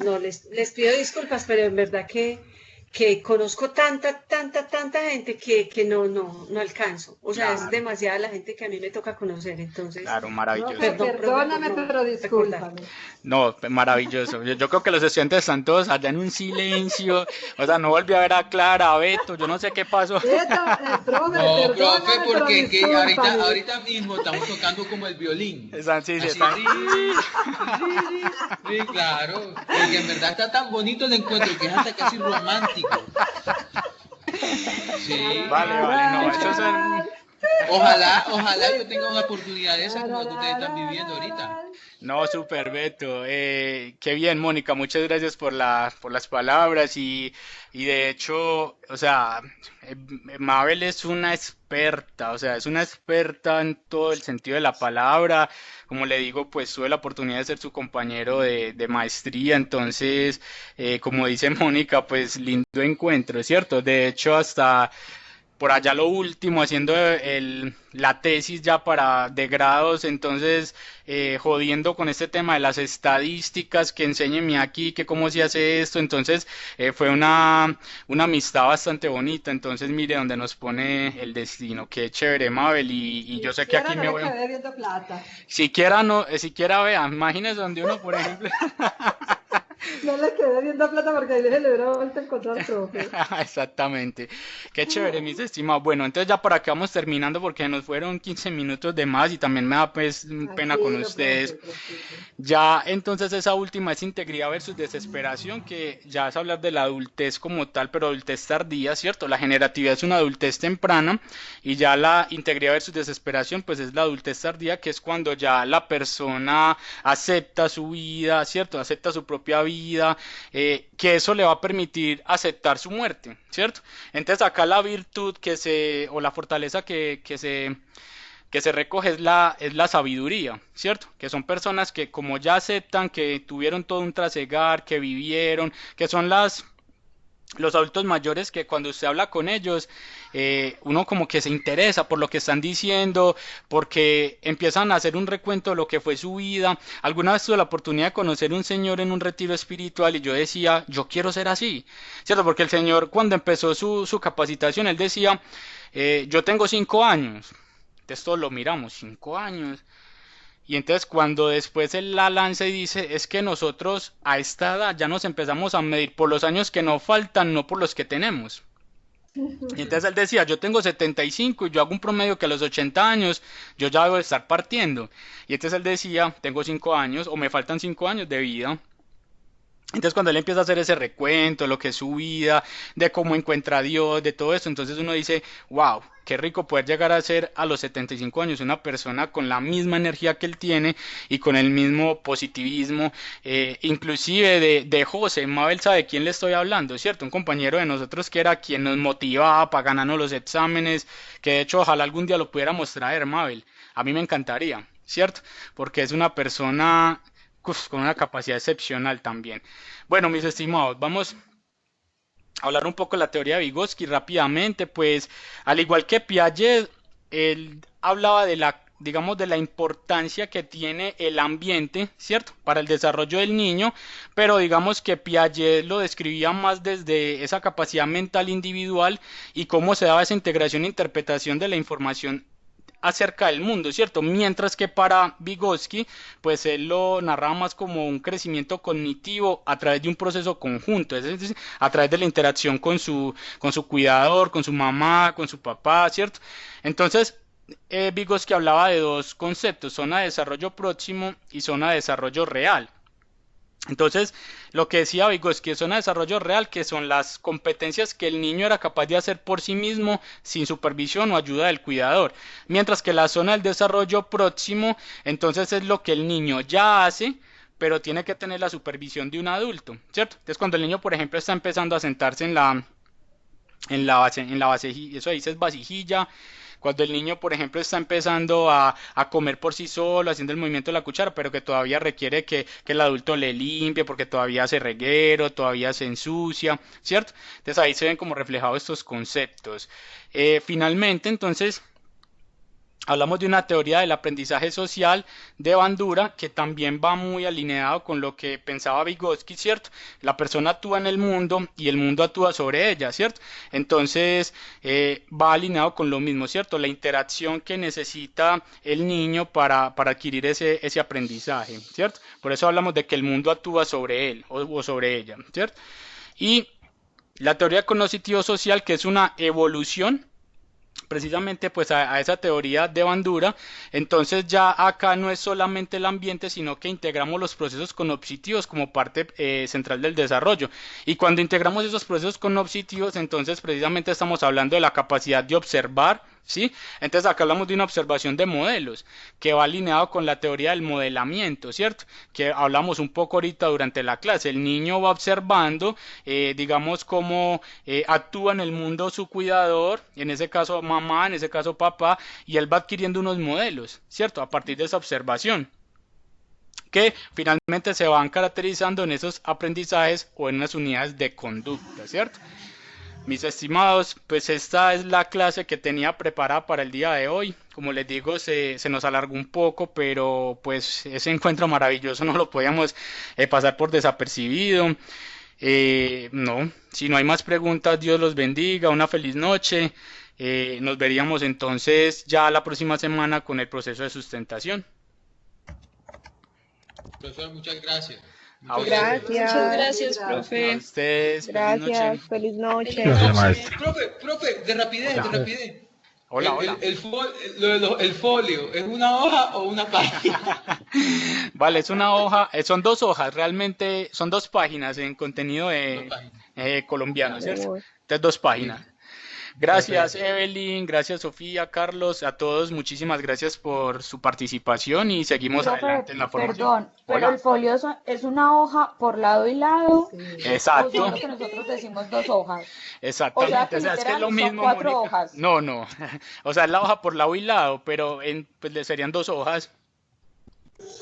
no, les pido disculpas, pero en verdad que conozco tanta gente que no alcanzo. O sea, Claro. es demasiada la gente que a mí me toca conocer, entonces. Claro, maravilloso. Perdóname, pero discúlpame. No, maravilloso. Yo creo que los estudiantes están todos allá en un silencio. O sea, no volví a ver a Clara, a Beto, yo no sé qué pasó. No, Profe, profe, porque es que discúlpame. ahorita mismo estamos tocando como el violín. Sí, Así, están... sí, claro. Porque en verdad está tan bonito el encuentro que es hasta casi romántico. Sí. Vale, no, eso es... Ojalá yo tenga una oportunidad de esa como la que ustedes están viviendo ahorita. No, súper Beto. Qué bien, Mónica, muchas gracias por las palabras y de hecho, o sea, Mabel es una experta, o sea, es una experta en todo el sentido de la palabra. Como le digo, pues tuve la oportunidad de ser su compañero de maestría, entonces, como dice Mónica, pues lindo encuentro, ¿cierto? De hecho, hasta por allá lo último, haciendo la tesis ya de grados, entonces jodiendo con este tema de las estadísticas, que enséñeme aquí, que cómo se hace esto, entonces fue una amistad bastante bonita, entonces mire dónde nos pone el destino, qué chévere, Mabel, y yo sé que aquí Siquiera no me le voy quedé viendo plata. siquiera no, siquiera vean, imagínense donde uno, por ejemplo, No le quedé viendo plata porque ahí le hubiera vuelto a encontrar profe. exactamente. Qué chévere, mis estimados. Bueno, entonces ya para acá vamos terminando porque nos fueron 15 minutos de más y también me da pues pena con Tranquilo, ustedes. profe, tranquilo. Ya entonces esa última es integridad versus desesperación, que ya es hablar de la adultez como tal, pero adultez tardía, ¿cierto? La generatividad es una adultez temprana y ya la integridad versus desesperación pues es la adultez tardía, que es cuando ya la persona acepta su vida, ¿cierto? Acepta su propia vida, que eso le va a permitir aceptar su muerte, ¿cierto? Entonces acá la virtud o la fortaleza que se recoge es la sabiduría, ¿cierto? Que son personas que como ya aceptan que tuvieron todo un trasegar, que vivieron, que son los adultos mayores, que cuando usted habla con ellos, uno como que se interesa por lo que están diciendo, porque empiezan a hacer un recuento de lo que fue su vida. Alguna vez tuve la oportunidad de conocer un señor en un retiro espiritual y yo decía, yo quiero ser así, ¿cierto? Porque el señor cuando empezó su capacitación, él decía, yo tengo 5 años. Entonces todos lo miramos, 5 años. Y entonces cuando después él la lanza y dice, es que nosotros a esta edad ya nos empezamos a medir por los años que nos faltan, no por los que tenemos. Y entonces él decía, yo tengo 75 y yo hago un promedio que a los 80 años yo ya debo estar partiendo. Y entonces él decía, tengo 5 años o me faltan 5 años de vida. Entonces cuando él empieza a hacer ese recuento, lo que es su vida, de cómo encuentra a Dios, de todo eso, entonces uno dice, wow, qué rico poder llegar a ser a los 75 años una persona con la misma energía que él tiene y con el mismo positivismo, inclusive de José. Mabel sabe de quién le estoy hablando, ¿cierto? Un compañero de nosotros que era quien nos motivaba para ganarnos los exámenes, que de hecho ojalá algún día lo pudiéramos traer, Mabel. A mí me encantaría, ¿cierto? Porque es una persona con una capacidad excepcional también. Bueno, mis estimados, vamos a hablar un poco de la teoría de Vygotsky rápidamente. Pues al igual que Piaget, él hablaba digamos, de la importancia que tiene el ambiente, ¿cierto? Para el desarrollo del niño, pero digamos que Piaget lo describía más desde esa capacidad mental individual y cómo se daba esa integración e interpretación de la información acerca del mundo, ¿cierto? Mientras que para Vygotsky, pues él lo narraba más como un crecimiento cognitivo a través de un proceso conjunto, es decir, a través de la interacción con su cuidador, con su mamá, con su papá, ¿cierto? Entonces, Vygotsky hablaba de dos conceptos, zona de desarrollo próximo y zona de desarrollo real. Entonces, lo que decía Vygotsky es zona de desarrollo real, que son las competencias que el niño era capaz de hacer por sí mismo sin supervisión o ayuda del cuidador, mientras que la zona del desarrollo próximo, entonces es lo que el niño ya hace, pero tiene que tener la supervisión de un adulto, ¿cierto? Entonces, cuando el niño, por ejemplo, está empezando a sentarse en la vasijilla, eso dice es vasijilla. Cuando el niño, por ejemplo, está empezando a comer por sí solo, haciendo el movimiento de la cuchara, pero que todavía requiere que el adulto le limpie, porque todavía hace reguero, todavía se ensucia, ¿cierto? Entonces ahí se ven como reflejados estos conceptos. Finalmente, entonces, hablamos de una teoría del aprendizaje social de Bandura que también va muy alineado con lo que pensaba Vygotsky, ¿cierto? La persona actúa en el mundo y el mundo actúa sobre ella, ¿cierto? Entonces va alineado con lo mismo, ¿cierto? La interacción que necesita el niño para adquirir ese aprendizaje, ¿cierto? Por eso hablamos de que el mundo actúa sobre él o sobre ella, ¿cierto? Y la teoría cognitivo-social, que es una evolución precisamente pues a esa teoría de Bandura. Entonces ya acá no es solamente el ambiente, sino que integramos los procesos cognitivos como parte central del desarrollo, y cuando integramos esos procesos cognitivos, entonces precisamente estamos hablando de la capacidad de observar, ¿sí? Entonces acá hablamos de una observación de modelos que va alineado con la teoría del modelamiento, ¿cierto? Que hablamos un poco ahorita durante la clase. El niño va observando, digamos, cómo actúa en el mundo su cuidador, en ese caso mamá, en ese caso papá, y él va adquiriendo unos modelos, ¿cierto? A partir de esa observación, que finalmente se van caracterizando en esos aprendizajes o en unas unidades de conducta, ¿cierto? Mis estimados, pues esta es la clase que tenía preparada para el día de hoy. Como les digo, se nos alargó un poco, pero pues ese encuentro maravilloso no lo podíamos pasar por desapercibido. No, si no hay más preguntas, Dios los bendiga, una feliz noche. Nos veríamos entonces ya la próxima semana con el proceso de sustentación. Profesor, muchas gracias. A Muchas ustedes. Gracias. Muchas gracias, A profe. ustedes, feliz noche. Gracias. Feliz noche. Gracias, maestro. Profe, de rapidez, Hola. de rapidez. Hola, hola. El folio, ¿es una hoja o una página? Vale, es una hoja, son 2 hojas, realmente son 2 páginas en contenido Dos páginas. colombiano, ¿cierto? Uy. Entonces 2 páginas. Gracias Perfecto. Evelyn, gracias Sofía, Carlos, a todos muchísimas gracias por su participación y seguimos Profe, adelante en la formación. perdón, pero Hola. el folio es una hoja por lado y lado, Sí. o son Exacto, lo que nosotros decimos 2 hojas. O sea exactamente, que o sea, es que es literal lo son mismo, 4 Mónica. hojas. No, no, o sea, es la hoja por lado y lado, pero pues le serían 2 hojas,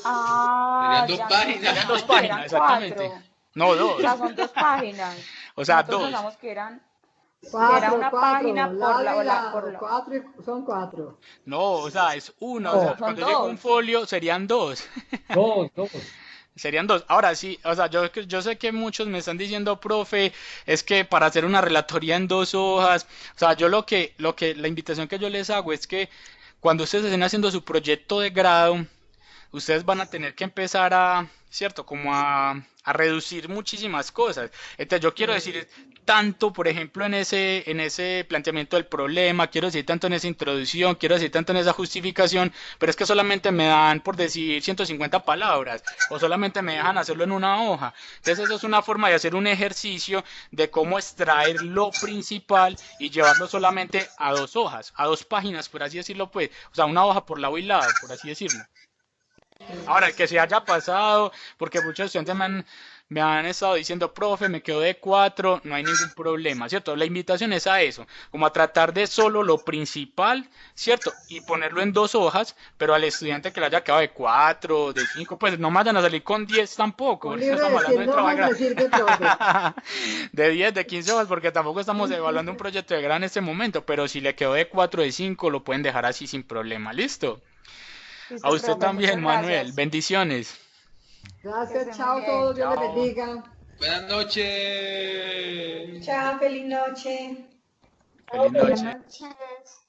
Ah, Serían dos ya páginas. serían 2 nosotros pensamos que páginas, eran exactamente. 4. No, O 2, sea, son 2 páginas. o sea, Nosotros 2. pensamos que era Cuatro, una cuatro, página por lado y por lado, la... cuatro, son 4. No, o sea, es una, o No, sea, No, son cuando llega un 2. folio serían 2. dos. Serían 2. Ahora sí, o sea, yo sé que muchos me están diciendo, profe, es que para hacer una relatoría en 2 hojas, o sea, yo la invitación que yo les hago es que cuando ustedes estén haciendo su proyecto de grado, ustedes van a tener que empezar ¿cierto? Como a reducir muchísimas cosas. Entonces yo quiero decir tanto, por ejemplo, en ese planteamiento del problema, quiero decir tanto en esa introducción, quiero decir tanto en esa justificación, pero es que solamente me dan, por decir, 150 palabras, o solamente me dejan hacerlo en una hoja. Entonces eso es una forma de hacer un ejercicio de cómo extraer lo principal y llevarlo solamente a 2 hojas, a 2 páginas, por así decirlo, pues, o sea, una hoja por lado y lado, por así decirlo. Ahora, el que se haya pasado, porque muchos estudiantes me han estado diciendo, profe, me quedo de 4, no hay ningún problema, ¿cierto? La invitación es a eso, como a tratar de solo lo principal, ¿cierto? Y ponerlo en 2 hojas, pero al estudiante que le haya quedado de 4, de 5, pues no vayan a salir con 10 tampoco, Un porque libro estamos de hablando de 100 hojas trabajar me sirve, profe. de 10, de 15 hojas, porque tampoco estamos evaluando un proyecto de grado en este momento, pero si le quedó de 4, de 5, lo pueden dejar así sin problema, ¿listo? A Listo, usted profe, también, muchas Manuel. gracias. Bendiciones. Que Gracias, esté muy chao a bien. todos, Dios les Chao. bendiga. Buenas noches. Chao, feliz noche. Feliz Buenas noche. noches.